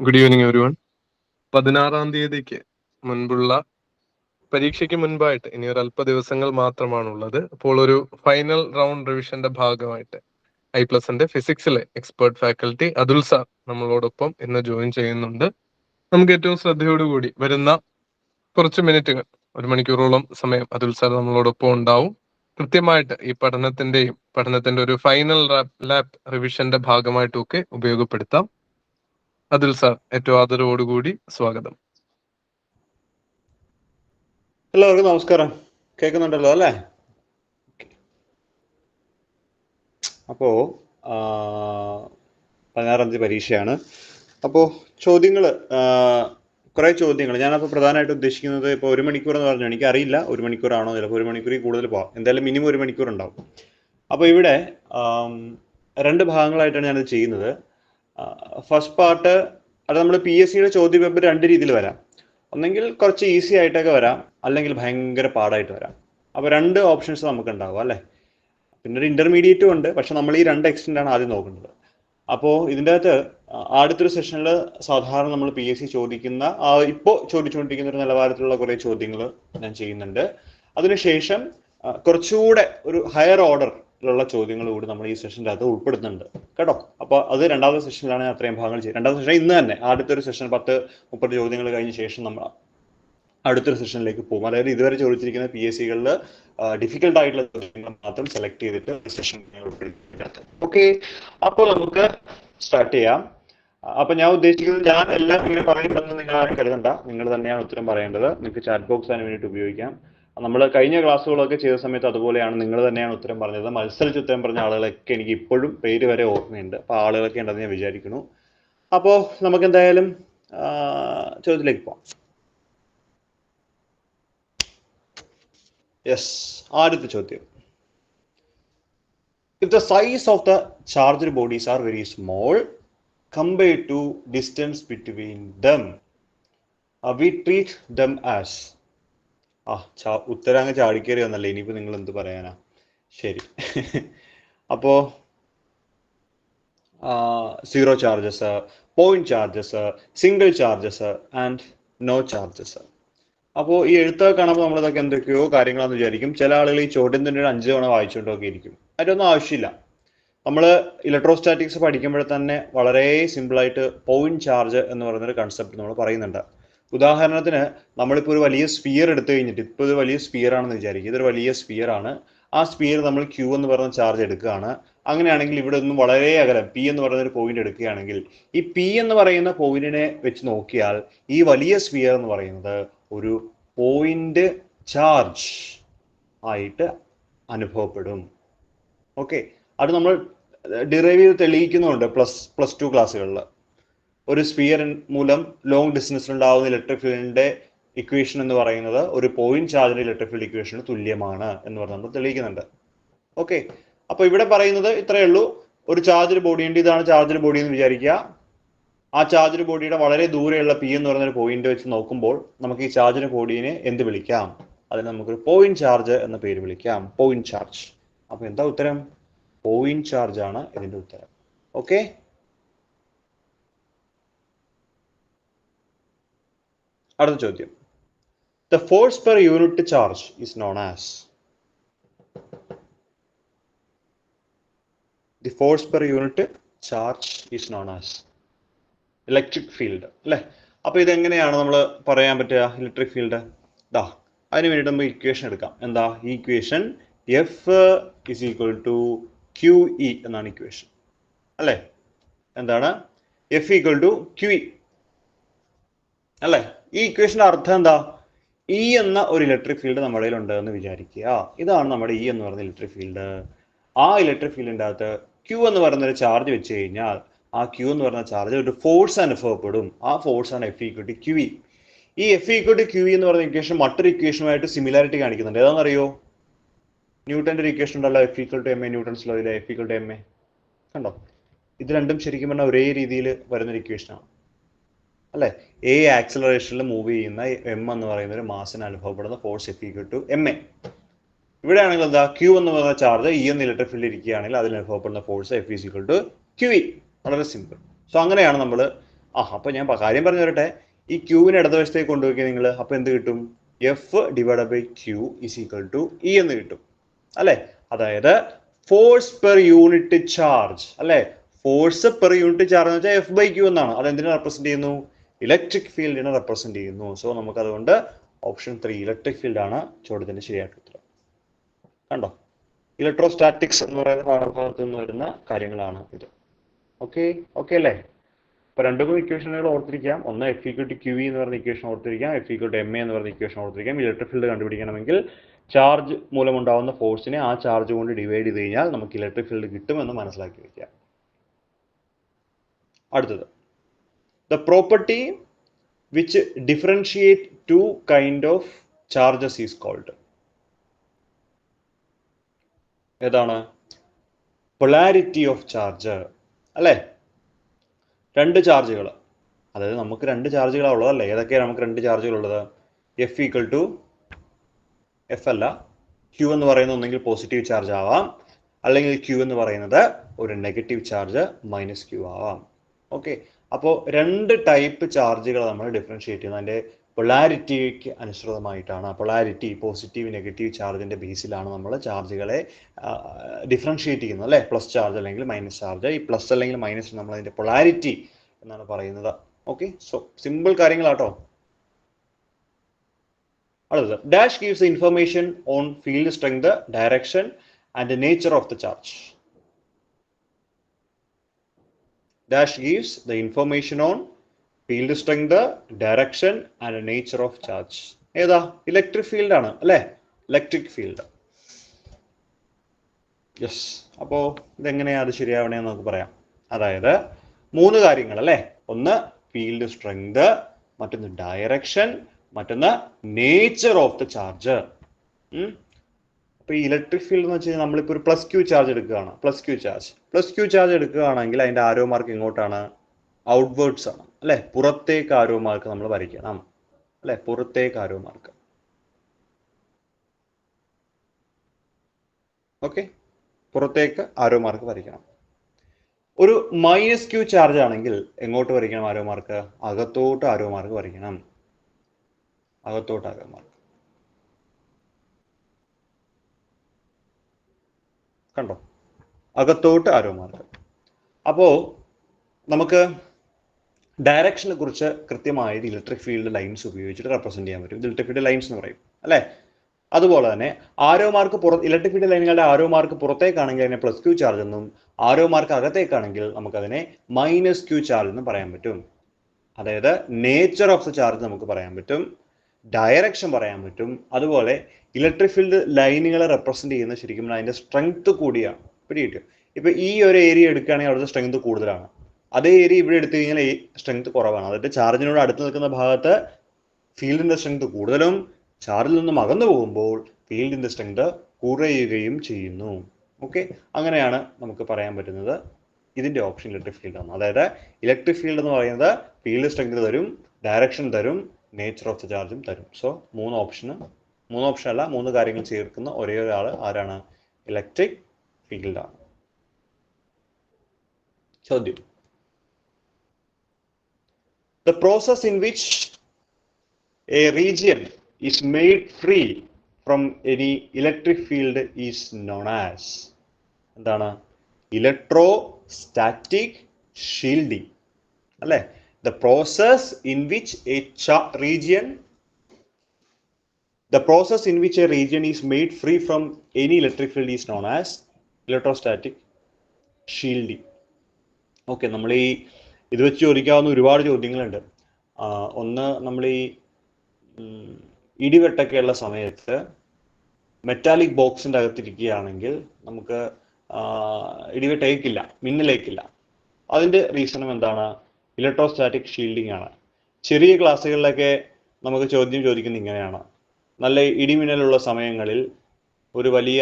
Good evening everyone. 16-ാം തീയതിക്ക് മുൻപുള്ള പരീക്ഷയ്ക്ക് മുൻപായിട്ട് ഇനി ഒരു അല്പ ദിവസങ്ങൾ മാത്രമാണുള്ളത്. അപ്പോൾ ഒരു ഫൈനൽ റൗണ്ട് റിവിഷന്റെ ഭാഗമായിട്ട് I+ന്റെ ഫിസിക്സിലെ എക്സ്പേർട്ട് ഫാക്കൽറ്റി അതുൽ സാർ നമ്മളോടൊപ്പം ഇന്ന് ജോയിൻ ചെയ്യുന്നുണ്ട്. നമുക്ക് ഏറ്റവും ശ്രദ്ധയോടുകൂടി വരുന്ന കുറച്ച് മിനിറ്റുകൾ, 1 മണിക്കൂറോളം സമയം അതുൽ സാർ നമ്മളോടൊപ്പം ഉണ്ടാവും. കൃത്യമായിട്ട് ഈ പഠനത്തിന്റെ ഒരു ഫൈനൽ ലാപ്പ് റിവിഷന്റെ ഭാഗമായിട്ടൊക്കെ ഉപയോഗപ്പെടുത്താം. അതുൽ സാർ, ഏറ്റവും ആദരവോടുകൂടി സ്വാഗതം. എല്ലാവർക്കും നമസ്കാരം. കേൾക്കുന്നുണ്ടല്ലോ അല്ലേ? അപ്പോ 16-ാം തീയതി പരീക്ഷയാണ്. അപ്പോൾ ചോദ്യങ്ങൾ, കുറെ ചോദ്യങ്ങൾ. ഞാനപ്പോൾ പ്രധാനമായിട്ട് ഉദ്ദേശിക്കുന്നത്, ഇപ്പോൾ 1 മണിക്കൂർ എന്ന് പറഞ്ഞു, എനിക്കറിയില്ല 1 മണിക്കൂറാണോ, ചിലപ്പോൾ 1 മണിക്കൂറിൽ കൂടുതൽ പോവാം. എന്തായാലും മിനിമം 1 മണിക്കൂർ ഉണ്ടാവും. അപ്പോൾ ഇവിടെ 2 ഭാഗങ്ങളായിട്ടാണ് ഞാനത് ചെയ്യുന്നത്. ഫസ്റ്റ് പാർട്ട്, അത് നമ്മൾ PSCയുടെ ചോദ്യപേപ്പർ 2 രീതിയിൽ വരാം. ഒന്നെങ്കിൽ കുറച്ച് ഈസി ആയിട്ടൊക്കെ വരാം, അല്ലെങ്കിൽ ഭയങ്കര പാടായിട്ട് വരാം. അപ്പോൾ 2 ഓപ്ഷൻസ് നമുക്ക് ഉണ്ടാവും അല്ലേ. പിന്നെ ഒരു ഇന്റർമീഡിയറ്റും ഉണ്ട്, പക്ഷെ നമ്മൾ ഈ 2 എക്സ്റ്റെന്റ് ആണ് ആദ്യം നോക്കേണ്ടത്. അപ്പോൾ ഇതിൻ്റെ അകത്ത് ആദ്യത്തെ ഒരു സെഷനിൽ സാധാരണ നമ്മൾ PSC ചോദിക്കുന്ന ഇപ്പോൾ ചോദിച്ചുകൊണ്ടിരിക്കുന്ന ഒരു നിലവാരത്തിലുള്ള കുറേ ചോദ്യങ്ങൾ ഞാൻ ചെയ്യുന്നുണ്ട്. അതിനുശേഷം കുറച്ചുകൂടെ ഒരു ഹയർ ഓർഡറിലുള്ള ചോദ്യങ്ങൾ കൂടി നമ്മൾ ഈ സെഷൻ്റെ അകത്ത് ഉൾപ്പെടുത്തുന്നുണ്ട് കേട്ടോ. അപ്പോൾ അത് 2ാമത്തെ സെഷനിലാണ് അത്രയും ഭാഗങ്ങൾ ചെയ്യുന്നത്. 2ാമത്തെ സെഷൻ ഇന്ന് തന്നെ, ആദ്യത്തെ ഒരു സെഷൻ 10-30 ചോദ്യങ്ങൾ കഴിഞ്ഞ ശേഷം നമ്മൾ അടുത്തൊരു സെഷനിലേക്ക് പോകും. അതായത് ഇതുവരെ ചോദിച്ചിരിക്കുന്ന PSCകളിൽ ഡിഫിക്കൽട്ട് ആയിട്ടുള്ള ചോദ്യങ്ങൾ മാത്രം സെലക്ട് ചെയ്തിട്ട് സെഷൻ ഉൾപ്പെടുത്തിയിട്ടുണ്ട്. ഓക്കെ, അപ്പോൾ നമുക്ക് സ്റ്റാർട്ട് ചെയ്യാം. അപ്പൊ ഞാൻ ഉദ്ദേശിക്കുന്നത്, ഞാൻ എല്ലാം ഇങ്ങനെ പറയുമെന്ന് നിങ്ങൾ ആരും കരുതണ്ട. നിങ്ങൾ തന്നെയാണ് ഉത്തരം പറയേണ്ടത്. നിങ്ങൾക്ക് ചാറ്റ് ബോക്സ് അതിന് വേണ്ടിയിട്ട് ഉപയോഗിക്കാം. നമ്മൾ കഴിഞ്ഞ ക്ലാസ്സുകളൊക്കെ ചെയ്ത സമയത്ത് അതുപോലെയാണ്, നിങ്ങൾ തന്നെയാണ് ഉത്തരം പറഞ്ഞത്. മത്സരിച്ച് ഉത്തരം പറഞ്ഞ ആളുകളൊക്കെ എനിക്ക് ഇപ്പോഴും പേര് വരെ ഓർമ്മയുണ്ട്. അപ്പോൾ ആളുകളൊക്കെ ഉണ്ടെന്ന് ഞാൻ വിചാരിക്കുന്നു. അപ്പോൾ നമുക്ക് എന്തായാലും ചോദ്യത്തിലേക്ക് പോകാം. യെസ്, ആദ്യത്തെ ചോദ്യം. If the size of the charged bodies are very small compared to distance between them, we treat them as... ഉത്തരം അങ്ങ് ചാടിക്കേറി വന്നല്ലേ, ഇനിയിപ്പോൾ നിങ്ങൾ എന്ത് പറയാനാ. ശരി, അപ്പോൾ zero charges, point charges, single charges and no charges. അപ്പോൾ ഈ എഴുത്തൊക്കെ കാണുമ്പോൾ നമ്മളിതൊക്കെ എന്തൊക്കെയോ കാര്യങ്ങളാണെന്ന് വിചാരിക്കും. ചില ആളുകൾ ഈ ചോദ്യം തന്നെ 5 തവണ വായിച്ചുകൊണ്ടൊക്കെ ഇരിക്കും. അതിനൊന്നും ആവശ്യമില്ല. നമ്മൾ ഇലക്ട്രോസ്റ്റാറ്റിക്സ് പഠിക്കുമ്പോൾ തന്നെ വളരെ സിമ്പിളായിട്ട് പോയിന്റ് ചാർജ് എന്ന് പറയുന്നൊരു കൺസെപ്റ്റ് നമ്മൾ പറയുന്നുണ്ട്. ഉദാഹരണത്തിന്, നമ്മളിപ്പോൾ ഒരു വലിയ സ്പിയർ എടുത്തു കഴിഞ്ഞിട്ട്, ഇപ്പോൾ ഇത് വലിയ സ്പിയർ ആണെന്ന് വിചാരിക്കും. ഇതൊരു വലിയ സ്പിയർ ആണ്. ആ സ്പിയർ നമ്മൾ Q എന്ന് പറയുന്ന ചാർജ് എടുക്കുകയാണ്. അങ്ങനെയാണെങ്കിൽ ഇവിടെ ഒന്നും വളരെ അകലം P എന്ന് പറയുന്ന ഒരു പോയിന്റ് എടുക്കുകയാണെങ്കിൽ, ഈ P എന്ന് പറയുന്ന പോയിന്റിനെ വെച്ച് നോക്കിയാൽ ഈ വലിയ സ്പിയർ എന്ന് പറയുന്നത് ഒരു പോയിന്റ് ചാർജ് ആയിട്ട് അനുഭവപ്പെടും. ഓക്കെ, അത് നമ്മൾ ഡിറൈവ് ചെയ്ത് തെളിയിക്കുന്നുണ്ട് പ്ലസ് 2 ക്ലാസ്സുകളിൽ. ഒരു സ്പിയർ മൂലം ലോങ് ഡിസ്റ്റൻസിൽ ഉണ്ടാകുന്ന ഇലക്ട്രിക് ഫീൽഡിന്റെ ഇക്വേഷൻ എന്ന് പറയുന്നത് ഒരു പോയിന്റ് ചാർജിന്റെ ഇലക്ട്രിക് ഫീൽഡ് ഇക്വേഷന് തുല്യമാണ് എന്ന് പറഞ്ഞ് നമ്മൾ തെളിയിക്കുന്നുണ്ട്. ഓക്കെ, അപ്പൊ ഇവിടെ പറയുന്നത് ഇത്രയേ ഉള്ളൂ. ഒരു ചാർജ് ബോഡി ഉണ്ട്, ഇതാണ് ചാർജ് ബോഡി എന്ന് വിചാരിക്കുക. ആ ചാർജ് ബോഡിയുടെ വളരെ ദൂരെയുള്ള P എന്ന് പറയുന്ന ഒരു പോയിന്റ് വെച്ച് നോക്കുമ്പോൾ നമുക്ക് ഈ ചാർജിന് ബോഡീനെ എന്ത് വിളിക്കാം? അതിന് നമുക്കൊരു പോയിന്റ് ചാർജ് എന്ന പേര് വിളിക്കാം, പോയിന്റ് ചാർജ്. അപ്പൊ എന്താ ഉത്തരം? പോയിന്റ് ചാർജ് ആണ് ഇതിന്റെ ഉത്തരം. ഓക്കെ, അടുത്ത ചോദ്യം. The force per unit charge is known as... The force per unit charge is known as electric field അല്ലേ. അപ്പൊ ഇതെങ്ങനെയാണ് നമ്മൾ പറയാൻ പറ്റുക ഇലക്ട്രിക് ഫീൽഡ്? അതിന് വേണ്ടിയിട്ട് നമുക്ക് ഇക്വേഷൻ എടുക്കാം. എന്താ ഈ equation? F is equal to QE എന്നാണ് ഇക്വേഷൻ അല്ലേ. എന്താണ്? F equal to QE അല്ലേ. ഈ ഇക്വേഷന്റെ അർത്ഥം എന്താ? E എന്ന ഒരു ഇലക്ട്രിക് ഫീൽഡ് നമ്മുടെ കയ്യിൽ ഉണ്ട് എന്ന് വിചാരിക്കുക. ഇതാണ് നമ്മുടെ E എന്ന് പറയുന്ന ഇലക്ട്രിക് ഫീൽഡ്. ആ ഇലക്ട്രിക് ഫീൽഡിൻ്റെ അകത്ത് Q എന്ന് പറയുന്ന ഒരു ചാർജ് വെച്ച് കഴിഞ്ഞാൽ ആ Q എന്ന് പറയുന്ന ചാർജ് ഒരു ഫോഴ്സ് അനുഭവപ്പെടും. ആ ഫോഴ്സ് ആണ് F equal to QE. ഈ F equal to QE എന്ന് പറയുന്ന ഇക്വേഷൻ മറ്റൊരു ഇക്വേഷനുമായിട്ട് സിമിലാരിറ്റി കാണിക്കുന്നുണ്ട്. ഏതാണെന്നറിയോ? ന്യൂട്ടന്റെ ഒരു ഇക്വേഷൻ ഉണ്ടല്ലോ, F equal to ma, Newton's ലോയിലെ F equal to ma. കണ്ടോ? ഇത് രണ്ടും ശരിക്കും പറഞ്ഞാൽ ഒരേ രീതിയിൽ വരുന്നൊരു ഇക്വേഷനാണ് അല്ലെ. A ആക്സിലറേഷനിൽ മൂവ് ചെയ്യുന്ന M എന്ന് പറയുന്ന ഒരു മാസിന് അനുഭവപ്പെടുന്ന force F equal to ma. ഇവിടെയാണെങ്കിൽ എന്താ? Q എന്ന് പറയുന്ന ചാർജ് E എന്ന ഇലക്ട്രിക് ഫീൽഡിൽ ഇരിക്കുകയാണെങ്കിൽ അതിൽ അനുഭവപ്പെടുന്ന force F is equal to QE. വളരെ സിമ്പിൾ. സോ അങ്ങനെയാണ് നമ്മൾ അപ്പൊ ഞാൻ കാര്യം പറഞ്ഞു തരട്ടെ. ഈ ക്യൂവിനെ ഇടതുവശത്തേക്ക് കൊണ്ടുപോയി നിങ്ങൾ അപ്പൊ എന്ത് കിട്ടും? F divide by Q is equal to E എന്ന് കിട്ടും അല്ലെ. അതായത് ഫോഴ്സ് പെർ യൂണിറ്റ് ചാർജ് അല്ലെ. ഫോഴ്സ് പെർ യൂണിറ്റ് ചാർജ് എന്ന് വെച്ചാൽ എഫ് ബൈ ക്യൂ എന്നാണ്. അത് എന്തിനെ റെപ്രസെന്റ് ചെയ്യുന്നു? ഇലക്ട്രിക് ഫീൽഡിനെ റെപ്രസെന്റ് ചെയ്യുന്നു. സോ നമുക്ക് അതുകൊണ്ട് ഓപ്ഷൻ 3 ഇലക്ട്രിക് ഫീൽഡ് ആണ് ചോദ്യത്തിന്റെ ശരിയായിട്ടുള്ള ഉത്തരം. കണ്ടോ, ഇലക്ട്രോസ്റ്റാറ്റിക്സ് എന്ന് പറയുന്ന പാഠഭാഗത്ത് നിന്ന് വരുന്ന കാര്യങ്ങളാണ് ഇത്. ഓക്കെ അല്ലേ? അപ്പൊ രണ്ടും ഇക്വേഷനുകൾ ഓർത്തിരിക്കാം. ഒന്ന് എഫ് ഈക്വൽ ടു ക്യൂ എന്ന് പറയുന്ന ഇക്വേഷൻ ഓർത്തിരിക്കാം, F equal to M A എന്ന് പറയുന്ന ഇക്വേഷൻ ഓർത്തിരിക്കാം. ഇലക്ട്രിക് ഫീൽഡ് കണ്ടുപിടിക്കണമെങ്കിൽ ചാർജ് മൂലമുണ്ടാവുന്ന ഫോഴ്സിനെ ആ ചാർജ് കൊണ്ട് ഡിവൈഡ് ചെയ്ത് കഴിഞ്ഞാൽ നമുക്ക് ഇലക്ട്രിക് ഫീൽഡ് കിട്ടുമെന്ന് മനസ്സിലാക്കി വെക്കാം. അടുത്തത്, the property which differentiate two kind of charges is called. ഏതാണ്? പൊളാരിറ്റി ഓഫ് ചാർജ് അല്ലേ. രണ്ട് ചാർജുകൾ, അതായത് നമുക്ക് രണ്ട് ചാർജുകളാണ് ഉള്ളത് അല്ലേ. ഏതൊക്കെയാണ് നമുക്ക് രണ്ട് ചാർജുകൾ ഉള്ളത്? എഫ് ഈക്വൽ ടു എഫ് അല്ല, ക്യൂ എന്ന് പറയുന്നത് ഒന്നെങ്കിൽ പോസിറ്റീവ് ചാർജ് ആവാം, അല്ലെങ്കിൽ ക്യൂ എന്ന് പറയുന്നത് ഒരു നെഗറ്റീവ് ചാർജ് മൈനസ് ക്യൂ ആവാം. ഓക്കെ, അപ്പോൾ രണ്ട് ടൈപ്പ് ചാർജുകൾ നമ്മൾ ഡിഫറൻഷിയേറ്റ് ചെയ്യുന്നത് അതിൻ്റെ പൊളാരിറ്റിക്ക് അനുസൃതമായിട്ടാണ്. പൊളാരിറ്റി പോസിറ്റീവ് നെഗറ്റീവ് ചാർജിന്റെ ബേസിലാണ് നമ്മൾ ചാർജുകളെ ഡിഫറൻഷിയേറ്റ് ചെയ്യുന്നത് അല്ലേ. പ്ലസ് ചാർജ് അല്ലെങ്കിൽ മൈനസ് ചാർജ്. ഈ പ്ലസ് അല്ലെങ്കിൽ മൈനസ് നമ്മൾ അതിന്റെ പൊളാരിറ്റി എന്നാണ് പറയുന്നത്. ഓക്കെ, സോ സിമ്പിൾ കാര്യങ്ങളാട്ടോ. അടുത്തത്, dash gives information on field strength, direction and nature of the charge. Dash gives the information on field strength, direction and nature of charge. ഏതാ? Electric field ആണ് അല്ലെ. Electric field. Yes. അപ്പോ ഇതെങ്ങനെയാ അത് ശരിയാവണേന്ന് നമുക്ക് പറയാം. അതായത് മൂന്ന് കാര്യങ്ങൾ അല്ലെ. ഒന്ന് ഫീൽഡ് സ്ട്രെങ്ത്, മറ്റൊന്ന് ഡയറക്ഷൻ, മറ്റൊന്ന് നേച്ചർ ഓഫ് ദ ചാർജ്. അപ്പൊ ഈ ഇലക്ട്രിക് ഫീൽഡ് എന്ന് വെച്ച് കഴിഞ്ഞാൽ നമ്മളിപ്പോ ഒരു പ്ലസ് ക്യൂ ചാർജ് എടുക്കുകയാണ്. പ്ലസ് ക്യൂ ചാർജ് എടുക്കുകയാണെങ്കിൽ അതിന്റെ ആരോ മാർക്ക് എങ്ങോട്ടാണ്? ഔട്ട്വേർഡ്സ് ആണ് അല്ലെ. പുറത്തേക്ക് ആരോ മാർക്ക് നമ്മൾ വരയ്ക്കണം അല്ലെ. പുറത്തേക്ക് ആരോ മാർക്ക്. ഓക്കെ, പുറത്തേക്ക് ആരോ മാർക്ക് വരയ്ക്കണം. ഒരു മൈനസ് ക്യൂ ചാർജ് ആണെങ്കിൽ എങ്ങോട്ട് വരയ്ക്കണം ആരോ മാർക്ക്? അകത്തോട്ട് ആരോ മാർക്ക് വരയ്ക്കണം. അകത്തോട്ട് ആരോ മാർക്ക്. കണ്ടോ, അകത്തോട്ട് ആരോ മാർക്ക്. അപ്പോ നമുക്ക് ഡയറക്ഷനെ കുറിച്ച് കൃത്യമായിട്ട് ഇലക്ട്രിക് ഫീൽഡ് ലൈൻസ് ഉപയോഗിച്ചിട്ട് റെപ്രസെന്റ് ചെയ്യാൻ പറ്റും. ഇലക്ട്രിക് ഫീൽഡ് ലൈൻസ് എന്ന് പറയും അല്ലെ. അതുപോലെ തന്നെ ആരോ മാർക്ക് ഇലക്ട്രിക് ഫീൽഡ് ലൈനുകളുടെ ആരോ മാർക്ക് പുറത്തേക്കാണെങ്കിൽ അതിനെ പ്ലസ് ക്യൂ ചാർജ് എന്നും, ആരോ മാർക്ക് അകത്തേക്കാണെങ്കിൽ നമുക്കതിനെ മൈനസ് ക്യൂ ചാർജ് എന്നും പറയാൻ പറ്റും. അതായത് നേച്ചർ ഓഫ് ദ ചാർജ് നമുക്ക് പറയാൻ പറ്റും, ഡയറക്ഷൻ പറയാൻ പറ്റും. അതുപോലെ ഇലക്ട്രിക് ഫീൽഡ് ലൈനുകളെ റെപ്രസെന്റ് ചെയ്യുന്ന ശരിക്കും അതിന്റെ സ്ട്രെങ്ത് കൂടിയാണ്. പിടികിട്ടും. ഇപ്പൊ ഈ ഒരു ഏരിയ എടുക്കുകയാണെങ്കിൽ അവിടുത്തെ സ്ട്രെങ്ത് കൂടുതലാണ്. അതേ ഏരിയ ഇവിടെ എടുത്തു കഴിഞ്ഞാൽ ഈ സ്ട്രെങ്ത് കുറവാണ്. അതായത് ചാർജിനോട് അടുത്ത് നിൽക്കുന്ന ഭാഗത്ത് ഫീൽഡിന്റെ സ്ട്രെങ്ത് കൂടുതലും, ചാർജിൽ നിന്നും അകന്നു പോകുമ്പോൾ ഫീൽഡിന്റെ സ്ട്രെങ്ത് കുറയുകയും ചെയ്യുന്നു. ഓക്കെ, അങ്ങനെയാണ് നമുക്ക് പറയാൻ പറ്റുന്നത്. ഇതിന്റെ ഓപ്ഷൻ ഇലക്ട്രിക് ഫീൽഡ് ആണ്. അതായത് ഇലക്ട്രിക് ഫീൽഡ് എന്ന് പറയുന്നത് ഫീൽഡ് സ്ട്രെങ്ത് തരും, ഡയറക്ഷൻ തരും, നേച്ചർ ഓഫ് ദ ചാർജും തരും. സോ മൂന്ന് ഓപ്ഷൻ അല്ല, മൂന്ന് കാര്യങ്ങൾ ചേർക്കുന്ന ഒരേ ഒരാൾ ആരാണ്? ഇലക്ട്രിക് ഫീൽഡ് ആണ്. ചോദ്യം, the process in which a region is made free from any electric field is known as. എന്താണ്? ഇലക്ട്രോസ്റ്റാറ്റിക് ഷീൽഡിംഗ് അല്ലെ. The process in which a region is made free from any electric field is known as electrostatic shielding. Okay, നമ്മൾ ഈ ഇത് വെച്ച് ചോദിക്കാവുന്ന ഒരുപാട് ചോദ്യങ്ങളുണ്ട്. ഒന്ന്, നമ്മൾ ഈ ഇടിവെട്ടൊക്കെയുള്ള സമയത്ത് മെറ്റാലിക് ബോക്സിന്റെ അകത്തിരിക്കുകയാണെങ്കിൽ നമുക്ക് ഇടിവെട്ടേക്കില്ല, മിന്നലേക്കില്ല. അതിന്റെ റീസണും എന്താണ്? ഇലക്ട്രോസ്റ്റാറ്റിക് ഷീൽഡിംഗ് ആണ്. ചെറിയ ക്ലാസ്സുകളിലൊക്കെ നമുക്ക് ചോദ്യം ചോദിക്കുന്നത് ഇങ്ങനെയാണ്: നല്ല ഇടിമിന്നലുള്ള സമയങ്ങളിൽ ഒരു വലിയ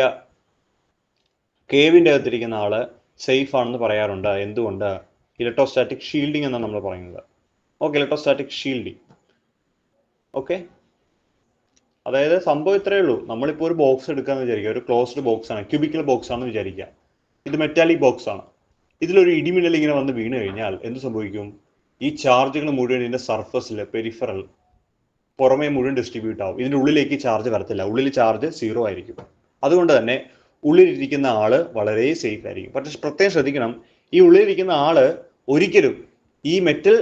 കേവിന്റെ അകത്തിരിക്കുന്ന ആള് സേഫ് ആണെന്ന് പറയാറുണ്ട്. എന്തുകൊണ്ട്? ഇലക്ട്രോസ്റ്റാറ്റിക് ഷീൽഡിംഗ് എന്നാണ് നമ്മൾ പറയുന്നത്. Okay, electrostatic shielding. ഓക്കെ, അതായത് സംഭവം ഇത്രയേ ഉള്ളൂ. നമ്മളിപ്പോൾ ഒരു ബോക്സ് എടുക്കാന്ന് വിചാരിക്കുക, ഒരു ക്ലോസ്ഡ് ബോക്സ് ആണ്, ക്യൂബിക്കൽ ബോക്സ് ആണെന്ന് വിചാരിക്കുക. ഇത് മെറ്റാലിക് ബോക്സ് ആണ്. ഇതിലൊരു ഇടിമിന്നൽ ഇങ്ങനെ വന്ന് വീണ് കഴിഞ്ഞാൽ എന്ത് സംഭവിക്കും? ഈ ചാർജുകൾ മുഴുവൻ ഇതിൻ്റെ സർഫസിൽ പെരിഫറൽ പുറമേ മുഴുവൻ ഡിസ്ട്രിബ്യൂട്ട് ആവും. ഇതിൻ്റെ ഉള്ളിലേക്ക് ചാർജ് വരത്തില്ല. ഉള്ളിൽ ചാർജ് 0 ആയിരിക്കും. അതുകൊണ്ട് തന്നെ ഉള്ളിലിരിക്കുന്ന ആള് വളരെ സേഫ് ആയിരിക്കും. പക്ഷെ പ്രത്യേകം ശ്രദ്ധിക്കണം, ഈ ഉള്ളിലിരിക്കുന്ന ആള് ഒരിക്കലും ഈ മെറ്റൽ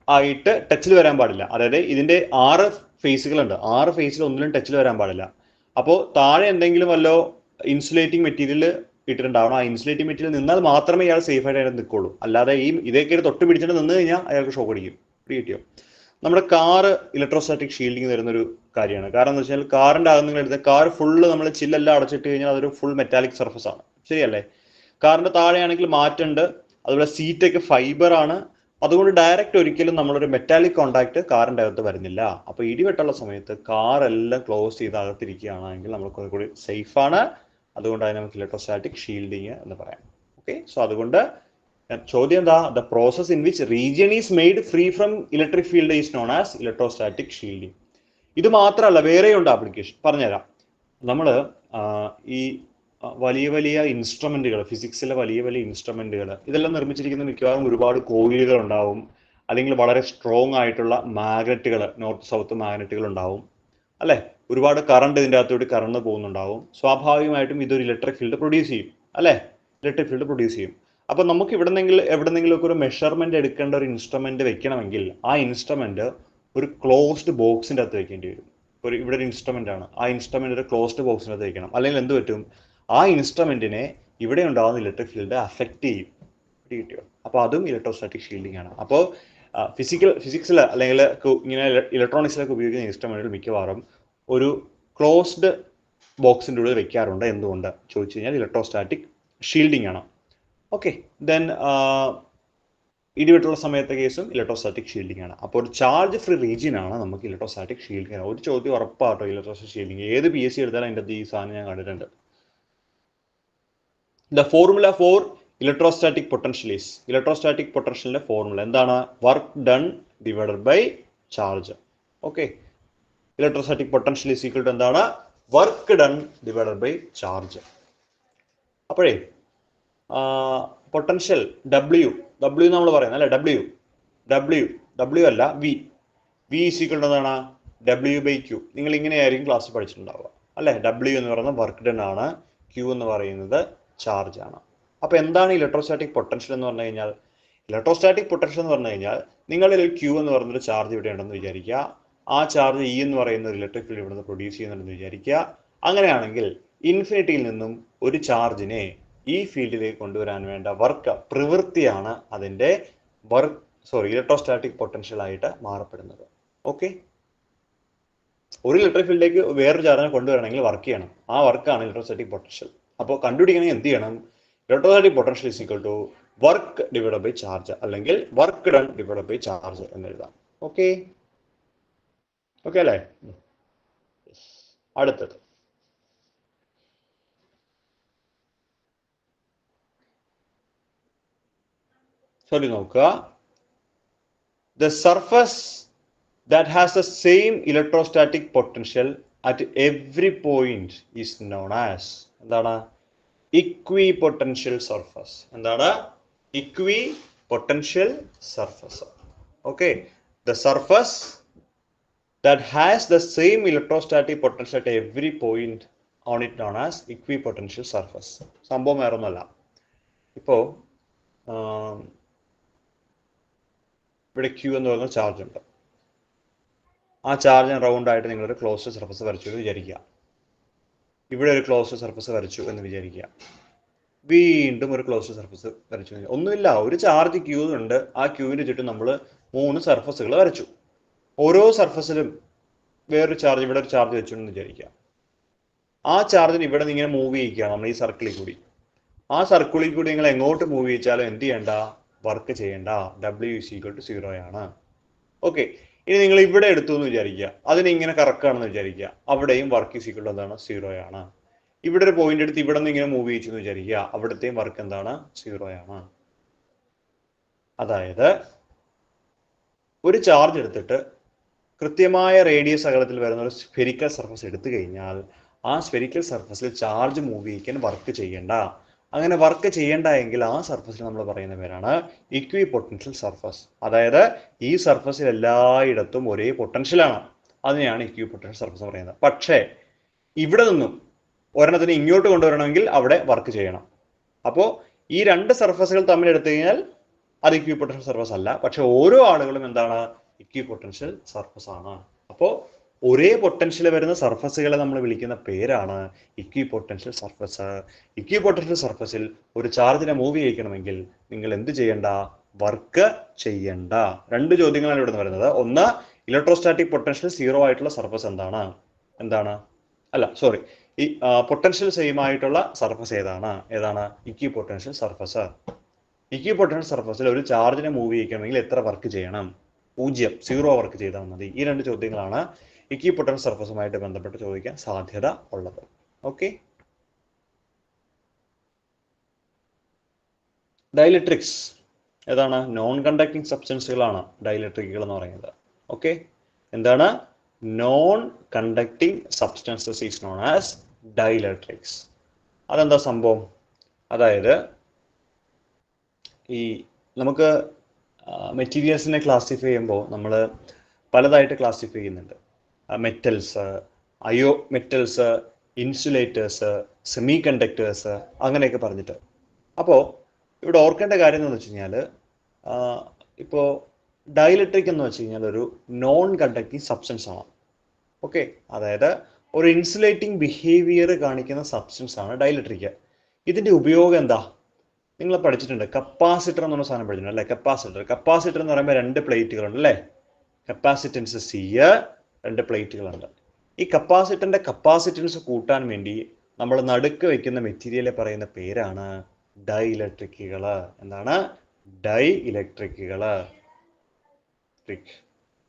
ആയിട്ട് ടച്ചിൽ വരാൻ പാടില്ല. അതായത് ഇതിൻ്റെ 6 ഫേസുകളുണ്ട്. 6 ഫേസിൽ ഒന്നിലും ടച്ചിൽ വരാൻ പാടില്ല. അപ്പോൾ താഴെ എന്തെങ്കിലും വല്ലോ ഇൻസുലേറ്റിംഗ് മെറ്റീരിയൽ ഇട്ടിട്ടുണ്ടാവണം. ആ ഇൻസുലേറ്റിംഗ് മെറ്റീരിയൽ നിന്നാൽ മാത്രമേ ഇയാൾ സേഫ് ആയിട്ട് നിൽക്കുള്ളൂ. അല്ലാതെ ഇതേക്ക് തൊട്ട് പിടിച്ചിട്ട് നിന്ന് കഴിഞ്ഞാൽ അയാൾക്ക് ഷോക്ക് അടിക്കും. കിട്ടിയോ? നമ്മുടെ കാറ് ഇലക്ട്രോസ്റ്റാറ്റിക് ഷീൽഡിങ് തരുന്നൊരു കാര്യമാണ്. കാരണം എന്താ വെച്ചാൽ കാറിൻ്റെ അകത്ത് നിങ്ങൾ എടുത്ത കാർ ഫുള്ള് നമ്മൾ ചില്ലെല്ലാം അടച്ചിട്ട് കഴിഞ്ഞാൽ അതൊരു ഫുൾ മെറ്റാലിക് സർഫസ് ആണ്. ശരിയല്ലേ? കാറിൻ്റെ താഴെയാണെങ്കിൽ മാറ്റുണ്ട്. അതുപോലെ സീറ്റൊക്കെ ഫൈബർ ആണ്. അതുകൊണ്ട് ഡയറക്റ്റ് ഒരിക്കലും നമ്മളൊരു മെറ്റാലിക് കോണ്ടാക്ട് കാറിൻ്റെ അകത്ത് വരുന്നില്ല. അപ്പോൾ ഇടിവെട്ടുള്ള സമയത്ത് കാറെല്ലാം ക്ലോസ് ചെയ്ത് അകത്തിരിക്കുകയാണെങ്കിൽ നമ്മൾ കുറെ കൂടി സേഫാണ്. അതുകൊണ്ട് അതിന് നമുക്ക് ഇലക്ട്രോസ്റ്റാറ്റിക് ഷീൽഡിങ് എന്ന് പറയാം. ഓക്കെ, സോ അതുകൊണ്ട് ചോദ്യം എന്താ? The process in which region is made free from electric field is known as electrostatic shielding. ഇത് മാത്രമല്ല, വേറെയുണ്ട് ആപ്ലിക്കേഷൻ. പറഞ്ഞുതരാം. നമ്മൾ ഈ വലിയ വലിയ ഇൻസ്ട്രുമെന്റുകൾ, ഫിസിക്സിലെ വലിയ വലിയ ഇൻസ്ട്രുമെന്റുകൾ, ഇതെല്ലാം നിർമ്മിച്ചിരിക്കുന്ന മിക്കവാറും ഒരുപാട് കോയിലുകൾ ഉണ്ടാവും, അല്ലെങ്കിൽ വളരെ സ്ട്രോങ് ആയിട്ടുള്ള മാഗ്നറ്റുകൾ, നോർത്ത് സൗത്ത് മാഗ്നറ്റുകൾ ഉണ്ടാവും, അല്ലെ? ഒരുപാട് കറണ്ട് ഇതിൻ്റെ അകത്തോട്ട് കറണ്ട് പോകുന്നുണ്ടാവും. സ്വാഭാവികമായിട്ടും ഇതൊരു ഇലക്ട്രിക് ഫീൽഡ് പ്രൊഡ്യൂസ് ചെയ്യും, അല്ലെ? ഇലക്ട്രിക് ഫീൽഡ് പ്രൊഡ്യൂസ് ചെയ്യും. അപ്പോൾ നമുക്ക് എവിടെന്നെങ്കിലുമൊക്കെ ഒരു മെഷർമെന്റ് എടുക്കേണ്ട ഒരു ഇൻസ്ട്രുമെന്റ് വെക്കണമെങ്കിൽ ആ ഇൻസ്ട്രുമെന്റ് ഒരു ക്ലോസ്ഡ് ബോക്സിൻ്റെ അകത്ത് വെക്കേണ്ടി വരും. ഇവിടെ ഒരു ഇൻസ്ട്രുമെന്റ് ആണ്, ആ ഇൻസ്ട്രുമെന്റ് ഒരു ക്ലോസ്ഡ് ബോക്സിൻ്റെ അകത്ത് വെക്കണം. അല്ലെങ്കിൽ എന്ത് പറ്റും? ആ ഇൻസ്ട്രുമെന്റിനെ ഇവിടെ ഉണ്ടാകുന്ന ഇലക്ട്രിക് ഫീൽഡ് അഫക്റ്റ് ചെയ്യും. കിട്ടിയോ? അപ്പോൾ അതും ഇലക്ട്രോസ്റ്റാറ്റിക് ഷീൽഡിംഗ് ആണ്. അപ്പോൾ ഫിസിക്സിൽ അല്ലെങ്കിൽ ഇങ്ങനെ ഇലക്ട്രോണിക്സിലൊക്കെ ഉപയോഗിക്കുന്ന ഇൻസ്ട്രുമെന്റുകൾ മിക്കവാറും ഒരു ക്ലോസ്ഡ് ബോക്സിൻ്റെ ഉള്ളിൽ വെക്കാറുണ്ട്. എന്തുകൊണ്ട് ചോദിച്ചു കഴിഞ്ഞാൽ ഇലക്ട്രോസ്റ്റാറ്റിക് ഷീൽഡിംഗ് ആണ്. ഓക്കെ, ദെൻ ഇടിവെട്ടുള്ള സമയത്തെ കേസും ഇലക്ട്രോസ്റ്റാറ്റിക് ഷീൽഡിംഗ് ആണ്. അപ്പോൾ ഒരു ചാർജ് ഫ്രീ റീജിയൻ ആണ് നമുക്ക് ഇലക്ട്രോസ്റ്റാറ്റിക് ഷീൽഡിംഗ്. ഒരു ചോദ്യം ഉറപ്പാട്ടോ, ഇലക്ട്രോസ്റ്റാറ്റിക് ഷീൽഡിംഗ് ഏത് PSC എടുത്താലും അതിൻ്റെ ഈ സാധനം ഞാൻ കണ്ടിട്ടുണ്ട്. The formula for electrostatic potential is, electrostatic പൊട്ടൻഷ്യലിന്റെ ഫോർമുല എന്താണ്? Work done divided by charge. Okay, electrostatic potential is equal to എന്താണ്? Work done divided by charge. അപ്പോഴേ പൊട്ടൻഷ്യൽ ഡബ്ല്യു നമ്മൾ പറയുന്നത് അല്ലേ? ഡബ്ല്യു അല്ല, വി ഈസ് ഈക്വൽ ടു എന്താണ്? W/Q. നിങ്ങൾ ഇങ്ങനെയായിരിക്കും ക്ലാസ്സിൽ പഠിച്ചിട്ടുണ്ടാവുക, അല്ലേ? W എന്ന് പറയുന്നത് വർക്ക് ഡൺ ആണ്, Q എന്ന് പറയുന്നത് ചാർജ് ആണ്. അപ്പോൾ എന്താണ് ഇലക്ട്രോസ്റ്റാറ്റിക് പൊട്ടൻഷ്യൽ എന്ന് പറഞ്ഞു കഴിഞ്ഞാൽ? ഇലക്ട്രോസ്റ്റാറ്റിക് പൊട്ടൻഷ്യൽ എന്ന് പറഞ്ഞു കഴിഞ്ഞാൽ നിങ്ങളിൽ ഒരു Q എന്ന് പറയുന്നൊരു ചാർജ് ഇവിടെ ഉണ്ടെന്ന് വിചാരിക്കുക. ആ ചാർജ് E എന്ന് പറയുന്ന ഒരു ഇലക്ട്രിക് ഫീൽഡ് ഇവിടെ നിന്ന് പ്രൊഡ്യൂസ് ചെയ്യുന്നുണ്ടെന്ന് വിചാരിക്കുക. അങ്ങനെയാണെങ്കിൽ ഇൻഫിനിറ്റിയിൽ നിന്നും ഒരു ചാർജിനെ ഈ ഫീൽഡിലേക്ക് കൊണ്ടുവരാൻ വേണ്ട പ്രവൃത്തിയാണ് അതിൻ്റെ ഇലക്ട്രോസ്റ്റാറ്റിക് പൊട്ടൻഷ്യൽ ആയിട്ട് മാറപ്പെടുന്നത്. ഓക്കെ, ഒരു ഇലക്ട്രിക് ഫീൽഡിലേക്ക് വേറൊരു ചാർജിനെ കൊണ്ടുവരണമെങ്കിൽ വർക്ക് ചെയ്യണം. ആ വർക്കാണ് ഇലക്ട്രോസ്റ്റാറ്റിക് പൊട്ടൻഷ്യൽ. അപ്പോൾ കണ്ടുപിടിക്കണമെങ്കിൽ എന്ത് ചെയ്യണം? Electrostatic potential is equal to work divided by charge, അല്ലെങ്കിൽ work done divided by charge എന്ന് എഴുതാം. ഓക്കെ അല്ലേ? അടുത്തത് നോക്കുക. The surface that has the same electrostatic potential at every point is known as എന്താണ്? Equipotential surface. എന്താണ്? Equipotential surface. Okay, the surface that has the same electrostatic potential at every point on it known as equipotential surface. സംഭവം വേറൊന്നുമല്ല. ഇപ്പോൾ ഇവിടെ Q എന്ന് പറയുന്ന charge ഉണ്ട്. ആ ചാർജിന് റൗണ്ട് ആയിട്ട് നിങ്ങളൊരു ക്ലോസ്ഡ് സർഫസ് വരച്ചു എന്ന് വിചാരിക്കുക. ഇവിടെ ഒരു ക്ലോസ്ഡ് സർഫസ് വരച്ചു എന്ന് വിചാരിക്കുക. വീണ്ടും ഒരു ക്ലോസ്ഡ് സർഫസ് വരച്ചു. ഒന്നുമില്ല, ഒരു ചാർജ് Q ഉണ്ട്. ആ Qവിന് ചുറ്റും നമ്മൾ 3 സർഫസുകൾ വരച്ചു. ഓരോ സർഫസിലും വേറൊരു ചാർജ്, ഇവിടെ ഒരു ചാർജ് വെച്ചു എന്ന് വിചാരിക്കുക. ആ ചാർജിന് ഇവിടെ നിന്ന് ഇങ്ങനെ മൂവ് ചെയ്യിക്കുക നമ്മൾ ഈ സർക്കിളിൽ കൂടി. ആ സർക്കിളിൽ കൂടി നിങ്ങൾ എങ്ങോട്ട് മൂവ് ചെയ്യിച്ചാലും എന്ത് ചെയ്യണ്ട? വർക്ക് ചെയ്യേണ്ട. W = 0 ആണ്. ഓക്കെ, ഇനി നിങ്ങൾ ഇവിടെ എടുത്തു എന്ന് വിചാരിക്കുക, അതിനെ ഇങ്ങനെ കറക്കുകയാണെന്ന് വിചാരിക്കുക, അവിടെയും വർക്ക് = എന്താണ്? 0 ആണ്. ഇവിടെ ഒരു പോയിന്റ് എടുത്ത് ഇവിടെ നിന്ന് ഇങ്ങനെ മൂവ് ചെയ്യിച്ചു എന്ന് വിചാരിക്കുക, അവിടുത്തെയും വർക്ക് എന്താണ്? 0 ആണ്. അതായത് ഒരു ചാർജ് എടുത്തിട്ട് കൃത്യമായ റേഡിയസ് അകലത്തിൽ വരുന്ന ഒരു സ്ഫെറിക്കൽ സർഫസ് എടുത്തു കഴിഞ്ഞാൽ ആ സ്ഫെറിക്കൽ സർഫസിൽ ചാർജ് മൂവ് ചെയ്യിക്കാൻ വർക്ക് ചെയ്യേണ്ട. അങ്ങനെ വർക്ക് ചെയ്യേണ്ട എങ്കിൽ ആ സർഫസിൽ നമ്മൾ പറയുന്ന പേരാണ് ഇക്വി പൊട്ടൻഷ്യൽ സർഫസ്. അതായത് ഈ സർഫസിൽ എല്ലായിടത്തും ഒരേ പൊട്ടൻഷ്യലാണ്, അതിനെയാണ് ഇക്വി പൊട്ടൻഷ്യൽ സർഫസ് എന്ന് പറയുന്നത്. പക്ഷേ ഇവിടെ നിന്നും ഒരെണ്ണത്തിന് ഇങ്ങോട്ട് കൊണ്ടുവരണമെങ്കിൽ അവിടെ വർക്ക് ചെയ്യണം. അപ്പോൾ ഈ രണ്ട് സർഫസുകൾ തമ്മിൽ എടുത്തു കഴിഞ്ഞാൽ അത് ഇക്വി പൊട്ടൻഷ്യൽ സർഫസ് അല്ല. പക്ഷെ ഓരോ ആളുകളും എന്താണ്? ഇക്വി പൊട്ടൻഷ്യൽ സർഫസ് ആണ്. അപ്പോൾ ഒരേ പൊട്ടൻഷ്യൽ വരുന്ന സർഫസുകളെ നമ്മൾ വിളിക്കുന്ന പേരാണ് ഇക്വി പൊട്ടൻഷ്യൽ സർഫസ്. ഇക്വി പൊട്ടൻഷ്യൽ സർഫസിൽ ഒരു ചാർജിനെ മൂവ് ചെയ്യിക്കണമെങ്കിൽ നിങ്ങൾ എന്ത് ചെയ്യണ്ട? വർക്ക് ചെയ്യണ്ട. രണ്ട് ചോദ്യങ്ങളാണ് ഇവിടെ നിന്ന് വരുന്നത്. ഒന്ന്, ഇലക്ട്രോസ്റ്റാറ്റിക് പൊട്ടൻഷ്യൽ സീറോ ആയിട്ടുള്ള സർഫസ് എന്താണ് അല്ല സോറി ഈ പൊട്ടൻഷ്യൽ സെയിം ആയിട്ടുള്ള സർഫസ് ഏതാണ്? ഇക്വി പൊട്ടൻഷ്യൽ സർഫസ്. ഇക്വി പൊട്ടൻഷ്യൽ സർഫസിൽ ഒരു ചാർജിനെ മൂവ് ചെയ്യിക്കണമെങ്കിൽ എത്ര വർക്ക് ചെയ്യണം? 0, 0 വർക്ക് ചെയ്താൽ മതി. ഈ രണ്ട് ചോദ്യങ്ങളാണ് ഇക്വി പൊട്ടൻഷ്യൽ സർഫസുമായിട്ട് ബന്ധപ്പെട്ട് ചോദിക്കാൻ സാധ്യത ഉള്ളത്. ഓക്കെ. ഡൈലക്ട്രിക്സ് ഏതാണ്? നോൺ കണ്ടക്ടിങ് സബ്സ്റ്റൻസുകളാണ് ഡൈലക്ട്രിക്കുകൾ എന്ന് പറയുന്നത്. ഓക്കെ. എന്താണ്? Non conducting substances is known as dielectrics. അതെന്താ സംഭവം? അതായത് ഈ നമുക്ക് മെറ്റീരിയൽസിനെ ക്ലാസിഫൈ ചെയ്യുമ്പോൾ നമ്മൾ പലതായിട്ട് ക്ലാസിഫൈ ചെയ്യുന്നുണ്ട്. Metals, metals, insulators, semi conductors, അങ്ങനെയൊക്കെ പറഞ്ഞിട്ട്. അപ്പോൾ ഇവിടെ ഓർക്കേണ്ട കാര്യം എന്ന് വെച്ച് കഴിഞ്ഞാൽ ഇപ്പോൾ ഡൈലക്ട്രിക് എന്ന് വെച്ച് കഴിഞ്ഞാൽ ഒരു നോൺ കണ്ടക്ടിങ് സബ്സ്റ്റൻസ് ആണ്. ഓക്കെ. അതായത് ഒരു ഇൻസുലേറ്റിംഗ് ബിഹേവിയർ കാണിക്കുന്ന സബ്സ്റ്റൻസ് ആണ് ഡൈലക്ട്രിക്. ഇതിൻ്റെ ഉപയോഗം എന്താ? നിങ്ങൾ പഠിച്ചിട്ടുണ്ട്, കപ്പാസിറ്റർ എന്ന് പറഞ്ഞ സാധനം പഠിച്ചിട്ടുണ്ട് അല്ലേ? കപ്പാസിറ്റർ എന്ന് പറയുമ്പോൾ 2 പ്ലേറ്റുകളുണ്ട് അല്ലേ? Capacitance C, 2 പ്ലേറ്റുകളുണ്ട്. ഈ കപ്പാസിറ്ററിന്റെ കപ്പാസിറ്റൻസ് കൂട്ടാൻ വേണ്ടി നമ്മൾ നടുക്ക് വെക്കുന്ന മെറ്റീരിയലെ പറയുന്ന പേരാണ് ഡൈലക്ട്രിക്കുകൾ. എന്താണ്? ഡൈലക്ട്രിക്കുകൾ.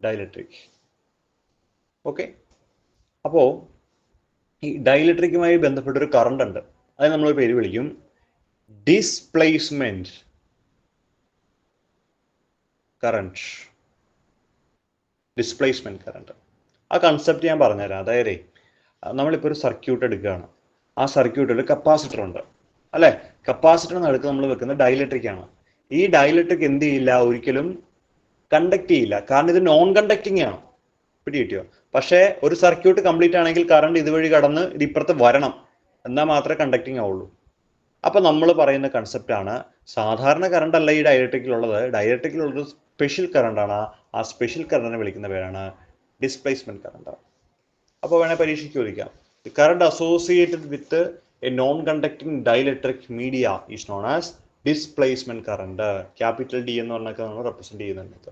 ഡൈലക്ട്രിക്. ഓക്കെ. അപ്പോൾ ഈ ഡൈലക്ട്രിക്കുമായി ബന്ധപ്പെട്ട ഒരു കറണ്ട് ഉണ്ട്. അത് നമ്മൾ പേര് വിളിക്കും ഡിസ്പ്ലേസ്മെന്റ് കറണ്ട്. Displacement current. ആ കൺസെപ്റ്റ് ഞാൻ പറഞ്ഞുതരാം. അതായത് നമ്മളിപ്പോൾ ഒരു സർക്യൂട്ട് എടുക്കുകയാണ്. ആ സർക്യൂട്ടിൽ കപ്പാസിറ്റർ ഉണ്ട് അല്ലേ? കപ്പാസിറ്റർ നടുക്ക് നമ്മൾ വെക്കുന്ന ഡൈലക്ട്രിക് ആണ്. ഈ ഡൈലക്ട്രിക് എന്ത് ചെയ്യില്ല? ഒരിക്കലും കണ്ടക്ട് ചെയ്യില്ല. കാരണം ഇത് നോൺ കണ്ടക്ടിങ് ആണ്. പിടികിട്ടിയോ? പക്ഷേ ഒരു സർക്യൂട്ട് കംപ്ലീറ്റ് ആണെങ്കിൽ കറണ്ട് ഇതുവഴി കടന്ന് ഇത് ഇപ്പുറത്ത് വരണം, എന്നാൽ മാത്രമേ കണ്ടക്ടിങ് ആവുള്ളൂ. അപ്പൊ നമ്മൾ പറയുന്ന കൺസെപ്റ്റ് ആണ്, സാധാരണ കറണ്ട് അല്ല ഈ ഡൈലക്ട്രിക്കിലുള്ളത്. ഡൈലക്ട്രിക്കിലുള്ളത് സ്പെഷ്യൽ കറണ്ട് ആണ്. ആ സ്പെഷ്യൽ കറണ്ടിനെ വിളിക്കുന്ന പേരാണ് ഡിസ്പ്ലേസ്മെന്റ് കറണ്ട്. അപ്പോൾ വേണേൽ പരീക്ഷയ്ക്ക് ചോദിക്കാം, the current associated with a non conducting dielectric media is known as displacement current. Capital D എന്ന് പറഞ്ഞൊക്കെ നമ്മൾ റെപ്രസെന്റ് ചെയ്യുന്നുണ്ട്.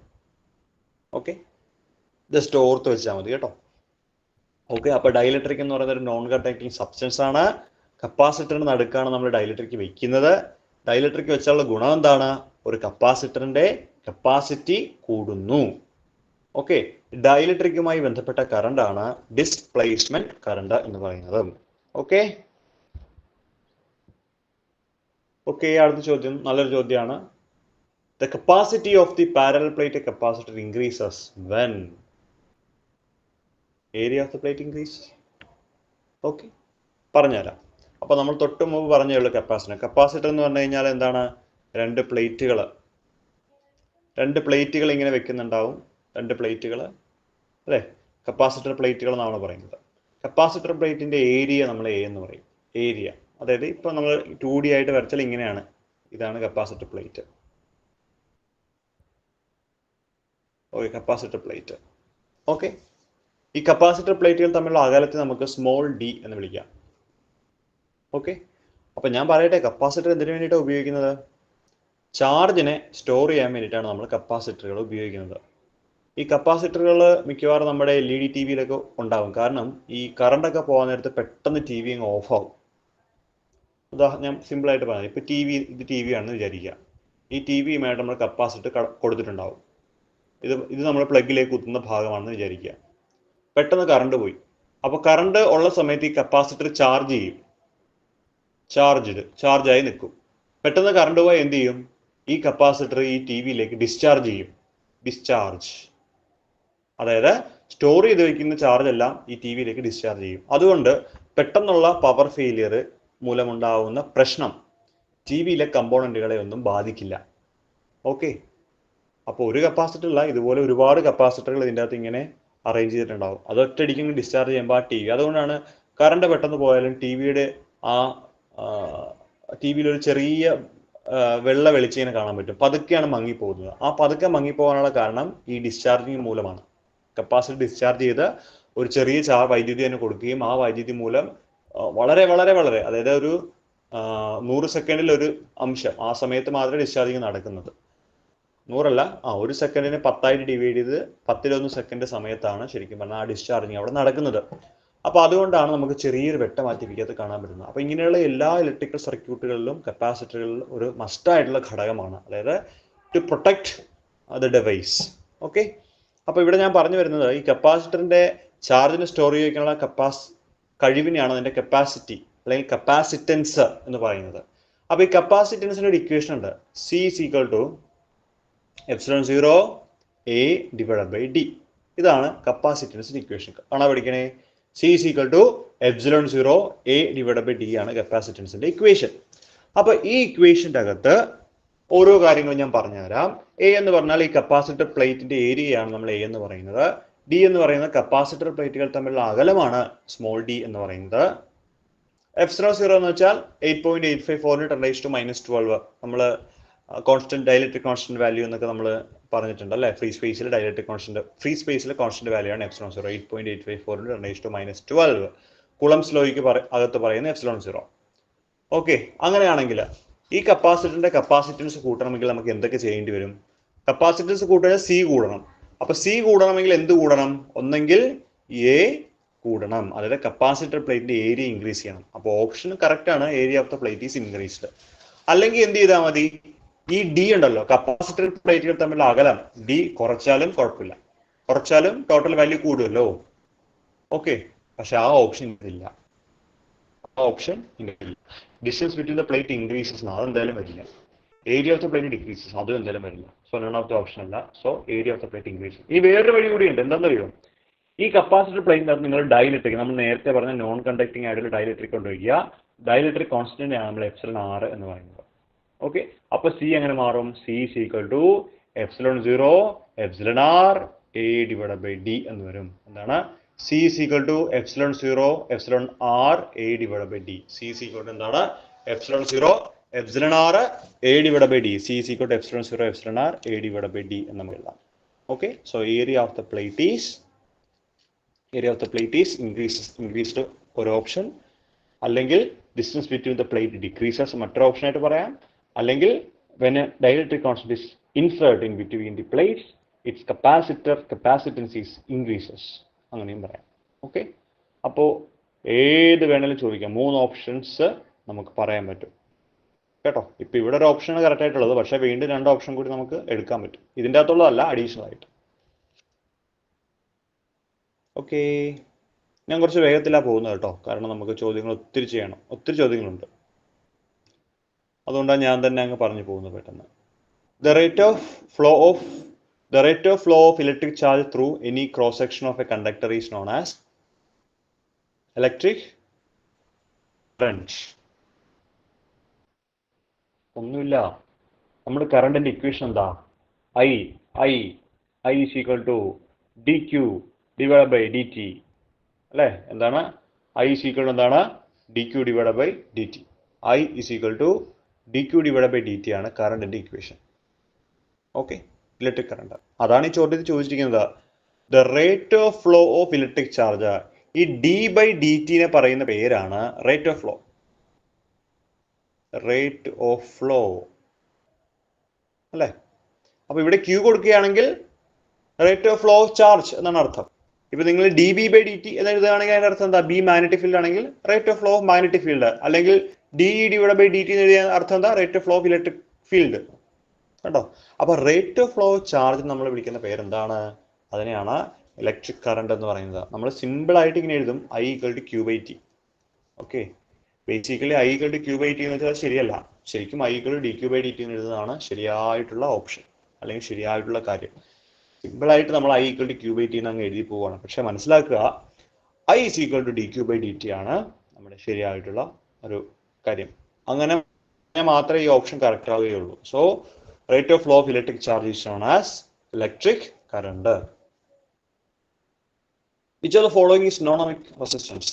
ഓക്കെ. ജസ്റ്റ് ഓർത്ത് വെച്ചാൽ മതി കേട്ടോ. ഓക്കെ. അപ്പോൾ ഡൈലക്ട്രിക് എന്ന് പറയുന്നത് ഒരു നോൺ കണ്ടക്ടിങ് സബ്സ്റ്റൻസ് ആണ്. കപ്പാസിറ്ററിന്റെ നടുക്കാണ് നമ്മൾ ഡൈലക്ട്രിക് വെക്കുന്നത്. ഡൈലക്ട്രിക് വെച്ചാലുള്ള ഗുണം എന്താണ്? ഒരു കപ്പാസിറ്ററിന്റെ കപ്പാസിറ്റി കൂടുന്നു. ഓക്കെ. ഡൈലക്ട്രിക്കുമായി ബന്ധപ്പെട്ട കറണ്ട് ആണ് ഡിസ്പ്ലേസ്മെന്റ് കറണ്ട് എന്ന് പറയുന്നത്. ഓക്കെ. ഓക്കെ. അടുത്ത ചോദ്യം നല്ലൊരു ചോദ്യമാണ്. The capacity of the parallel plate capacitor increases when area of the plate increases. Okay. പറഞ്ഞുതരാം. അപ്പോൾ നമ്മൾ തൊട്ട് മുമ്പ് പറഞ്ഞേ ഉള്ളൂ കപ്പാസിറ്റർ. കപ്പാസിറ്റർ എന്ന് പറഞ്ഞു കഴിഞ്ഞാൽ എന്താണ്? 2 പ്ലേറ്റുകൾ ഇങ്ങനെ വെക്കുന്നുണ്ടാവും. 2 പ്ലേറ്റുകൾ അല്ലേ? കപ്പാസിറ്റർ പ്ലേറ്റുകൾ എന്നാണ് പറയുന്നത്. കപ്പാസിറ്റർ പ്ലേറ്റിന്റെ ഏരിയ നമ്മൾ എ എന്ന് പറയും. ഏരിയ അതായത് ഇപ്പോൾ നമ്മൾ 2D ആയിട്ട് വരച്ചാൽ ഇങ്ങനെയാണ്. ഇതാണ് capacitor plate. Okay. Capacitor plate. Okay. ഈ കപ്പാസിറ്റർ പ്ലേറ്റുകൾ തമ്മിലുള്ള അകലത്തെ നമുക്ക് സ്മോൾ ഡി എന്ന് വിളിക്കാം. ഓക്കെ. അപ്പം ഞാൻ പറയട്ടെ, കപ്പാസിറ്റർ എന്തിനു വേണ്ടിയിട്ടാണ് ഉപയോഗിക്കുന്നത്? ചാർജിനെ സ്റ്റോർ ചെയ്യാൻ വേണ്ടിയിട്ടാണ് നമ്മൾ കപ്പാസിറ്ററുകൾ ഉപയോഗിക്കുന്നത്. ഈ കപ്പാസിറ്ററുകൾ മിക്കവാറും നമ്മുടെ LED TVയിലൊക്കെ ഉണ്ടാകും. കാരണം ഈ കറണ്ടൊക്കെ പോകാൻ നേരത്ത് പെട്ടെന്ന് TV അങ്ങ് ഓഫ് ആവും. ഞാൻ സിമ്പിളായിട്ട് പറഞ്ഞു. ഇപ്പോൾ ഇത് TV ആണെന്ന് വിചാരിക്കുക. ഈ TVയുമായിട്ട് നമ്മൾ കപ്പാസിറ്റർ കൊടുത്തിട്ടുണ്ടാവും. ഇത് നമ്മൾ പ്ലഗിലേക്ക് കുത്തുന്ന ഭാഗമാണെന്ന് വിചാരിക്കുക. പെട്ടെന്ന് കറണ്ട് പോയി. അപ്പോൾ കറണ്ട് ഉള്ള സമയത്ത് ഈ കപ്പാസിറ്റർ ചാർജ് ചെയ്യും. ചാർജായി നിൽക്കും. പെട്ടെന്ന് കറണ്ട് പോയാൽ എന്ത് ചെയ്യും? ഈ കപ്പാസിറ്റർ ഈ TVയിലേക്ക് ഡിസ്ചാർജ് ചെയ്യും. അതായത് സ്റ്റോർ ചെയ്ത് വയ്ക്കുന്ന ചാർജ് എല്ലാം ഈ TVയിലേക്ക് ഡിസ്ചാർജ് ചെയ്യും. അതുകൊണ്ട് പെട്ടെന്നുള്ള പവർ ഫെയിലിയർ മൂലമുണ്ടാവുന്ന പ്രശ്നം ടി വിയിലെ കമ്പോണന്റുകളെ ഒന്നും ബാധിക്കില്ല. ഓക്കെ, അപ്പോൾ ഒരു കപ്പാസിറ്റർ അല്ല, ഇതുപോലെ ഒരുപാട് കപ്പാസിറ്ററുകൾ ഇതിൻ്റെ അകത്ത് ഇങ്ങനെ അറേഞ്ച് ചെയ്തിട്ടുണ്ടാവും. അത് ഒറ്റയടിക്കും ഡിസ്ചാർജ് ചെയ്യുമ്പോൾ ആ ടി വി, അതുകൊണ്ടാണ് കറണ്ട് പെട്ടെന്ന് പോയാലും ടി വിയുടെ ടി വിയിൽ ഒരു ചെറിയ വെള്ള വെളിച്ചം കാണാൻ പറ്റും, പതുക്കെയാണ് മങ്ങിപ്പോകുന്നത്. ആ പതുക്കെ മങ്ങിപ്പോകാനുള്ള കാരണം ഈ ഡിസ്ചാർജിങ് മൂലമാണ്. കപ്പാസിറ്റർ ഡിസ്ചാർജ് ചെയ്ത് ഒരു ചെറിയ വൈദ്യുതി തന്നെ കൊടുക്കുകയും ആ വൈദ്യുതി മൂലം വളരെ വളരെ വളരെ, അതായത് ഒരു 100 സെക്കൻഡിൽ ഒരു അംശം, ആ സമയത്ത് മാത്രമേ ഡിസ്ചാർജിങ് നടക്കുന്നത്. 100 ഒരു സെക്കൻഡിനെ 10 ഡിവൈഡ് ചെയ്ത് 10 സെക്കൻഡ് സമയത്താണ് ശരിക്കും പറഞ്ഞാൽ ആ ഡിസ്ചാർജിങ് അവിടെ നടക്കുന്നത്. അപ്പോൾ അതുകൊണ്ടാണ് നമുക്ക് ചെറിയൊരു വെട്ടം ആ ടി വിക്കകത്ത് കാണാൻ പറ്റുന്നത്. അപ്പോൾ ഇങ്ങനെയുള്ള എല്ലാ ഇലക്ട്രിക്കൽ സർക്യൂട്ടുകളിലും കപ്പാസിറ്ററുകളിൽ ഒരു മസ്റ്റായിട്ടുള്ള ഘടകമാണ്, അതായത് to protect the device. Okay, അപ്പോൾ ഇവിടെ ഞാൻ പറഞ്ഞു വരുന്നത് ഈ കപ്പാസിറ്ററിന്റെ ചാർജിന് സ്റ്റോർ ചെയ്യാനുള്ള കഴിവിനെയാണ് അതിന്റെ കപ്പാസിറ്റി അല്ലെങ്കിൽ കപ്പാസിറ്റൻസ് എന്ന് പറയുന്നത്. അപ്പോൾ ഈ കപ്പാസിറ്റൻസിന് ഒരു ഇക്വേഷൻ ഉണ്ട്, C is equal to ε0 A divided by D. ഇതാണ് കപ്പാസിറ്റൻസിന്റെ ഇക്വേഷൻ. കാണാൻ പഠിക്കണേ, C is equal to ε0 A divided by D ആണ് കപ്പാസിറ്റൻസിന്റെ ഇക്വേഷൻ. അപ്പൊ ഈ ഇക്വേഷന്റെ അകത്ത് ഓരോ കാര്യങ്ങളും ഞാൻ പറഞ്ഞുതരാം. എ എന്ന് പറഞ്ഞാൽ ഈ കപ്പാസിറ്റർ പ്ലേറ്റിന്റെ ഏരിയയാണ് നമ്മൾ എ എന്ന് പറയുന്നത്. ഡി എന്ന് പറയുന്നത് കപ്പാസിറ്റർ പ്ലേറ്റുകൾ തമ്മിലുള്ള അകലമാണ്, സ്മോൾ ഡി എന്ന് പറയുന്നത്. ε0 എന്ന് വെച്ചാൽ 8.854 × 10⁻12. നമ്മൾ കോൺസ്റ്റന്റ് ഡൈലക്ട്രിക് കോൺസ്റ്റന്റ് വാല്യൂ എന്നൊക്കെ നമ്മൾ പറഞ്ഞിട്ടുണ്ട് അല്ലേ. ഫ്രീ സ്പേസിൽ ഡൈലക്ട്രിക് കോൺസ്റ്റന്റ്, ഫ്രീ സ്പേസിലെ കോൺസ്റ്റന്റ് വാല്യൂ ആണ് ε0, 8.854 × 10⁻12. കുളംസ് ലോയ്ക്ക് അകത്ത് പറയുന്ന ε0. ഓക്കെ, അങ്ങനെയാണെങ്കിൽ ഈ കപ്പാസിറ്ററിന്റെ കപ്പാസിറ്റൻസ് കൂട്ടണമെങ്കിൽ നമുക്ക് എന്തൊക്കെ ചെയ്യേണ്ടി വരും? കപ്പാസിറ്റൻസ് കൂട്ടണമെങ്കിൽ സി കൂടണം. അപ്പൊ സി കൂടണമെങ്കിൽ എന്ത് കൂടണം? ഒന്നെങ്കിൽ എ കൂടണം, അതായത് കപ്പാസിറ്റർ പ്ലേറ്റിന്റെ ഏരിയ ഇൻക്രീസ് ചെയ്യണം. അപ്പോൾ ഓപ്ഷൻ കറക്റ്റ് ആണ്, area of the plate is increased. അല്ലെങ്കിൽ എന്ത് ചെയ്താൽ മതി, ഈ ഡി ഉണ്ടല്ലോ, കപ്പാസിറ്റർ പ്ലേറ്റുകൾ തമ്മിലുള്ള അകലം ഡി കുറച്ചാലും കുഴപ്പമില്ല, കുറച്ചാലും ടോട്ടൽ വാല്യൂ കൂടുമല്ലോ. ഓക്കെ, പക്ഷെ ആ ഓപ്ഷൻ ഇല്ല, ആ ഓപ്ഷൻ ഇല്ല. Distance between the plate increases, അതെന്തായാലും വരില്ല. Area of the plate decreases, അതും എന്തായാലും വരില്ല. So none of the option അല്ല. So area of the plate increases. ഈ വേറൊരു വഴി കൂടി ഉണ്ട്, എന്താണെന്ന് അറിയോ? ഈ കപ്പാസിറ്റർ പ്ലേറ്റിനകത്ത് നിങ്ങൾ ഡൈലക്ട്രിക്, നമ്മൾ നേരത്തെ പറഞ്ഞ നോൺ കണ്ടക്ടിങ് ആയിട്ടുള്ള ഡൈലക്ട്രിക് കൊണ്ടുവരിക. ഡൈലക്ട്രിക് കോൺസ്റ്റന്റ് ആണ് നമ്മൾ ε0 എന്ന് പറയുന്നത്. ഓക്കെ, അപ്പൊ സി എങ്ങനെ മാറും? C is equal to ε0 ε0 A divided by D എന്ന് വരും. എന്താണ്? C is equal to ε0 ε0 A divided by D. C is equal to എന്താണ്? ε0 ε0 A divided by D. C is equal to ε0 ε0 A divided by D എന്ന് നമുക്ക് എഴുതാം. Okay, so area of the plate is increased ഒരു option, അല്ലെങ്കിൽ distance between the plate decreases മറ്റൊരു option ആയിട്ട് പറയാം, അല്ലെങ്കിൽ when a dielectric constant is inserted in between the plates, its capacitance is increases, അങ്ങനെയും പറയാം. ഓക്കെ, അപ്പോൾ ഏത് വേണമെങ്കിലും ചോദിക്കാം, 3 ഓപ്ഷൻസ് നമുക്ക് പറയാൻ പറ്റും കേട്ടോ. ഇപ്പൊ ഇവിടെ ഒരു ഓപ്ഷനാണ് കറക്റ്റ് ആയിട്ടുള്ളത്, പക്ഷെ വീണ്ടും 2 ഓപ്ഷൻ കൂടി നമുക്ക് എടുക്കാൻ പറ്റും. ഇതിൻ്റെ അകത്തുള്ളതല്ല, അഡീഷണൽ ആയിട്ട്. ഓക്കെ, ഞാൻ കുറച്ച് വേഗത്തിലാണ് പോകുന്നത് കേട്ടോ, കാരണം നമുക്ക് ചോദ്യങ്ങൾ ഒത്തിരി ചെയ്യണം, ഒത്തിരി ചോദ്യങ്ങളുണ്ട്. അതുകൊണ്ടാണ് ഞാൻ തന്നെ അങ്ങ് പറഞ്ഞു പോകുന്നത് പെട്ടെന്ന്. The rate of flow of electric charge through any cross section of a conductor is known as electric current. ഒന്നുമില്ല, നമ്മൾ കറണ്ടിന്റെ ഇക്വേഷൻ എന്താ? I is equal to dq divided by dt അല്ലേ? എന്താണ്? I is equal to എന്താണ്? dq divided by dt. I is equal to dq divided by dt ആണ് കറണ്ടിന്റെ equation. Okay, electric current. അതാണ് ഈ ചോദ്യത്തിൽ ചോദിച്ചിരിക്കുന്നത്. The rate of flow of electric charge, ഈ ഡി ബൈ ഡി ടിനെ പറയുന്ന പേരാണ് rate of flow. Rate of flow അല്ലേ? അപ്പൊ ഇവിടെ ക്യൂ കൊടുക്കുകയാണെങ്കിൽ rate of flow of charge എന്നാണ് അർത്ഥം. ഇപ്പൊ നിങ്ങൾ d B by d T എന്ന് എഴുതുകയാണെങ്കിൽ അതിന്റെ അർത്ഥം എന്താ? ബി മാഗ്നറ്റിക് ഫീൽഡ് ആണെങ്കിൽ rate of flow of magnetic field, അല്ലെങ്കിൽ d divide by d T എന്ന് എഴുതിയ അർത്ഥം എന്താ? Rate of flow of electric field കേട്ടോ. അപ്പൊ rate of flow of charge നമ്മൾ വിളിക്കുന്ന പേരെന്താണ്? അതിനെയാണ് ഇലക്ട്രിക് കറണ്ട് എന്ന് പറയുന്നത്. നമ്മൾ സിമ്പിൾ ആയിട്ട് ഇങ്ങനെ എഴുതും, I equal to Q by T. Okay, basically I equal to Q by T എന്ന് വെച്ചാൽ ശരിയല്ല. ശരിക്കും I equal to d Q by d T എന്ന് എഴുതുന്നതാണ് ശരിയായിട്ടുള്ള ഓപ്ഷൻ, അല്ലെങ്കിൽ ശരിയായിട്ടുള്ള കാര്യം. സിമ്പിൾ ആയിട്ട് നമ്മൾ I equal to Q by T എന്ന് അങ്ങ് എഴുതി പോവുകയാണ്. പക്ഷെ മനസ്സിലാക്കുക, I equal to d Q by d t ആണ് നമ്മുടെ ശരിയായിട്ടുള്ള ഒരു കാര്യം. അങ്ങനെ മാത്രമേ ഈ ഓപ്ഷൻ കറക്റ്റ് ആവുകയുള്ളൂ. So rate of flow of electric charge is known as electric current. Which of the following is non-ohmic resistance?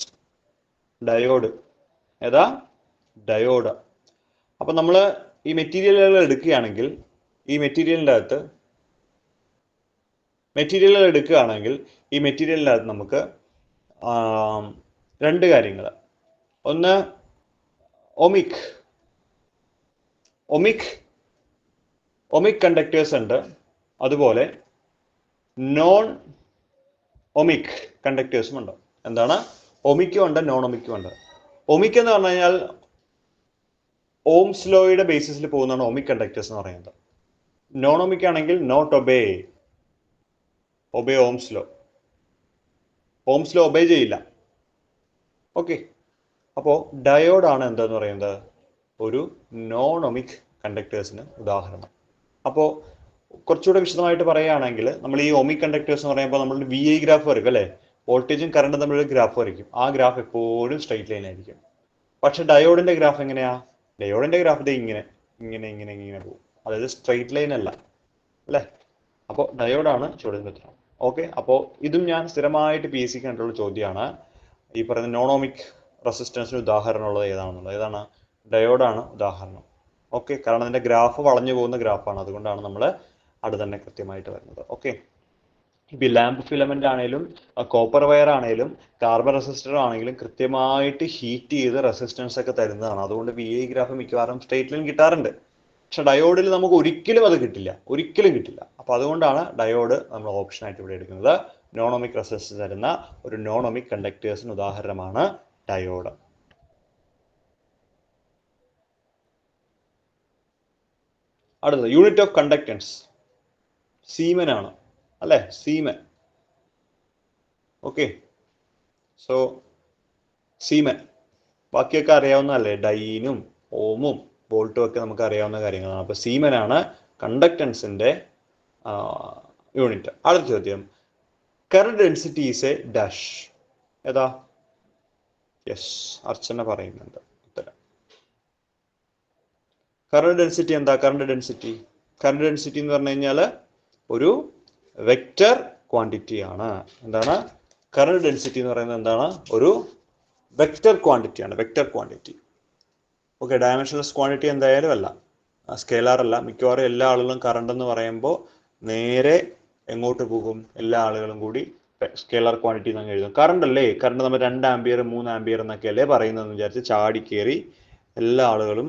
Diode. ഏതാ? ഡയോഡ്. അപ്പൊ നമ്മൾ ഈ മെറ്റീരിയലുകൾ എടുക്കുകയാണെങ്കിൽ ഈ മെറ്റീരിയലിൻ്റെ അകത്ത് നമുക്ക് രണ്ട് കാര്യങ്ങൾ. ഒന്ന് ഒമിക് കണ്ടക്ടേഴ്സ് ഉണ്ട്, അതുപോലെ നോൺ ഒമിക് കണ്ടക്ടേഴ്സും ഉണ്ട്. എന്താണ്? ഒമിക്കും ഉണ്ട്, നോൺ ഒമിക്കും ഉണ്ട്. ഒമിക് എന്ന് പറഞ്ഞു കഴിഞ്ഞാൽ ഓംസ് ലോയുടെ ബേസിസിൽ പോകുന്നതാണ് ഒമിക് കണ്ടക്ടേഴ്സ് എന്ന് പറയുന്നത്. നോൺ ഒമിക് ആണെങ്കിൽ not obey Ohm's law. Ohm's law obey ചെയ്യില്ല. ഓക്കെ. അപ്പോൾ ഡയോഡാണ് എന്താന്ന് പറയുന്നത്? ഒരു നോൺ ഒമിക് കണ്ടക്ടേഴ്സിന് ഉദാഹരണം. അപ്പോൾ കുറച്ചുകൂടെ വിശദമായിട്ട് പറയുകയാണെങ്കിൽ നമ്മൾ ഈ ഒമിക് കണ്ടക്ടേഴ്സ് എന്ന് പറയുമ്പോൾ നമ്മൾ VI ഗ്രാഫ് വരയ്ക്കും അല്ലേ? വോൾട്ടേജും കറണ്ടും തമ്മിലൊരു ഗ്രാഫ് വരയ്ക്കും. ആ ഗ്രാഫ് എപ്പോഴും സ്ട്രെയിറ്റ് ലൈൻ ആയിരിക്കും. പക്ഷെ ഡയോഡിന്റെ ഗ്രാഫ് എങ്ങനെയാ? ഡയോഡിന്റെ ഗ്രാഫ് ഇങ്ങനെ ഇങ്ങനെ ഇങ്ങനെ ഇങ്ങനെ പോകും. അതായത് സ്ട്രെയിറ്റ് ലൈൻ അല്ല അല്ലേ? അപ്പോൾ ഡയോഡാണ് ചോദ്യത്തിന് ഉത്തരം. ഓക്കെ. അപ്പോൾ ഇതും ഞാൻ സ്ഥിരമായിട്ട് PSC കണ്ടുള്ള ചോദ്യമാണ്. ഈ പറയുന്ന നോണോമിക് റെസിസ്റ്റൻസിന് ഉദാഹരണമുള്ളത് ഏതാണെന്നുള്ളത്. ഏതാണ്? ഡയോഡാണ് ഉദാഹരണം. ഓക്കെ. കാരണം അതിന്റെ ഗ്രാഫ് വളഞ്ഞു പോകുന്ന ഗ്രാഫാണ്, അതുകൊണ്ടാണ് നമ്മൾ അത് തന്നെ കൃത്യമായിട്ട് വരുന്നത്. ഓക്കെ. ഇപ്പൊ ലാമ്പ് ഫിലമെന്റ് ആണെങ്കിലും കോപ്പർ വയർ ആണെങ്കിലും കാർബൺ റെസിസ്റ്റർ ആണെങ്കിലും കൃത്യമായിട്ട് ഹീറ്റ് ചെയ്ത് റെസിസ്റ്റൻസ് ഒക്കെ തരുന്നതാണ്. അതുകൊണ്ട് VI ഗ്രാഫ് മിക്കവാറും സ്ട്രെയിറ്റ് ലൈൻ കിട്ടാറുണ്ട്. പക്ഷെ ഡയോഡിൽ നമുക്ക് ഒരിക്കലും അത് കിട്ടില്ല, ഒരിക്കലും കിട്ടില്ല. അപ്പൊ അതുകൊണ്ടാണ് ഡയോഡ് നമ്മൾ ഓപ്ഷൻ ആയിട്ട് ഇവിടെ എടുക്കുന്നത്. നോണോമിക് റെസിസ്റ്റൻസ് തരുന്ന ഒരു നോണോമിക് കണ്ടക്ടേഴ്സിന് ഉദാഹരണമാണ് ഡയോഡ്. അടുത്തത് യൂണിറ്റ് ഓഫ് കണ്ടക്ടൻസ് സീമൻ ആണ് അല്ലെ? സീമൻ. ഓക്കെ. സോ സീമൻ ബാക്കിയൊക്കെ അറിയാവുന്നതല്ലേ? ഡൈനും ഓമും വോൾട്ടും ഒക്കെ നമുക്ക് അറിയാവുന്ന കാര്യങ്ങളാണ്. അപ്പൊ സീമൻ ആണ് കണ്ടക്ടൻസിന്റെ യൂണിറ്റ്. അടുത്ത ചോദ്യം, current density is A dash. ഏതാ? യെസ്, അർച്ചന പറയുന്നുണ്ട് ഉത്തരം. കറന്റ് ഡെൻസിറ്റി എന്താ? കറന്റ് ഡെൻസിറ്റി എന്ന് പറഞ്ഞു കഴിഞ്ഞാൽ ഒരു വെക്റ്റർ ക്വാണ്ടിറ്റി ആണ്. എന്താണ് കറന്റ് ഡെൻസിറ്റി എന്ന് പറയുന്നത്? എന്താണ്? ഒരു വെക്റ്റർ ക്വാണ്ടിറ്റി ആണ്. Vector quantity. Okay. Dimensionless quantity എന്തായാലും അല്ല, സ്കേലാർ അല്ല. മിക്കവാറും എല്ലാ ആളുകളും കറണ്ട് എന്ന് പറയുമ്പോൾ നേരെ എങ്ങോട്ട് പോകും? എല്ലാ ആളുകളും കൂടി സ്കേലാർ ക്വാണ്ടിറ്റി എന്ന് എഴുതും. കറണ്ട് അല്ലേ? കറണ്ട് നമ്മൾ 2 ആംപിയർ 3 ആംപിയർ എന്നൊക്കെ അല്ലേ പറയുന്നതെന്ന് വിചാരിച്ച് ചാടി കയറി എല്ലാ ആളുകളും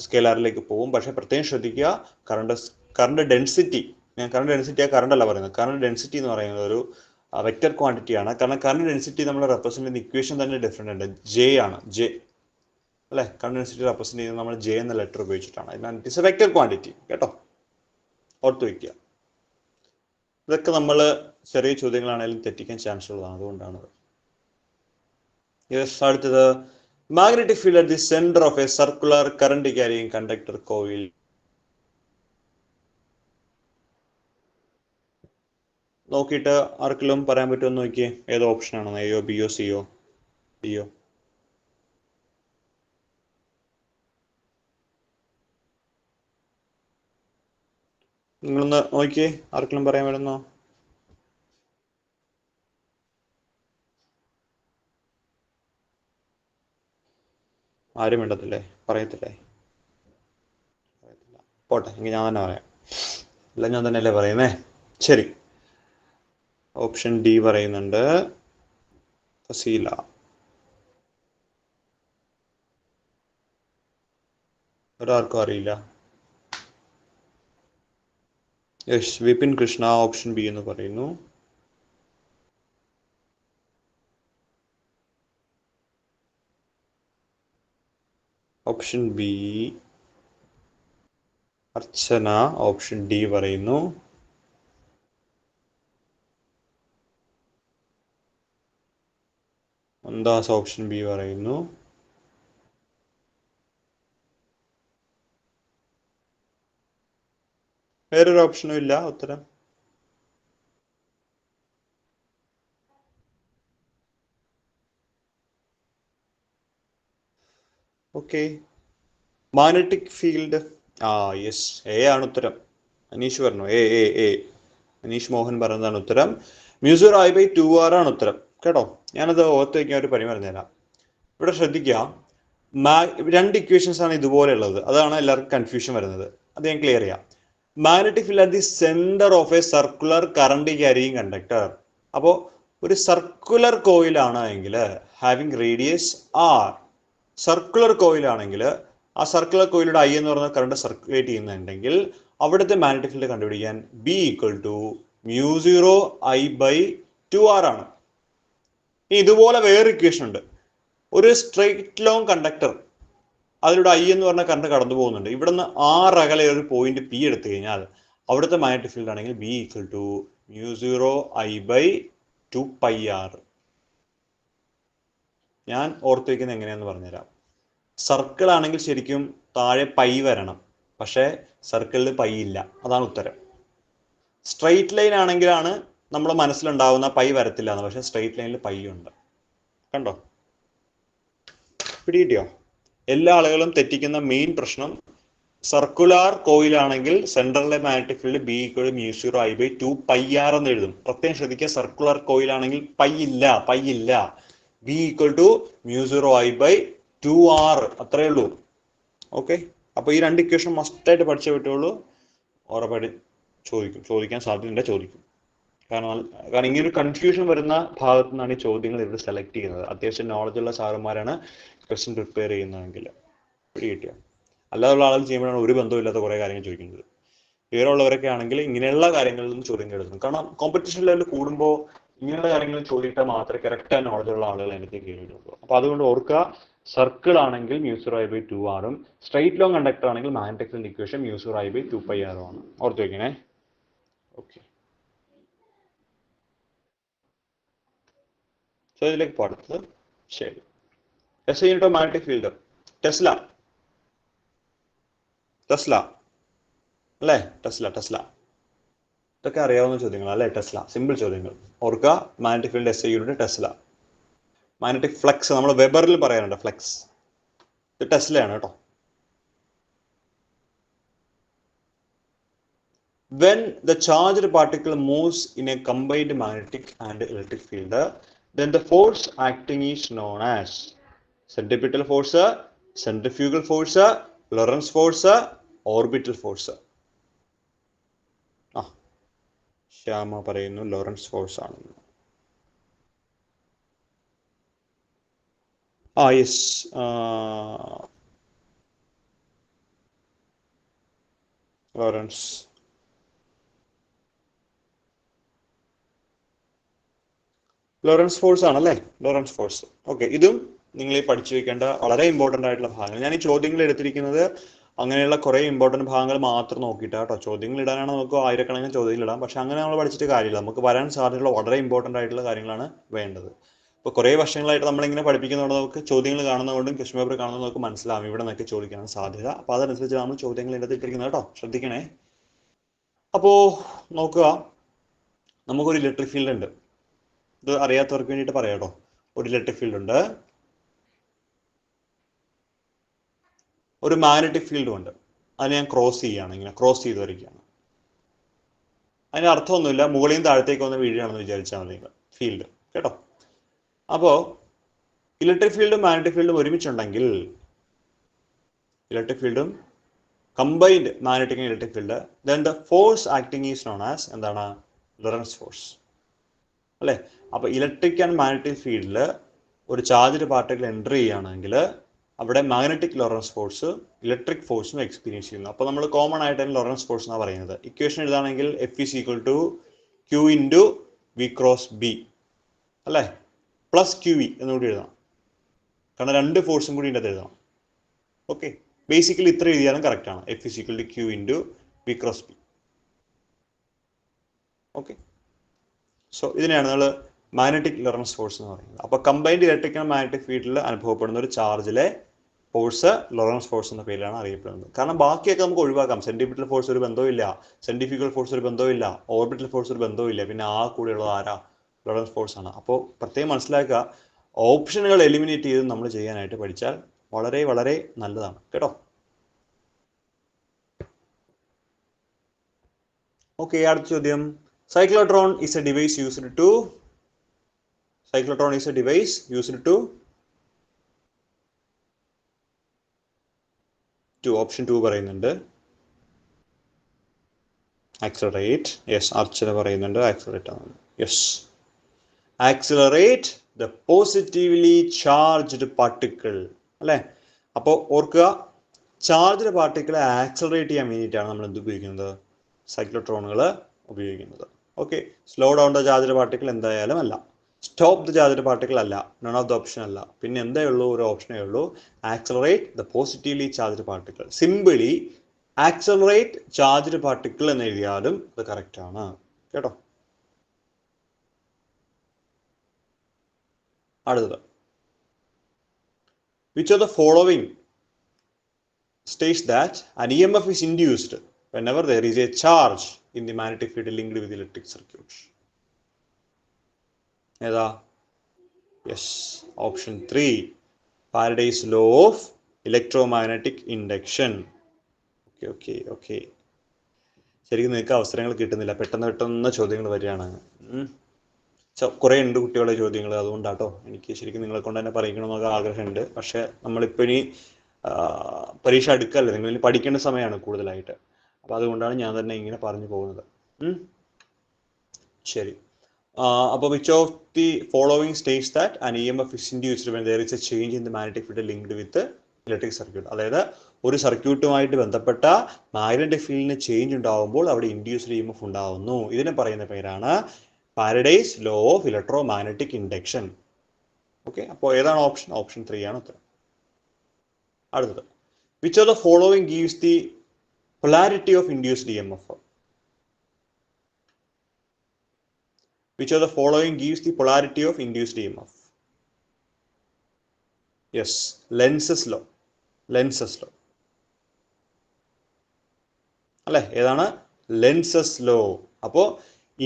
സ്കേലാറിലേക്ക് പോകും. പക്ഷെ പ്രത്യേകം ശ്രദ്ധിക്കുക, കറണ്ട് ഡെൻസിറ്റി, ഞാൻ കറണ്ട് ഡെൻസിറ്റി കറണ്ട് അല്ല പറയുന്നത്. കറണ്ട് ഡെൻസിറ്റി എന്ന് പറയുന്നത് ഒരു വെക്റ്റർ ക്വാണ്ടിറ്റി ആണ്. കാരണം കറണ്ട് ഡെൻസിറ്റി നമ്മൾ റെപ്രസെന്റ് ചെയ്യുന്ന ഇക്വേഷൻ തന്നെ ഡിഫറെന്റ് ഉണ്ട്. J ആണ്. J അല്ലെ? കറണ്ട് ഡെൻസിറ്റി റെപ്രസെന്റ് ചെയ്യുന്നത് നമ്മൾ J എന്ന ലെറ്റർ ഉപയോഗിച്ചിട്ടാണ്. അതിനാൽ it is A vector quantity. കേട്ടോ, ഓർത്ത് വയ്ക്കുക. ഇതൊക്കെ നമ്മൾ ചെറിയ ചോദ്യങ്ങളാണെങ്കിലും തെറ്റിക്കാൻ ചാൻസ് ഉള്ളതാണ്, അതുകൊണ്ടാണ്. അടുത്തത്, magnetic field at the centre of A circular current carrying conductor coil. നോക്കിയിട്ട് ആർക്കെങ്കിലും പറയാൻ പറ്റുമോ നോക്കിയേ, ഏത് ഓപ്ഷൻ ആണോ? എയോ ബിയോ സിയോ ഡിയോ? നിങ്ങളൊന്ന് നോക്കിയേ, ആർക്കെങ്കിലും പറയാൻ പറ്റുന്നോ? ആരും വേണ്ടത്തില്ലേ? പറയത്തില്ലേ? പോട്ടെ, എങ്കിൽ ഞാൻ തന്നെ പറയാം. അല്ല, ഞാൻ തന്നെയല്ലേ പറയുന്നേ. ശരി, ഓപ്ഷൻ ഡി പറയുന്നുണ്ട്, ഫസീല. ഒരാൾക്കും അറിയില്ല. Yes, Vipin Krishna option B എന്ന് പറയുന്നു. Option B. Archana option D പറയുന്നു. അന്താസ് ഓപ്ഷൻ ബി പറയുന്നു. വേറൊരു ഓപ്ഷനും ഇല്ല ഉത്തരം. Okay, magnetic field, yes, A ആണ് ഉത്തരം. അനീഷ് പറഞ്ഞു എ. അനീഷ് മോഹൻ പറഞ്ഞതാണ് ഉത്തരം. μ0I/2r ആണ് ഉത്തരം കേട്ടോ. ഞാനത് ഓർത്ത് വയ്ക്കാൻ ഒരു പണി പറഞ്ഞുതരാം. ഇവിടെ ശ്രദ്ധിക്കുക, രണ്ട് ഇക്വേഷൻസ് ആണ് ഇതുപോലെ ഉള്ളത്, അതാണ് എല്ലാവർക്കും കൺഫ്യൂഷൻ വരുന്നത്. അത് ഞാൻ ക്ലിയർ ചെയ്യാം. Magnetic field at the centre of A circular current carrying conductor. അപ്പോൾ ഒരു സർക്കുലർ കോയിലാണ് എങ്കിൽ ഹാവിങ് റേഡിയസ് r, സർക്കുലർ കോയിലാണെങ്കിൽ ആ സർക്കുലർ കോയിലൂടെ I എന്ന് പറയുന്ന കറണ്ട് സർക്കുലേറ്റ് ചെയ്യുന്നുണ്ടെങ്കിൽ അവിടുത്തെ മാഗ്നറ്റിക് ഫീൽഡ് കണ്ടുപിടിക്കാൻ B = μ0I/2r ആണ്. ഇതുപോലെ വേറെ ഇക്വേഷൻ ഉണ്ട്. ഒരു സ്ട്രെയിറ്റ് ലോങ് കണ്ടക്ടർ, അതിലൂടെ I എന്ന് പറഞ്ഞ കറണ്ട് കടന്നു പോകുന്നുണ്ട്. ഇവിടുന്ന് r അകലെ ഒരു പോയിന്റ് P എടുത്തു കഴിഞ്ഞാൽ അവിടുത്തെ മാഗ്നറ്റിക് ഫീൽഡ് ആണെങ്കിൽ B = μ0I/2πr. ഞാൻ ഓർത്ത് വയ്ക്കുന്നത് എങ്ങനെയാന്ന് പറഞ്ഞുതരാം. സർക്കിൾ ആണെങ്കിൽ ശരിക്കും താഴെ പൈ വരണം, പക്ഷേ സർക്കിളിൽ പൈ ഇല്ല, അതാണ് ഉത്തരം. സ്ട്രെയിറ്റ് ലൈൻ ആണെങ്കിലാണ് നമ്മൾ മനസ്സിലുണ്ടാവുന്ന പൈ വരത്തില്ല എന്ന്, പക്ഷേ സ്ട്രെയിറ്റ് ലൈനിൽ പൈ ഉണ്ട്. കണ്ടോ, പിടികിട്ടിയോ? എല്ലാ ആളുകളും തെറ്റിക്കുന്ന മെയിൻ പ്രശ്നം, സർക്കുലാർ കോയിലാണെങ്കിൽ സെൻട്രലിലെ മാഗ്നറ്റിക് ഫീൽഡ് B = μ0I/2πr എന്ന് എഴുതും. പ്രത്യേകം ശ്രദ്ധിക്കുക, സർക്കുലർ കോയിലാണെങ്കിൽ പൈ ഇല്ല. B = μ0I/2r, അത്രയേ ഉള്ളൂ. ഓക്കെ, അപ്പോൾ ഈ രണ്ട് ഇക്വേഷൻ മസ്റ്റായിട്ട് പഠിച്ചേ പറ്റുള്ളൂ. ഉറപ്പായിട്ട് ചോദിക്കാൻ സാധ്യതയുണ്ട്, ചോദിക്കും. കാരണം ഇങ്ങനൊരു കൺഫ്യൂഷൻ വരുന്ന ഭാഗത്തു നിന്നാണ് ഈ ചോദ്യങ്ങൾ ഇവിടെ സെലക്ട് ചെയ്യുന്നത്. അത്യാവശ്യം നോളജുള്ള സാറന്മാരാണ് ക്വസ്റ്റ്യൻ പ്രിപ്പയർ ചെയ്യുന്നതെങ്കിൽ. പിടികിട്ടിയോ? അല്ലാതുള്ള ആളുകൾ ചെയ്യുമ്പോഴാണ് ഒരു ബന്ധമില്ലാത്ത കുറേ കാര്യങ്ങൾ ചോദിക്കുന്നത്. വിവരമുള്ളവരൊക്കെ ആണെങ്കിൽ ഇങ്ങനെയുള്ള കാര്യങ്ങളിൽ നിന്ന് ചോദ്യങ്ങൾ എഴുതുന്നു. കാരണം കോമ്പറ്റീഷൻ ലെവൽ കൂടുമ്പോൾ ഇങ്ങനെയുള്ള കാര്യങ്ങൾ ചോദിച്ചാൽ മാത്രമേ കറക്റ്റ് നോളജുള്ള ആളുകൾ എനിക്ക് കയറിയിട്ടുള്ളൂ. അപ്പൊ അതുകൊണ്ട് ഓർക്കുക, സർക്കിൾ ആണെങ്കിൽ μ0I/2r ഉം സ്ട്രെയിറ്റ് ലോങ് കണ്ടക്ടർ ആണെങ്കിൽ മാഗ്നറ്റിക് ഫീൽഡ് ഇക്വേഷൻ μ0I/2πr ആണ്. ഓർത്ത് വെക്കണേ. ഓക്കെ, സോ ഇതിലേക്ക് പാടുന്നത് ശരി. SI unit of magnetic field, Tesla അല്ലേ? ടെസ്ല ഇതൊക്കെ അറിയാവുന്ന ചോദ്യങ്ങൾ അല്ലേ? ടെസ്ല സിമ്പിൾ ചോദ്യങ്ങൾ. ഓർക്കുക, magnetic field SI unit Tesla. Magnetic flux നമ്മൾ വെബറിൽ പറയാറുണ്ട്, ഫ്ലക്സ്. ഇത് ടെസ്ലയാണ് കേട്ടോ. When the charged particle moves in a combined magnetic and electric field, then the force acting is known as centripetal force, centrifugal force, Lorentz force, orbital force. Shyama പറയുന്നു Lorentz force ആണെന്ന്. Yes, Lorentz force ആണല്ലേ? Lorentz force. Okay, ഇതും നിങ്ങൾ ഈ പഠിച്ചു വെക്കേണ്ട വളരെ important ആയിട്ടുള്ള ഭാഗങ്ങൾ. ഞാൻ ഈ ചോദ്യങ്ങൾ എടുത്തിരിക്കുന്നത് അങ്ങനെയുള്ള കുറേ ഇമ്പോർട്ടൻറ്റ് ഭാഗങ്ങൾ മാത്രം നോക്കിയിട്ടാണ് കേട്ടോ. ചോദ്യങ്ങൾ ഇടാനാണ് നമുക്ക് ആയിരക്കണക്കിന് ചോദ്യങ്ങൾ ഇടാം, പക്ഷെ അങ്ങനെ നമ്മൾ പഠിച്ചിട്ട് കാര്യമില്ല. നമുക്ക് വരാൻ സാധ്യതയുള്ള വളരെ ഇമ്പോർട്ടൻ്റ് ആയിട്ടുള്ള കാര്യങ്ങളാണ് വേണ്ടത്. ഇപ്പോൾ കുറേ വർഷങ്ങളായിട്ട് നമ്മളിങ്ങനെ പഠിപ്പിക്കുന്നതുകൊണ്ട് നമുക്ക് ചോദ്യങ്ങൾ കാണുന്നതുകൊണ്ടും ക്വസ്റ്റ്യൻ പേപ്പർ കാണുന്നതും നമുക്ക് മനസ്സിലാവും ഇവിടെ നിന്നൊക്കെ ചോദിക്കാൻ സാധ്യത. അപ്പോൾ അതനുസരിച്ച് നമ്മൾ ചോദ്യങ്ങൾ എടുത്തിട്ടിരിക്കുന്നത് കേട്ടോ, ശ്രദ്ധിക്കണേ. അപ്പോൾ നോക്കുക, നമുക്കൊരു ഇലക്ട്രിക് ഫീൽഡ് ഉണ്ട്. ഇത് അറിയാത്തവർക്ക് വേണ്ടിയിട്ട് പറയാം കേട്ടോ. ഒരു ഇലക്ട്രിക് ഫീൽഡ് ഉണ്ട്, ഒരു മാഗ്നറ്റിക് ഫീൽഡും ഉണ്ട്. അതിനെ ഞാൻ ക്രോസ് ചെയ്യുകയാണ്, ഇങ്ങനെ ക്രോസ് ചെയ്ത് വരികയാണ്. അതിന് അർത്ഥമൊന്നുമില്ല, മുകളിൽ നിന്ന് താഴത്തേക്ക് വന്ന് വീഴുകയാണെന്ന് വിചാരിച്ചാൽ മതി ഫീൽഡ് കേട്ടോ. അപ്പോൾ ഇലക്ട്രിക് ഫീൽഡും മാഗ്നറ്റിക് ഫീൽഡും ഒരുമിച്ചുണ്ടെങ്കിൽ, ഇലക്ട്രിക് ഫീൽഡും combined magnetic and electric field, then the force acting is known as എന്താണ്? ലോറൻസ് ഫോഴ്സ് അല്ലേ? അപ്പോൾ ഇലക്ട്രിക് ആൻഡ് മാഗ്നറ്റിക് ഫീൽഡിൽ ഒരു ചാർജ്ഡ് പാർട്ടിക്കിൾ എൻ്റർ ചെയ്യുകയാണെങ്കിൽ അവിടെ മാഗ്നറ്റിക് ലോറൻസ് ഫോഴ്സ് ഇലക്ട്രിക് ഫോഴ്സും എക്സ്പീരിയൻസ് ചെയ്യുന്നു. അപ്പോൾ നമ്മൾ കോമൺ ആയിട്ടാണ് ലോറൻസ് ഫോഴ്സ് എന്നാണ് പറയുന്നത്. ഇക്വേഷൻ എഴുതാണെങ്കിൽ F = Q × V × B അല്ലേ? പ്ലസ് QE എന്നുകൂടി എഴുതാം, കാരണം രണ്ട് ഫോഴ്സും കൂടി ഇതിൻ്റെ എഴുതാം. ഓക്കെ, ബേസിക്കലി ഇത്ര എഴുതിയാലും കറക്റ്റാണ്. F = Q × V × B. Okay, so ഇതിനെയാണ് നമ്മൾ മാഗ്നറ്റിക് ലോറൻസ് ഫോഴ്സ് എന്ന് പറയുന്നത്. അപ്പോൾ കമ്പൈൻഡ് ഇലക്ട്രിക് ആൻഡ് മാഗ്നറ്റിക് ഫീൽഡിൽ അനുഭവപ്പെടുന്ന ഒരു ചാർജിലെ ഫോഴ്സ് ലോറൻസ് ഫോഴ്സ് എന്ന പേരിലാണ് അറിയപ്പെടുന്നത്. കാരണം ബാക്കിയൊക്കെ നമുക്ക് ഒഴിവാക്കാം. സെന്റിമീറ്റർ ഫോഴ്സ് ഒരു ബന്ധവുമില്ല, സെന്റിഫ്യൂഗൽ ഫോഴ്സ് ഒരു ബന്ധവുമില്ല, ഓർബിറ്റൽ ഫോഴ്സ് ഒരു ബന്ധവുമില്ല. പിന്നെ ആ കൂടെയുള്ളത് ആരാ? ലോറൻസ് ഫോഴ്സ് ആണ്. അപ്പോൾ പ്രത്യേകം മനസ്സിലാക്കുക, ഓപ്ഷനുകൾ എലിമിനേറ്റ് ചെയ്ത് നമ്മൾ ചെയ്യാനായിട്ട് പഠിച്ചാൽ വളരെ വളരെ നല്ലതാണ് കേട്ടോ. ഓക്കെ, അടുത്ത ചോദ്യം. Cyclotron is a device used to option 2 പറയുന്നുണ്ട്. ആക്സിലറേറ്റ്. യെസ്, അർച്ചന പറയുന്നുണ്ട് ആക്സിലറേറ്റ് ആണ്. Yes, accelerate the positively charged particle അല്ലേ. അപ്പോൾ ഓർക്കുക, ചാർജ്ഡ് പാർട്ടിക്കിളെ ആക്സിലറേറ്റ് ചെയ്യാൻ വേണ്ടിയിട്ടാണ് നമ്മൾ എന്ത് ഉപയോഗിക്കുന്നത്? സൈക്ലോട്രോണുകൾ ഉപയോഗിക്കുന്നത്. Okay, slow down the charged particle എന്തായാലും അല്ല, സ്റ്റോപ്പ് ദ ചാർജ്ഡ് പാർട്ടിക്കിൾ അല്ല, നൺ ഓഫ് ദ ഓപ്ഷൻ അല്ല. പിന്നെ എന്തേ ഉള്ളൂ? ഒരു ഓപ്ഷനേ ഉള്ളൂ, accelerate the positively charged particle. Simply accelerate charged particle എന്ന് എഴുതിയാലും അത് കറക്റ്റ് ആണ് കേട്ടോ. അടുത്തത്, which of the following states that an EMF is induced whenever there is a charge in the magnetic field linked with the electric circuit? ഏതാ? Yes, option 3, Faraday's law of electromagnetic induction. Okay. ശരിക്കും നിങ്ങൾക്ക് അവസരങ്ങൾ കിട്ടുന്നില്ല, പെട്ടെന്ന് ചോദ്യങ്ങൾ വരികയാണ്. കുറേ ഉണ്ട് കുട്ടികളുടെ ചോദ്യങ്ങൾ, അതുകൊണ്ടാട്ടോ എനിക്ക് ശരിക്കും നിങ്ങളെ കൊണ്ട് തന്നെ പറയിക്കണമെന്നൊക്കെ ആഗ്രഹമുണ്ട്. പക്ഷെ നമ്മളിപ്പോൾ ഇനി പരീക്ഷ അടുക്കല്ലേ, നിങ്ങൾ ഇനി പഠിക്കേണ്ട സമയമാണ് കൂടുതലായിട്ട്. അപ്പോൾ അതുകൊണ്ടാണ് ഞാൻ തന്നെ ഇങ്ങനെ പറഞ്ഞു പോകുന്നത്. ശരി, അപ്പോൾ which of the following States that an EMF is induced when there is a change in the magnetic field linked with electric circuit? അതായത് ഒരു സർക്യൂട്ടുമായിട്ട് ബന്ധപ്പെട്ട മാഗ്നറ്റിക് ഫീൽഡിന് ചേഞ്ച് ഉണ്ടാകുമ്പോൾ അവിടെ ഇൻഡ്യൂസ്ഡ് EMF ഉണ്ടാകുന്നു. ഇതിനെ പറയുന്ന പേരാണ് Faraday's law of electromagnetic induction. Okay, അപ്പോൾ ഏതാണ് ഓപ്ഷൻ? ഓപ്ഷൻ 3 ആണ് ഉത്തരം. അടുത്തത്, which of the following gives the polarity of induced EMF? Which of the following gives the polarity of induced EMF? Yes, Lenz's law. അല്ലേ, ഏതാണ്? Lenz's law. അപ്പോൾ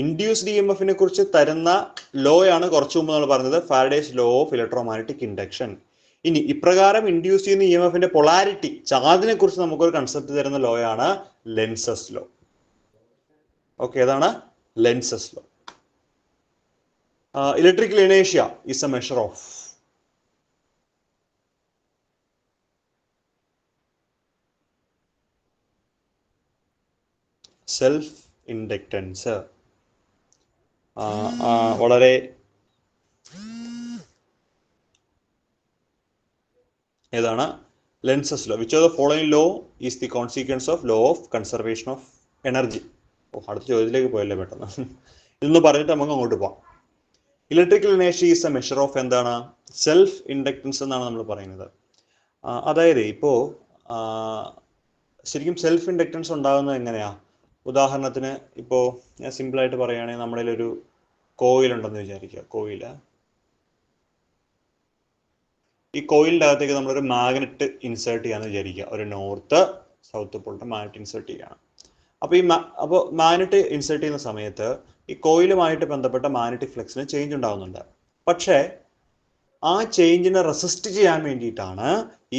induced EMFനെ കുറിച്ച് തരുന്ന ലോ ആണ് കുറച്ചു മുമ്പ് നമ്മൾ പറഞ്ഞത്, Faraday's law of electromagnetic induction. ഇനി ഇപ്രകാരം ഇൻഡ്യൂസ് ചെയ്യുന്ന EMFന്റെ പൊളാരിറ്റി, ചാർജിനെ കുറിച്ച് നമുക്കൊരു കൺസെപ്റ്റ് തരുന്ന ലോ ആണ് ലെൻസസ് ലോ. ഓക്കെ, ഏതാണ്? Lenz's law. ഇലക്ട്രിക്കൽ ഇനേഷ്യ is a measure of self inductance. വളരെ ഏതാണ്? Lenz's law. Which of the following law is the consequence of law of conservation of energy? അടുത്ത ചോദ്യത്തിലേക്ക് പോയല്ലേ പെട്ടെന്ന്. ഇതൊന്ന് പറഞ്ഞിട്ട് നമുക്ക് അങ്ങോട്ട് പോവാം. ഇലക്ട്രിക്കൽ ഇനേഷ്യ ഈസ് എ മെഷർ ഓഫ് എന്താണ്? സെൽഫ് ഇൻഡക്റ്റൻസ് എന്നാണ് നമ്മൾ പറയുന്നത്. അതായത് ഇപ്പോൾ ശരിക്കും സെൽഫ് ഇൻഡക്റ്റൻസ് ഉണ്ടാകുന്നത് എങ്ങനെയാ? ഉദാഹരണത്തിന് ഇപ്പോൾ ഞാൻ സിമ്പിളായിട്ട് പറയുകയാണെങ്കിൽ, നമ്മുടെ ഒരു കോയിലുണ്ടെന്ന് വിചാരിക്കുക. ഈ കോയിലിൻ്റെ അകത്തേക്ക് നമ്മളൊരു മാഗ്നറ്റ് ഇൻസേർട്ട് ചെയ്യാന്ന് വിചാരിക്കുക. ഒരു നോർത്ത് സൗത്ത് പോളത്തെ മാഗ്നറ്റ് ഇൻസേർട്ട് ചെയ്യുകയാണ്. അപ്പോൾ മാഗ്നറ്റ് ഇൻസേർട്ട് ചെയ്യുന്ന സമയത്ത് ഈ കോയിലുമായിട്ട് ബന്ധപ്പെട്ട മാഗ്നറ്റിക് ഫ്ലക്സിന് ചേഞ്ച് ഉണ്ടാകുന്നുണ്ട്. പക്ഷേ ആ ചേഞ്ചിനെ റെസിസ്റ്റ് ചെയ്യാൻ വേണ്ടിയിട്ടാണ്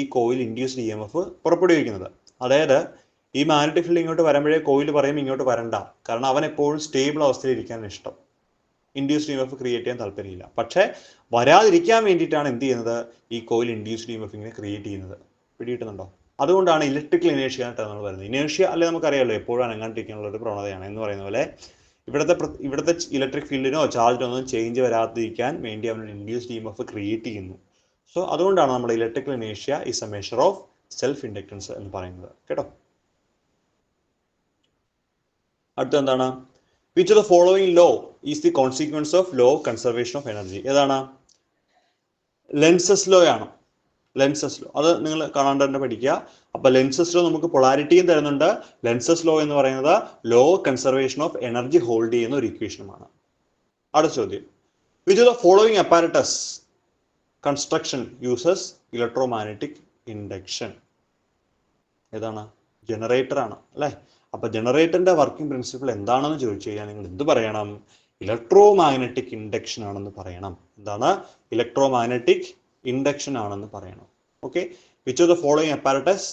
ഈ കോയിൽ ഇൻഡ്യൂസ്ഡ് EMF പുറപ്പെടുവിക്കുന്നത്. അതായത് ഈ മാഗ്നറ്റിക് ഫീൽഡ് ഇങ്ങോട്ട് വരുമ്പോഴേ കോയിൽ പറയും ഇങ്ങോട്ട് വരണ്ട, കാരണം അവൻ എപ്പോഴും സ്റ്റേബിൾ അവസ്ഥയിൽ ഇരിക്കാനാണ് ഇഷ്ടം, ഇൻഡ്യൂസ്ഡ് EMF ക്രിയേറ്റ് ചെയ്യാൻ താല്പര്യമില്ല. പക്ഷേ വരാതിരിക്കാൻ വേണ്ടിയിട്ടാണ് എന്ത് ചെയ്യുന്നത്? ഈ കോയിൽ ഇൻഡ്യൂസ്ഡ് EMF ഇങ്ങനെ ക്രിയേറ്റ് ചെയ്യുന്നത്. പിടികിട്ടുന്നുണ്ടോ? അതുകൊണ്ടാണ് ഇലക്ട്രിക്കൽ ഇനേഷ്യ ആയിട്ട് നമ്മൾ പറയുന്നത്. ഇനേഷ്യ അല്ലെ നമുക്കറിയാമല്ലോ, എപ്പോഴും അനങ്ങാണ്ടിരിക്കാനുള്ള ഒരു പ്രവണതയാണ് എന്ന് പറയുന്ന പോലെ ഇവിടുത്തെ ഇലക്ട്രിക് ഫീൽഡിനോ ചാർജിനോ ഒന്നും ചേഞ്ച് വരാതിരിക്കാൻ വേണ്ടി അവൻ ഇൻഡ്യൂസ്ഡ് EMF ക്രിയേറ്റ് ചെയ്യുന്നു. സോ അതുകൊണ്ടാണ് നമ്മൾ ഇലക്ട്രിക്കൽ ഇനേഷ്യ is a measure of self inductance എന്ന് പറയുന്നത് കേട്ടോ. അടുത്ത എന്താണ്? Which of the following law is the consequence of law of conservation of energy? ഏതാണ്? ലെൻസസ് ലോ ആണ്. ലെൻസസ് ലോ അത് നിങ്ങൾ കാണാണ്ട് തന്നെ പഠിക്കുക. അപ്പൊ ലെൻസസ് ലോ നമുക്ക് പൊളാരിറ്റിയും തരുന്നുണ്ട്. ലെൻസസ് ലോ എന്ന് പറയുന്നത് law conservation of energy hold ചെയ്യുന്ന ഒരു ഇക്വേഷനുമാണ്. അടുത്ത ചോദ്യം, which of the following apparatus construction uses electromagnetic induction? ഏതാണ്? ജനറേറ്റർ ആണ് അല്ലേ. അപ്പൊ ജനറേറ്ററിന്റെ വർക്കിംഗ് പ്രിൻസിപ്പിൾ എന്താണെന്ന് ചോദിച്ചു കഴിഞ്ഞാൽ നിങ്ങൾ എന്ത് പറയണം? ഇലക്ട്രോമാഗ്നറ്റിക് ഇൻഡക്ഷൻ ആണെന്ന് പറയണം. എന്താണ്? ഇലക്ട്രോമാഗ്നറ്റിക് ഇൻഡക്ഷൻ ആണെന്ന് പറയണം. Okay, which of the following apparatus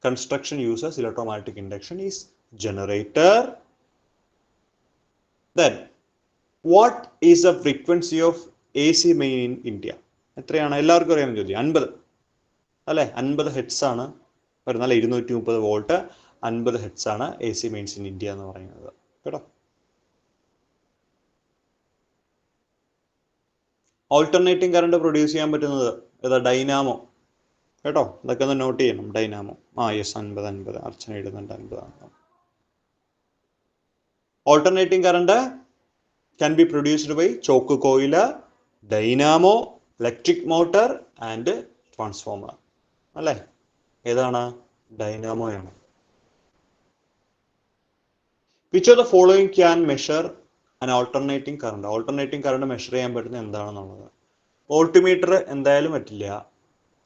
construction uses electromagnetic induction is generator, Then what is the frequency of AC main in India? എത്രയാണ്? എല്ലാവർക്കും അറിയാൻ ചോദ്യം. 50 അല്ലേ? 50 ഹെഡ്സ് ആണ് വരുന്നത്, അല്ലെ? 230 വോൾട്ട് 50 ഹെഡ്സ് ആണ് AC മെയിൻസ് ഇൻ ഇന്ത്യ എന്ന് പറയുന്നത്, കേട്ടോ. ഓൾട്ടർനേറ്റിംഗ് കറണ്ട് പ്രൊഡ്യൂസ് ചെയ്യാൻ പറ്റുന്നത് ഏതാ? ഡൈനാമോ, കേട്ടോ. ഇതൊക്കെ ഒന്ന് നോട്ട് ചെയ്യണം. ഡൈനാമോ. യെസ്, 50 അർച്ചന ഇടുന്നുണ്ട് 50. Alternating current can be produced by choke coil, dynamo, electric motor and transformer. അല്ലേ? ഏതാണ്? ഡൈനാമോയാണ്. Which of the following can measure an alternating current? Alternating current measure ചെയ്യാൻ പറ്റുന്ന എന്താണെന്നുള്ളത്. വോൾട്ട്മീറ്റർ എന്തായാലും പറ്റില്ല,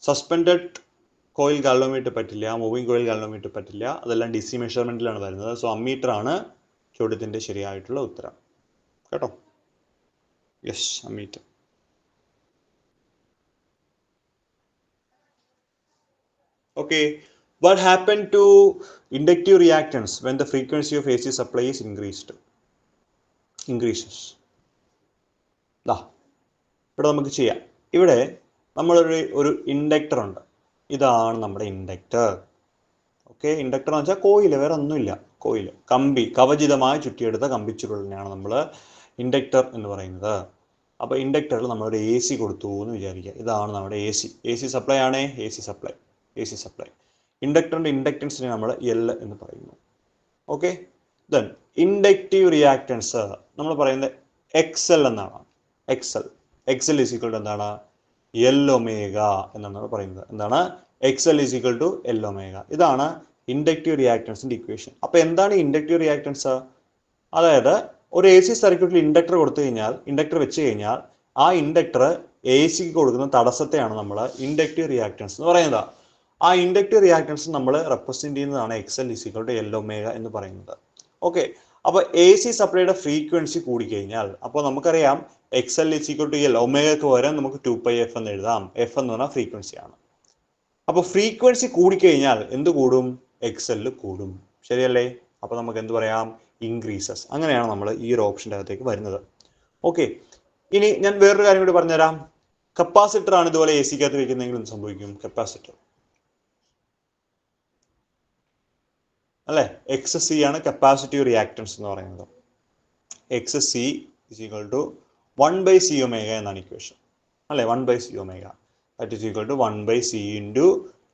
സസ്പെൻഡഡ് കോയിൽ ഗാൽവനോമീറ്റർ പറ്റില്ല, moving coil galvanometer പറ്റില്ല. അതെല്ലാം DC മെഷർമെന്റിലാണ് വരുന്നത്. സോ അമ്മീറ്റർ ആണ് ചോദ്യത്തിന്റെ ശരിയായിട്ടുള്ള ഉത്തരം, കേട്ടോ. Yes, ammeter. Okay, what happened to inductive reactance when the frequency of AC supply is increases? ഇവിടെ നമുക്ക് ചെയ്യാം. ഇവിടെ നമ്മളൊരു ഇൻഡക്ടർ ഉണ്ട്. ഇതാണ് നമ്മുടെ ഇൻഡക്ടർ. ഓക്കെ, ഇൻഡക്ടർ എന്ന് വെച്ചാൽ കോയിൽ, വേറെ ഒന്നുമില്ല. കോയിൽ, കമ്പി, കവചിതമായി ചുറ്റിയെടുത്ത കമ്പിച്ചുരുളിനെയാണ് നമ്മൾ ഇൻഡക്ടർ എന്ന് പറയുന്നത്. അപ്പോൾ ഇൻഡക്ടറിൽ നമ്മളൊരു AC കൊടുത്തു എന്ന് വിചാരിക്കുക. ഇതാണ് നമ്മുടെ AC സപ്ലൈ ആണ്. AC supply. ഇൻഡക്ടറിന്റെ ഇൻഡക്റ്റൻസിനെ നമ്മൾ L എന്ന് പറയുന്നു. ഓക്കെ, ദെൻ ഇൻഡക്റ്റീവ് റിയാക്ടൻസ് നമ്മൾ പറയുന്നത് XL എന്നാണ്. XL ഈസ് ഈക്വൽ ടു എന്താണ്? L ഒമേഗ എന്നാണ് നമ്മൾ പറയുന്നത്. എന്താണ്? XL is equal to L omega. ഇതാണ് ഇൻഡക്റ്റീവ് റിയാക്ടൻസിന്റെ ഇക്വേഷൻ. അപ്പോൾ എന്താണ് ഇൻഡക്റ്റീവ് റിയാക്ടൻസ്? അതായത് ഒരു AC സർക്യൂട്ടിൽ ഇൻഡക്ടർ വെച്ച് കഴിഞ്ഞാൽ ആ ഇൻഡക്ടർ ACക്ക് കൊടുക്കുന്ന തടസ്സത്തെയാണ് നമ്മൾ ഇൻഡക്റ്റീവ് റിയാക്ടൻസ് എന്ന് പറയുന്നത്. ആ ഇൻഡക്റ്റീവ് റിയാക്ടൻസ് നമ്മൾ റെപ്രസെന്റ് ചെയ്യുന്നതാണ് XL is equal to L omega എന്ന് പറയുന്നത്. ഓക്കെ, അപ്പോൾ AC സപ്ലൈയുടെ ഫ്രീക്വൻസി കൂടിക്കഴിഞ്ഞാൽ, അപ്പോൾ നമുക്കറിയാം XL is equal to L, ഒമേഗയ്ക്ക് പകരം നമുക്ക് 2πf എന്ന് എഴുതാം. F എന്ന് പറഞ്ഞാൽ ഫ്രീക്വൻസിയാണ്. അപ്പോൾ ഫ്രീക്വൻസി കൂടിക്കഴിഞ്ഞാൽ എന്ത് കൂടും? XL കൂടും, ശരിയല്ലേ? അപ്പോൾ നമുക്ക് എന്ത് പറയാം? ഇൻക്രീസസ്. അങ്ങനെയാണ് നമ്മൾ ഈ ഒരു ഓപ്ഷൻ്റെ അകത്തേക്ക് വരുന്നത്. ഓക്കെ, ഇനി ഞാൻ വേറൊരു കാര്യം കൂടി പറഞ്ഞുതരാം. കപ്പാസിറ്റർ ആണ് ഇതുപോലെ AC-ക്കകത്ത് വെക്കുന്നതെങ്കിൽ എന്ത് സംഭവിക്കും? കപ്പാസിറ്റർ അല്ലേ? XC ആണ് കപ്പാസിറ്റീവ് റിയാക്ടൻസ് എന്ന് പറയുന്നത്. XC is equal to 1/C omega എന്നാണ് ഇക്വേഷൻ, അല്ലേ? 1/C omega that is equal to 1/C into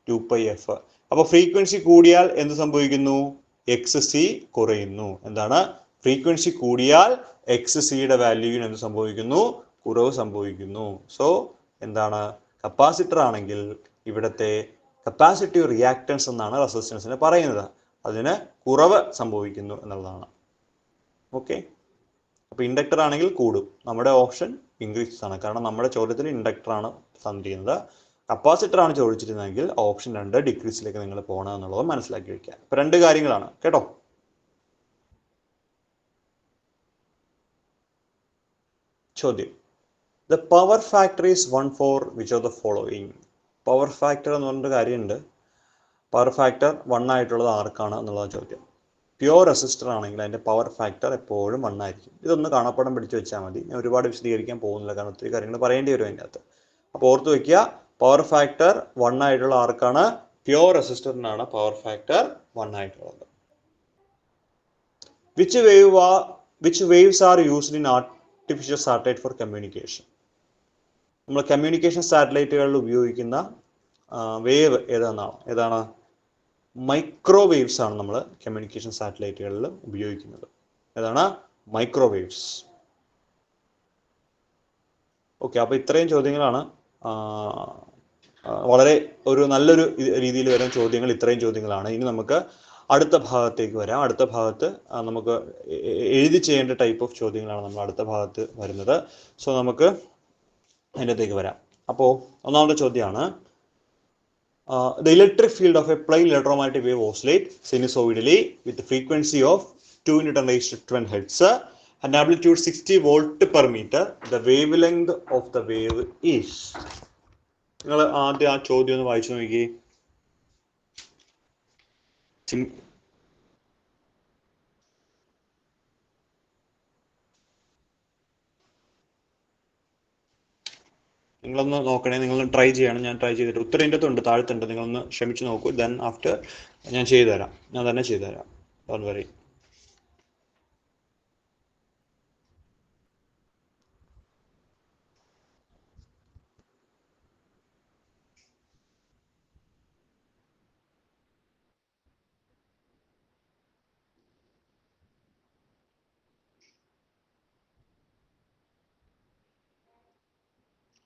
2πf. അപ്പോൾ ഫ്രീക്വൻസി കൂടിയാൽ എന്ത് സംഭവിക്കുന്നു? XC കുറയുന്നു. എന്താണ്? ഫ്രീക്വൻസി കൂടിയാൽ XCയുടെ വാല്യൂവിന് എന്ത് സംഭവിക്കുന്നു? കുറവ് സംഭവിക്കുന്നു. സോ എന്താണ്? കപ്പാസിറ്റർ ആണെങ്കിൽ ഇവിടുത്തെ കപ്പാസിറ്റീവ് റിയാക്ടൻസ് എന്നാണ് റെസിസ്റ്റൻസിനെ പറയുന്നത്. അതിന് കുറവ് സംഭവിക്കുന്നു എന്നുള്ളതാണ്. ഓക്കെ, അപ്പോൾ ഇൻഡക്ടർ ആണെങ്കിൽ കൂടും. നമ്മുടെ ഓപ്ഷൻ ഇൻക്രീസ് ആണ്, കാരണം നമ്മുടെ ചോദ്യത്തിൽ ഇൻഡക്ടർ ആണ് തന്നിരിക്കുന്നത്. കപ്പാസിറ്റർ ആണ് ചോദിച്ചിരുന്നെങ്കിൽ ഓപ്ഷൻ 2 ഡിക്രീസിലേക്ക് നിങ്ങൾ പോകണം എന്നുള്ളത് മനസ്സിലാക്കി വയ്ക്കുക. ഇപ്പൊ 2 കാര്യങ്ങളാണ്, കേട്ടോ. ചോദ്യം: the power factor is 1 for which of the following? Power factor എന്ന് പറഞ്ഞൊരു കാര്യമുണ്ട്. പവർ ഫാക്ടർ 1 ആയിട്ടുള്ളത് ആർക്കാണ് എന്നുള്ളത് ചോദ്യം. പ്യുവർ റെസിസ്റ്റർ ആണെങ്കിൽ അതിൻ്റെ പവർ ഫാക്ടർ എപ്പോഴും 1 ആയിരിക്കും. ഇതൊന്ന് കാണാപ്പാടം പിടിച്ച് വെച്ചാൽ മതി. ഞാൻ ഒരുപാട് വിശദീകരിക്കാൻ പോകുന്നില്ല, കാരണം ഒത്തിരി കാര്യങ്ങൾ പറയേണ്ടി വരും അതിൻ്റെ അകത്ത്. അപ്പോൾ ഓർത്ത് വയ്ക്കുക, പവർ ഫാക്ടർ 1 ആയിട്ടുള്ള ആർക്കാണ്? പ്യുവർ റെസിസ്റ്ററിനാണ് പവർ ഫാക്ടർ 1 ആയിട്ടുള്ളത്. Which waves are used in artificial satellite four communication? നമ്മൾ കമ്മ്യൂണിക്കേഷൻ സാറ്റലൈറ്റുകളിൽ ഉപയോഗിക്കുന്ന വേവ് ഏതാണ്? മൈക്രോവേവ്സ് ആണ് നമ്മൾ കമ്മ്യൂണിക്കേഷൻ സാറ്റലൈറ്റുകളിൽ ഉപയോഗിക്കുന്നത്. ഏതാണ്? മൈക്രോവേവ്സ്. ഓക്കെ, അപ്പോൾ ഇത്രയും ചോദ്യങ്ങളാണ്. വളരെ ഒരു നല്ലൊരു രീതിയിൽ വരുന്ന ചോദ്യങ്ങൾ ഇത്രയും ചോദ്യങ്ങളാണ്. ഇനി നമുക്ക് അടുത്ത ഭാഗത്തേക്ക് വരാം. അടുത്ത ഭാഗത്ത് നമുക്ക് എഴുതി ചെയ്യേണ്ട ടൈപ്പ് ഓഫ് ചോദ്യങ്ങളാണ് നമ്മൾ അടുത്ത ഭാഗത്ത് വരുന്നത്. സോ നമുക്ക് അതിൻ്റെ അകത്തേക്ക് വരാം. അപ്പോൾ ഒന്നാമത്തെ ചോദ്യമാണ്: the electric field of a plain electromagnetic wave oscillate sinusoidally with the frequency of 2 × 10⁻²⁰ Hz and amplitude 60 volt per meter. The wavelength of the wave is. നിങ്ങൾ ആദ്യം ആ ചോദ്യം ഒന്ന് വായിച്ചു നോക്കി. നിങ്ങളൊന്ന് നോക്കണേ, നിങ്ങളൊന്ന് ട്രൈ ചെയ്യണം. ഞാൻ ട്രൈ ചെയ്തിട്ട് ഉത്തരം എൻ്റെ ഉണ്ട്, താഴത്തുണ്ട്. നിങ്ങളൊന്ന് ശ്രമിച്ച് നോക്കൂ. ദെൻ ആഫ്റ്റർ ഞാൻ ചെയ്തു തരാം, ഞാൻ തന്നെ ചെയ്തു തരാം. Don't worry.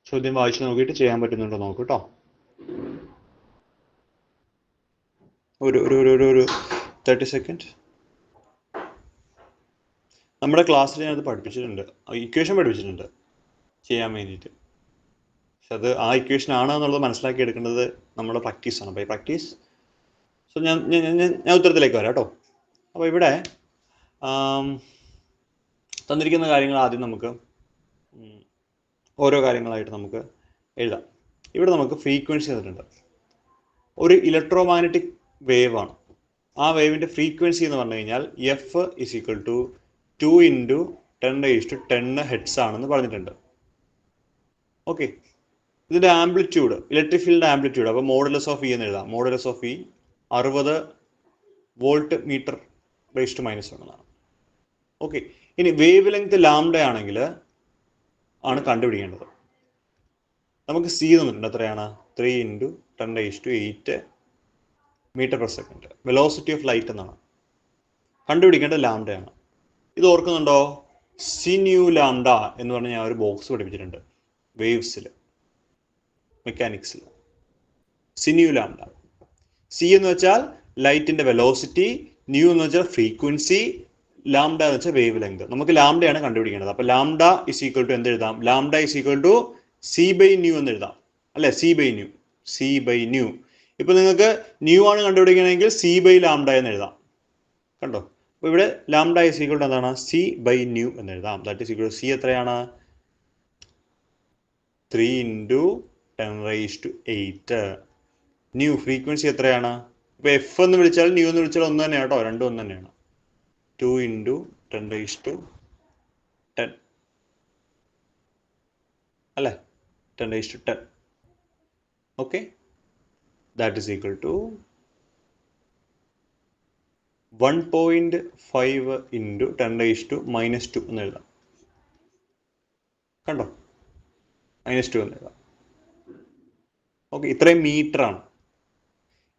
ചോദ്യം വായിച്ച് നോക്കിയിട്ട് ചെയ്യാൻ പറ്റുന്നുണ്ടോ നോക്കൂ കേട്ടോ. ഒരു 30 സെക്കൻഡ്. നമ്മുടെ ക്ലാസ്സിൽ ഞാനത് പഠിപ്പിച്ചിട്ടുണ്ട്, ഇക്വേഷൻ പഠിപ്പിച്ചിട്ടുണ്ട് ചെയ്യാൻ വേണ്ടിയിട്ട്. പക്ഷെ അത് ആ ഇക്വേഷൻ ആണ് എന്നുള്ളത് മനസ്സിലാക്കി എടുക്കേണ്ടത് നമ്മുടെ പ്രാക്ടീസാണ്. By practice. സോ ഞാൻ ഉത്തരത്തിലേക്ക് വരാം കേട്ടോ. അപ്പോൾ ഇവിടെ തന്നിരിക്കുന്ന കാര്യങ്ങൾ ആദ്യം നമുക്ക് ഓരോ കാര്യങ്ങളായിട്ട് നമുക്ക് എഴുതാം. ഇവിടെ നമുക്ക് ഫ്രീക്വൻസി തന്നിട്ടുണ്ട്. ഒരു ഇലക്ട്രോമാഗ്നറ്റിക് വേവ് ആണ്. ആ വേവിൻ്റെ ഫ്രീക്വൻസി എന്ന് പറഞ്ഞു കഴിഞ്ഞാൽ F is equal to 2 × 10⁻10 hertz ആണെന്ന് പറഞ്ഞിട്ടുണ്ട്. ഓക്കെ, ഇതിൻ്റെ ആംപ്ലിറ്റ്യൂഡ്, ഇലക്ട്രിക് ഫീൽഡിൻ്റെ ആംപ്ലിറ്റ്യൂഡ്, അപ്പോൾ മോഡുലസ് ഓഫ് ഇ എന്ന് എഴുതാം. Modulus of E 60 volt metre raise to -1 എന്നാണ്. ഓക്കെ, ഇനി വേവ് ലെങ്ത് ലാംഡ ആണെങ്കിൽ ആണ് കണ്ടുപിടിക്കേണ്ടത്. നമുക്ക് സി തന്നിട്ടുണ്ട്, എത്രയാണ്? 3 × 10⁸8 metre per second. Velocity of light എന്നാണ്. കണ്ടുപിടിക്കേണ്ടത് ലാംഡയാണ്. ഇത് ഓർക്കുന്നുണ്ടോ? സിന്യൂ ലാംഡ എന്ന് പറഞ്ഞ് ഞാൻ ഒരു ബോക്സ് പഠിപ്പിച്ചിട്ടുണ്ട് വേവ്സിൽ, മെക്കാനിക്സിൽ. സിന്യൂ ലാംഡ. സി എന്ന് വെച്ചാൽ ലൈറ്റിന്റെ വെലോസിറ്റി, ന്യൂ എന്ന് വെച്ചാൽ ഫ്രീക്വൻസി, ലാംഡ എന്ന് വെച്ചാൽ വേവ് ലെങ്ത്. നമുക്ക് ലാംഡയാണ് കണ്ടുപിടിക്കേണ്ടത്. അപ്പൊ ലാംഡ ഇസ് ഈക്വൽ ടു എന്ത് എഴുതാം? ലാംഡ ഇസ് ഈക്വൽ ടു c/ന്യൂ എന്ന് എഴുതാം, അല്ലെ? c/ന്യൂ. ഇപ്പൊ നിങ്ങൾക്ക് ന്യൂ ആണ് കണ്ടുപിടിക്കണമെങ്കിൽ c/ലാംഡ എന്ന് എഴുതാം. കണ്ടോ? അപ്പൊ ഇവിടെ ലാംഡ ഇസ് ഈക്വൽ ടു എന്താണ്? c/ന്യൂ എന്ന് എഴുതാം. That is equal to, C എത്രയാണ്? 3 × 10⁸8. ന്യൂ ഫ്രീക്വൻസി എത്രയാണ്? ഇപ്പൊ എഫ് എന്ന് വിളിച്ചാൽ ന്യൂ എന്ന് വിളിച്ചാൽ ഒന്ന് തന്നെയാണ് കേട്ടോ, രണ്ടും ഒന്ന് തന്നെയാണ്. 2 × 10⁻10 അല്ലേ? 10⁻10. Okay, that is equal to 1.5 × 10⁻2 എന്ന് എഴുതാം. കണ്ടോ? -2 എന്ന് എഴുതാം. ഓക്കെ, ഇത്രയും മീറ്റർ ആണ്.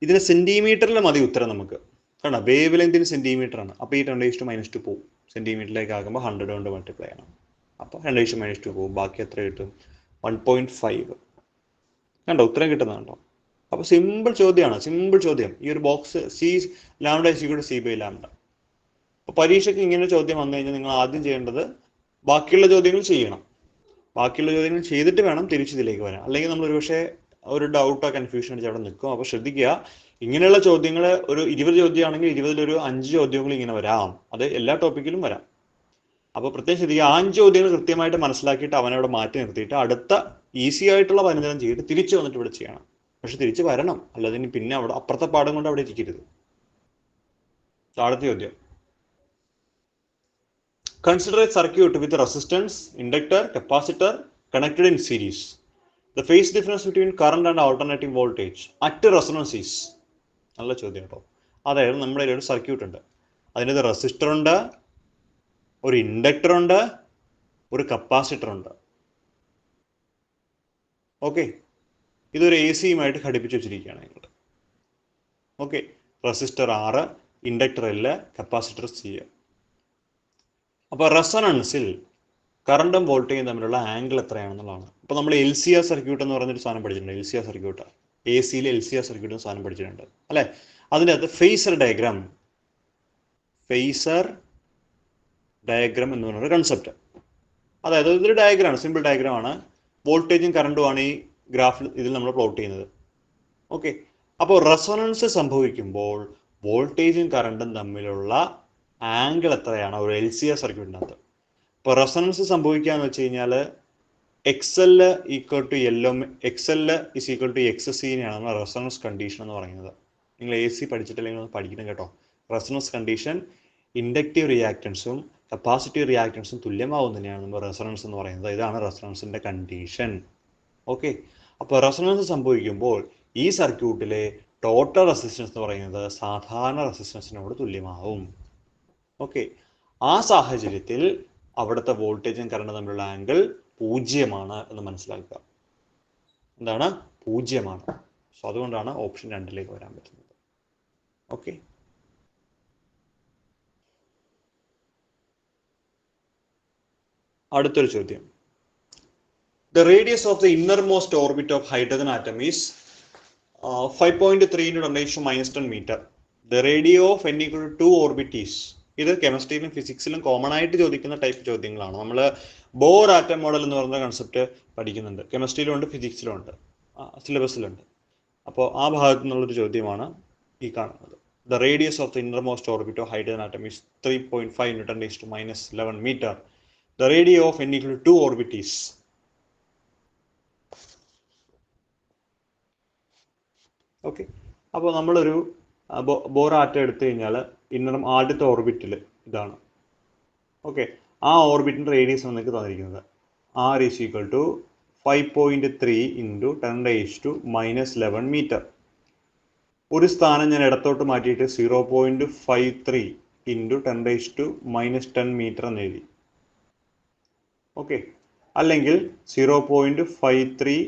ഇതിന് സെന്റിമീറ്ററിൽ മതി ഉത്തരം നമുക്ക്. കണ്ടോ? വേവ് ലെങ്തിന് സെന്റിമീറ്റർ ആണ്. അപ്പോൾ ഈ 10⁻2 പോകും. സെന്റിമീറ്ററിലേക്ക് ആകുമ്പോൾ 100 കൊണ്ട് മൾട്ടിപ്ലൈ ചെയ്യണം. അപ്പോൾ 10⁻2 പോകും. ബാക്കി എത്ര കിട്ടും? 1.5. കണ്ടോ? ഉത്തരം കിട്ടുന്നുണ്ടോ? അപ്പോൾ സിമ്പിൾ ചോദ്യമാണ്, സിമ്പിൾ ചോദ്യം. ഈ ഒരു box c lambda is equal to c/ലാംഡ. അപ്പോൾ പരീക്ഷയ്ക്ക് ഇങ്ങനെ ചോദ്യം വന്നു കഴിഞ്ഞാൽ നിങ്ങൾ ആദ്യം ചെയ്യേണ്ടത് ബാക്കിയുള്ള ചോദ്യങ്ങൾ ചെയ്യണം. ബാക്കിയുള്ള ചോദ്യങ്ങൾ ചെയ്തിട്ട് വേണം തിരിച്ചിതിലേക്ക് വരാൻ. അല്ലെങ്കിൽ നമ്മൾ ഒരുപക്ഷെ ഒരു ഡൗട്ടോ കൺഫ്യൂഷൻ അടിച്ച് അവിടെ നിൽക്കും. അപ്പോൾ ശ്രദ്ധിക്കുക, ഇങ്ങനെയുള്ള ചോദ്യങ്ങൾ ഒരു 20 ചോദ്യമാണെങ്കിൽ 20-ൽ 5 ചോദ്യങ്ങൾ ഇങ്ങനെ വരാം. അത് എല്ലാ ടോപ്പിക്കിലും വരാം. അപ്പോൾ പ്രത്യേകം ശ്രദ്ധിക്കുക, 5 ചോദ്യങ്ങൾ കൃത്യമായിട്ട് മനസ്സിലാക്കിയിട്ട് അവനവിടെ മാറ്റി നിർത്തിയിട്ട് അടുത്ത ഈസി ആയിട്ടുള്ള 15 ചെയ്തിട്ട് തിരിച്ചു വന്നിട്ട് ഇവിടെ ചെയ്യണം. പക്ഷെ തിരിച്ച് വരണം, അല്ലാതെ ഇനി പിന്നെ അവിടെ അപ്പുറത്തെ പാഠം കൊണ്ട് അവിടെ ഇരിക്കരുത്. അടുത്ത ചോദ്യം. Consider a circuit with a resistance, inductor, capacitor connected in series. The phase difference between current and alternating voltage at resonance is. നല്ല ചോദ്യം കേട്ടോ. അതായത് നമ്മുടെ ഒരു സർക്യൂട്ട് ഉണ്ട്, അതിനകത്ത് റെസിസ്റ്റർ ഉണ്ട്, ഒരു ഇൻഡക്ടർ ഉണ്ട്, ഒരു കപ്പാസിറ്റർ ഉണ്ട്. ഓക്കെ, ഇതൊരു എ സിയുമായിട്ട് ഘടിപ്പിച്ച് വെച്ചിരിക്കുകയാണ് നിങ്ങൾ. Okay, resistor R, inductor L, capacitor C. അപ്പോൾ റെസൊണൻസിൽ കറണ്ടും വോൾട്ടേജും തമ്മിലുള്ള ആംഗിൾ എത്രയാണെന്നുള്ളതാണ്. അപ്പോൾ നമ്മൾ LCR സർക്യൂട്ട് എന്ന് പറഞ്ഞൊരു സാധനം പഠിച്ചിട്ടുണ്ട്. LCR സർക്യൂട്ട്, എ സിയിലെ LCR സർക്യൂട്ട് സാധനം പഠിച്ചിട്ടുണ്ട് അല്ലേ? അതിൻ്റെ അകത്ത് ഫേസർ ഡയഗ്രാം എന്ന് പറഞ്ഞൊരു കൺസെപ്റ്റ്. അതായത് ഇതൊരു ഡയഗ്രാമാണ്, സിമ്പിൾ ഡയഗ്രാമാണ്. വോൾട്ടേജും കറണ്ടുമാണ് ഈ ഗ്രാഫിൽ ഇതിൽ നമ്മൾ പ്ലോട്ട് ചെയ്യുന്നത്. ഓക്കെ, അപ്പോൾ റെസൊണൻസ് സംഭവിക്കുമ്പോൾ വോൾട്ടേജും കറണ്ടും തമ്മിലുള്ള ആംഗിൾ എത്രയാണ് ഒരു LCR സർക്യൂട്ടിനകത്ത്? ഇപ്പോൾ റെസൊണൻസ് സംഭവിക്കുകയെന്ന് വെച്ച് കഴിഞ്ഞാൽ XL ഇസ് ഈക്വൽ ടു XC-നെയാണ് റെസൊണൻസ് കണ്ടീഷൻ എന്ന് പറയുന്നത്. നിങ്ങൾ AC പഠിച്ചിട്ടില്ലെങ്കിൽ ഒന്ന് പഠിക്കണം കേട്ടോ. റെസൊണൻസ് കണ്ടീഷൻ ഇൻഡക്റ്റീവ് റിയാക്റ്റൻസും കപ്പാസിറ്റീവ് റിയാക്റ്റൻസും തുല്യമാവുന്നതിനെയാണ് നമ്മൾ റെസൊണൻസ് എന്ന് പറയുന്നത്. ഇതാണ് റെസൊണൻസിൻ്റെ കണ്ടീഷൻ. ഓക്കെ, അപ്പോൾ റെസൊണൻസ് സംഭവിക്കുമ്പോൾ ഈ സർക്യൂട്ടിലെ ടോട്ടൽ റെസിസ്റ്റൻസ് എന്ന് പറയുന്നത് സാധാരണ റെസിസ്റ്റൻസിനോട് തുല്യമാവും. ഓക്കെ, ആ സാഹചര്യത്തിൽ അവിടുത്തെ വോൾട്ടേജും കറണ്ടും തമ്മിലുള്ള ആംഗിൾ 0 എന്ന് മനസ്സിലാക്കുക. എന്താണ്? 0. സോ അതുകൊണ്ടാണ് ഓപ്ഷൻ 2 വരാൻ പറ്റുന്നത്. ഓക്കെ, അടുത്തൊരു ചോദ്യം. The radius of the innermost orbit of hydrogen atom is 5.3 into 10 - 10 meter. The radius of n equal to 2 orbit is. ഇത് കെമിസ്ട്രിയിലും ഫിസിക്സിലും കോമൺ ആയിട്ട് ചോദിക്കുന്ന ടൈപ്പ് ചോദ്യങ്ങളാണ്. നമ്മൾ ബോർ ആറ്റം മോഡൽ എന്ന് പറയുന്ന കൺസെപ്റ്റ് പഠിക്കുന്നുണ്ട്. കെമിസ്ട്രിയിലും ഉണ്ട്, ഫിസിക്സിലും ഉണ്ട്, സിലബസിലുണ്ട്. അപ്പോൾ ആ ഭാഗത്തു നിന്നുള്ളൊരു ചോദ്യമാണ് ഈ കാണുന്നത്. The radius of the innermost orbit of hydrogen atom is 3.5 into 10 - 11 meter. The radius of n equal to 2 orbit is. Okay, അപ്പോൾ നമ്മളൊരു ബോർ ആറ്റം എടുത്തു കഴിഞ്ഞാൽ ആദ്യത്തെ ഓർബിറ്റിൽ ഇതാണ്. ഓക്കെ, ആ ഓർബിറ്റിൻ്റെ റേഡിയസ് നമുക്ക് തന്നിരിക്കുന്നത് r is equal to 5.3 into 10 - 11 metre. ഒരു സ്ഥാനം ഞാൻ ഇടത്തോട്ട് മാറ്റിയിട്ട് 0.53 into 10 - 10 മീറ്റർ എന്ന് എഴുതി. ഓക്കെ, അല്ലെങ്കിൽ 0.53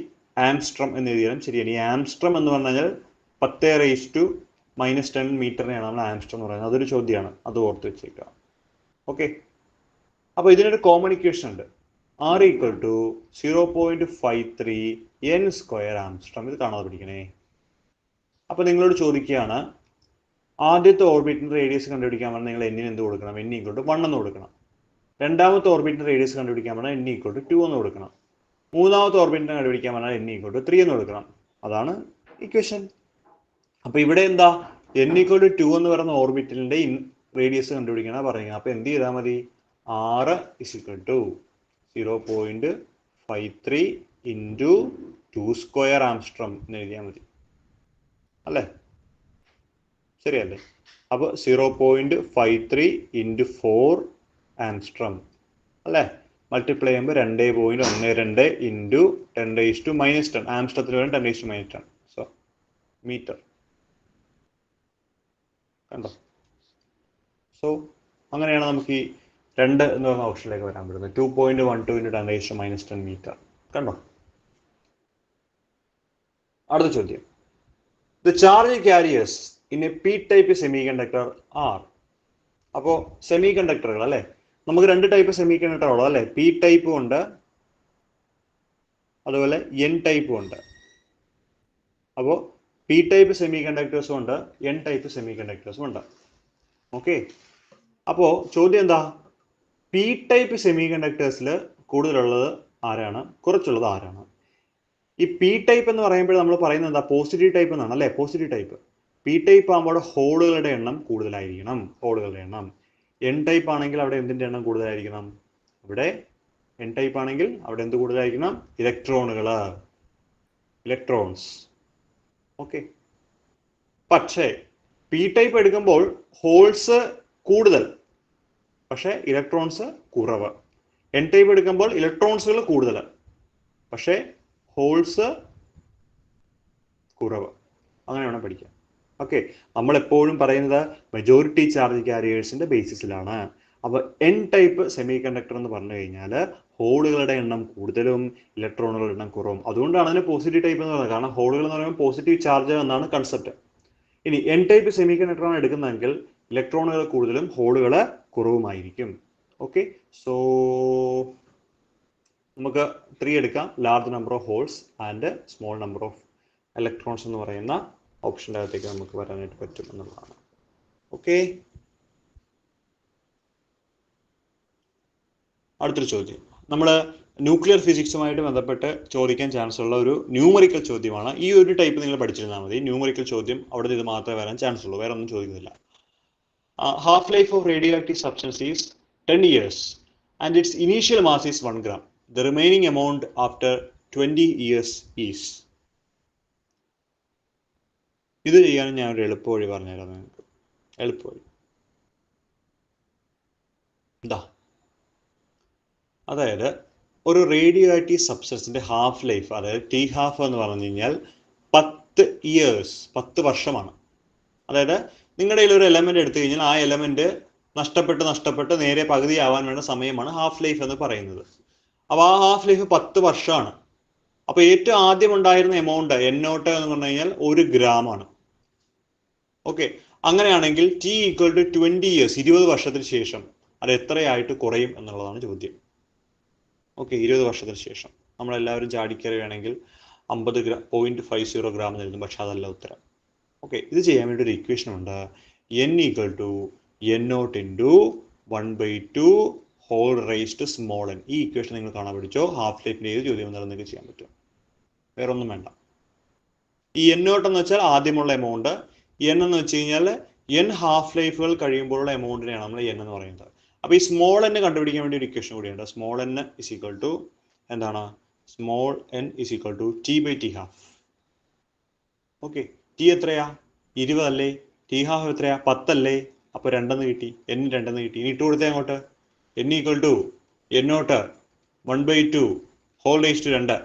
ആംസ്ട്രം എന്ന് എഴുതിയാലും ശരിയാണ്. ഈ ആംസ്ട്രം എന്ന് പറഞ്ഞു കഴിഞ്ഞാൽ 10 - 10 മീറ്ററിനെയാണ് നമ്മൾ ആംസ്ട്രം എന്ന് പറയുന്നത്. അതൊരു ചോദ്യമാണ്, അത് ഓർത്ത് വെച്ചേക്കുക. ഓക്കെ, അപ്പോൾ ഇതിനൊരു കോമൺ ഇക്വേഷൻ ഉണ്ട്. r equal to 0.53 n square angstrom. ഇത് കാണാതെ പഠിക്കണേ. അപ്പോൾ നിങ്ങളോട് ചോദിക്കുകയാണ്, ആദ്യത്തെ ഓർബിറ്റിൻ്റെ റേഡിയസ് കണ്ടുപിടിക്കാൻ പറഞ്ഞാൽ നിങ്ങൾ n എന്ത് കൊടുക്കണം? n equal to 1 എന്ന് കൊടുക്കണം. രണ്ടാമത്തെ ഓർബിറ്റിൻ്റെ റേഡിയസ് കണ്ടുപിടിക്കാൻ പറഞ്ഞാൽ n equal to 2 എന്ന് കൊടുക്കണം. മൂന്നാമത്തെ ഓർബിറ്റിനെ കണ്ടുപിടിക്കാൻ പറഞ്ഞാൽ n equal to 3 എന്ന് കൊടുക്കണം. അതാണ് ഇക്വേഷൻ. അപ്പോൾ ഇവിടെ എന്താ? n equal to 2 എന്ന് പറയുന്ന ഓർബിറ്റിൻ്റെ റേഡിയസ് കണ്ടുപിടിക്കണം പറയുന്നത്. അപ്പോൾ എന്ത് ചെയ്താൽ മതി? r is equal to 0.53 into 2 square ആംസ്ട്രം എന്ന് എഴുതിയാൽ മതി. അല്ലേ? ശരിയല്ലേ? അപ്പോൾ 0.53 into 4 ആംസ്ട്രം അല്ലേ? മൾട്ടിപ്ലൈ ചെയ്യുമ്പോൾ 2.12 ഇൻറ്റു 10 - 10 ആംസ്ട്രത്തിൽ വരും 10 - 10. So metre. കണ്ടോ? സോ അങ്ങനെയാണ് നമുക്ക് ഈ 2 എന്ന് പറയുന്ന ഓപ്ഷനിലേക്ക് വരാൻ പറ്റുന്നത്. 2.12 into 10 - 10 മീറ്റർ. കണ്ടോ? അടുത്ത ചോദ്യം. The charge carriers in a p-type semiconductor are. അപ്പോൾ സെമി കണ്ടക്ടറുകൾ അല്ലേ, നമുക്ക് 2 ടൈപ്പ് സെമി കണ്ടക്ടർ ഉള്ളത് അല്ലേ? പി ടൈപ്പും ഉണ്ട്, അതുപോലെ എൻ ടൈപ്പും ഉണ്ട്. അപ്പോൾ പി ടൈപ്പ് സെമി കണ്ടക്ടേഴ്സും ഉണ്ട്, എൻ ടൈപ്പ് സെമി കണ്ടക്ടേഴ്സും ഉണ്ട്. ഓക്കെ, അപ്പോൾ ചോദ്യം എന്താ? പി ടൈപ്പ് സെമി കണ്ടക്ടേഴ്സിൽ കൂടുതലുള്ളത് ആരാണ്? കുറച്ചുള്ളത് ആരാണ്? ഈ പി ടൈപ്പ് എന്ന് പറയുമ്പോൾ നമ്മൾ പറയുന്നത് എന്താ? പോസിറ്റീവ് ടൈപ്പ് എന്നാണ് അല്ലേ? Positive type. പി ടൈപ്പ് ആകുമ്പോൾ ഹോളുകളുടെ എണ്ണം കൂടുതലായിരിക്കണം, ഹോളുകളുടെ എണ്ണം. എൻ ടൈപ്പ് ആണെങ്കിൽ അവിടെ എന്തിൻ്റെ എണ്ണം കൂടുതലായിരിക്കണം? അവിടെ എൻ ടൈപ്പ് ആണെങ്കിൽ അവിടെ എന്ത് കൂടുതലായിരിക്കണം? ഇലക്ട്രോണുകൾ, ഇലക്ട്രോൺസ്. ഓക്കെ, പക്ഷേ പി ടൈപ്പ് എടുക്കുമ്പോൾ ഹോൾസ് കൂടുതൽ, പക്ഷേ ഇലക്ട്രോൺസ് കുറവ്. എൻ ടൈപ്പ് എടുക്കുമ്പോൾ ഇലക്ട്രോൺസുകൾ കൂടുതൽ, പക്ഷേ ഹോൾസ് കുറവ്. അങ്ങനെ വേണം പഠിക്കാൻ. ഓക്കെ, നമ്മളെപ്പോഴും പറയുന്നത് മെജോറിറ്റി ചാർജ് കാരിയേഴ്സിന്റെ ബേസിസിലാണ്. അപ്പോൾ എൻ ടൈപ്പ് സെമി കണ്ടക്ടർ എന്ന് പറഞ്ഞു കഴിഞ്ഞാൽ ഹോളുകളുടെ എണ്ണം കൂടുതലും ഇലക്ട്രോണുകളുടെ എണ്ണം കുറവും. അതുകൊണ്ടാണ് അതിന് പോസിറ്റീവ് ടൈപ്പ് എന്ന് പറയുന്നത്. കാരണം ഹോളുകൾ എന്ന് പറയുമ്പോൾ പോസിറ്റീവ് ചാർജ് എന്നാണ് കൺസെപ്റ്റ്. ഇനി എൻ ടൈപ്പ് സെമി കണ്ടക്ടറാണ് എടുക്കുന്നതെങ്കിൽ ഇലക്ട്രോണുകൾ കൂടുതലും ഹോളുകൾ കുറവുമായിരിക്കും. ഓക്കെ, സോ നമുക്ക് 3 എടുക്കാം. Large number of holes and small number of electrons എന്ന് പറയുന്ന ഓപ്ഷൻ്റെ അകത്തേക്ക് നമുക്ക് വരാനായിട്ട് പറ്റും എന്നുള്ളതാണ്. ഓക്കെ, അടുത്തൊരു ചോദ്യം. നമ്മൾ ന്യൂക്ലിയർ ഫിസിക്സുമായിട്ട് ബന്ധപ്പെട്ട് ചോദിക്കാൻ ചാൻസ് ഉള്ള ഒരു ന്യൂമറിക്കൽ ചോദ്യമാണ്. ഈ ഒരു ടൈപ്പ് നിങ്ങൾ പഠിച്ചിരുന്നാൽ മതി. ന്യൂമറിക്കൽ ചോദ്യം അവിടെ ഇത് മാത്രമേ വരാൻ ചാൻസ് ഉള്ളൂ, വേറെ ഒന്നും ചോദിക്കുന്നില്ല. Half life of radio active substance is 10 years and its initial mass is 1 gram. The remaining amount after 20 years is. ഇത് ചെയ്യാൻ ഞാൻ ഒരു എളുപ്പവഴി പറഞ്ഞുതരാം നിങ്ങൾക്ക്. എളുപ്പവഴി എന്താ? അതായത് ഒരു റേഡിയോ ആക്റ്റീവ് സബ്സ്റ്റൻസിൻ്റെ ഹാഫ് ലൈഫ്, അതായത് ടി ഹാഫ് എന്ന് പറഞ്ഞു കഴിഞ്ഞാൽ 10 ഇയേഴ്സ്, 10 വർഷമാണ്. അതായത് നിങ്ങളുടെ കയ്യിൽ ഒരു എലമെന്റ് എടുത്തു കഴിഞ്ഞാൽ ആ എലമെന്റ് നഷ്ടപ്പെട്ട് നേരെ പകുതിയാവാൻ വേണ്ട സമയമാണ് ഹാഫ് ലൈഫ് എന്ന് പറയുന്നത്. അപ്പോൾ ആ ഹാഫ് ലൈഫ് 10 വർഷമാണ്. അപ്പോൾ ഏറ്റവും ആദ്യം ഉണ്ടായിരുന്ന എമൗണ്ട് N0 എന്ന് പറഞ്ഞു കഴിഞ്ഞാൽ 1 ഗ്രാമാണ്. ഓക്കെ, അങ്ങനെയാണെങ്കിൽ T ഈക്വൽ ടു 20 ഇയേഴ്സ്, 20 വർഷത്തിന് ശേഷം അത് എത്രയായിട്ട് കുറയും എന്നുള്ളതാണ് ചോദ്യം. ഓക്കെ, 20 വർഷത്തിന് ശേഷം നമ്മളെല്ലാവരും ചാടിക്കറിയുകയാണെങ്കിൽ 50.50 ഗ്രാം എന്ന് എഴുതും, പക്ഷെ അതല്ല ഉത്തരം. ഓക്കെ, ഇത് ചെയ്യാൻ വേണ്ടി ഒരു ഇക്വേഷൻ ഉണ്ട്. N equal to N0 into 1/2 whole raise to small n. ഈ ഇക്വേഷൻ നിങ്ങൾ കാണാൻ പഠിച്ചോ. ഹാഫ് ലൈഫിൻ്റെ ഏത് ചോദ്യം വന്നാലും നിങ്ങൾക്ക് ചെയ്യാൻ പറ്റും, വേറെ ഒന്നും വേണ്ട. ഈ N0 എന്ന് വെച്ചാൽ ആദ്യമുള്ള എമൗണ്ട്, N എന്ന് വെച്ച് കഴിഞ്ഞാൽ N ഹാഫ് ലൈഫുകൾ കഴിയുമ്പോഴുള്ള എമൗണ്ടിനെയാണ് നമ്മൾ N എന്ന് പറയുന്നത്. അപ്പോൾ ഈ സ്മോൾ n കണ്ടുപിടിക്കാൻ വേണ്ടി ഒരു ഇക്വേഷൻ കൂടിയുണ്ട്. Small n is equal to എന്താണ്? Small n is equal to T/T half. Okay, T എത്രയാ? 20 അല്ലേ? T ഹാഫ് എത്രയാ? 10 അല്ലേ? അപ്പോൾ 2 കിട്ടി, N 2 കിട്ടി. ഇനി ഇട്ട് കൊടുത്തേ അങ്ങോട്ട്. N equal to N0 1/2 whole raise to 2,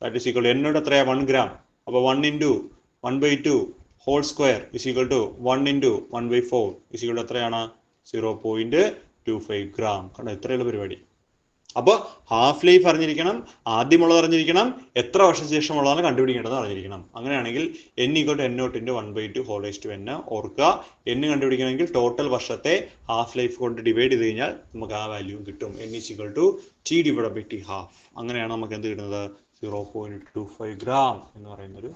that is equal to N0 എത്രയാ? 1 ഗ്രാം. അപ്പോൾ 1 into 1/2 whole square is equal to 1 into 1/4 is equal to എത്രയാണ്? 0.25 ഗ്രാം. കണ്ടോ, എത്രയുള്ള പരിപാടി. അപ്പോൾ ഹാഫ് ലൈഫ് അറിഞ്ഞിരിക്കണം, ആദ്യമുള്ളത് അറിഞ്ഞിരിക്കണം, എത്ര വർഷത്തിന് ശേഷമുള്ളതാണ് കണ്ടുപിടിക്കേണ്ടത് അറിഞ്ഞിരിക്കണം. അങ്ങനെയാണെങ്കിൽ N equal to N0 into 1/2 whole raise to n. ഓർക്കുക, N കണ്ടുപിടിക്കണമെങ്കിൽ ടോട്ടൽ വർഷത്തെ ഹാഫ് ലൈഫ് കൊണ്ട് ഡിവൈഡ് ചെയ്ത് കഴിഞ്ഞാൽ നമുക്ക് ആ വാല്യൂ കിട്ടും. N is equal to T/T half. അങ്ങനെയാണ് നമുക്ക് എന്ത് കിട്ടുന്നത്? 0.25 ഗ്രാം എന്ന് പറയുന്നൊരു.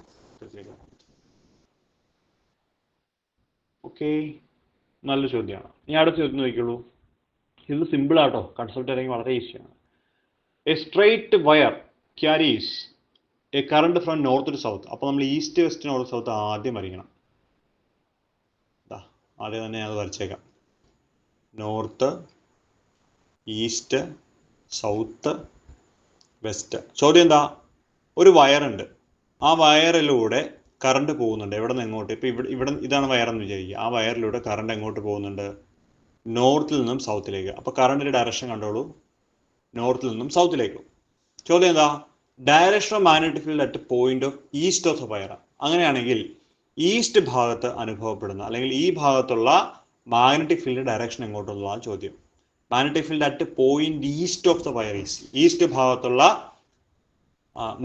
ഓക്കെ, നല്ല ചോദ്യമാണ്. ഇനി അടുത്ത ചോദ്യം നോക്കിയുള്ളൂ. ഇത് സിമ്പിൾ ആട്ടോ, കൺസെപ്റ്റ് അല്ലെങ്കിൽ വളരെ ഈസിയാണ്. A straight wire carries a current from north to south. അപ്പോൾ നമ്മൾ ഈസ്റ്റ് വെസ്റ്റ് നോർത്ത് സൗത്ത് ആദ്യം വരയ്ക്കണം. ആദ്യം തന്നെ ഞാൻ അത് വരച്ചേക്കാം. North, east, south, west. ചോദ്യം എന്താ? ഒരു വയറുണ്ട്, ആ വയറിലൂടെ കറണ്ട് പോകുന്നുണ്ട്. എവിടെ നിന്ന് എങ്ങോട്ട്? ഇപ്പോൾ ഇവിടെ ഇതാണ് വയറെന്ന് വിചാരിക്കുക. ആ വയറിലൂടെ കറണ്ട് എങ്ങോട്ട് പോകുന്നുണ്ട്? നോർത്തിൽ നിന്നും സൗത്തിലേക്ക്. അപ്പോൾ കറണ്ടിൻ്റെ ഡയറക്ഷൻ കണ്ടോളൂ, നോർത്തിൽ നിന്നും സൗത്തിലേക്ക്. ചോദ്യം എന്താ? Direction of magnetic field at point of east of the wire. അങ്ങനെയാണെങ്കിൽ ഈസ്റ്റ് ഭാഗത്ത് അനുഭവപ്പെടുന്ന അല്ലെങ്കിൽ ഈ ഭാഗത്തുള്ള മാഗ്നറ്റിക് ഫീൽഡ് ഡയറക്ഷൻ എങ്ങോട്ടുള്ളതാണ് ചോദ്യം. Magnetic field at point east of the wire is. East ഭാഗത്തുള്ള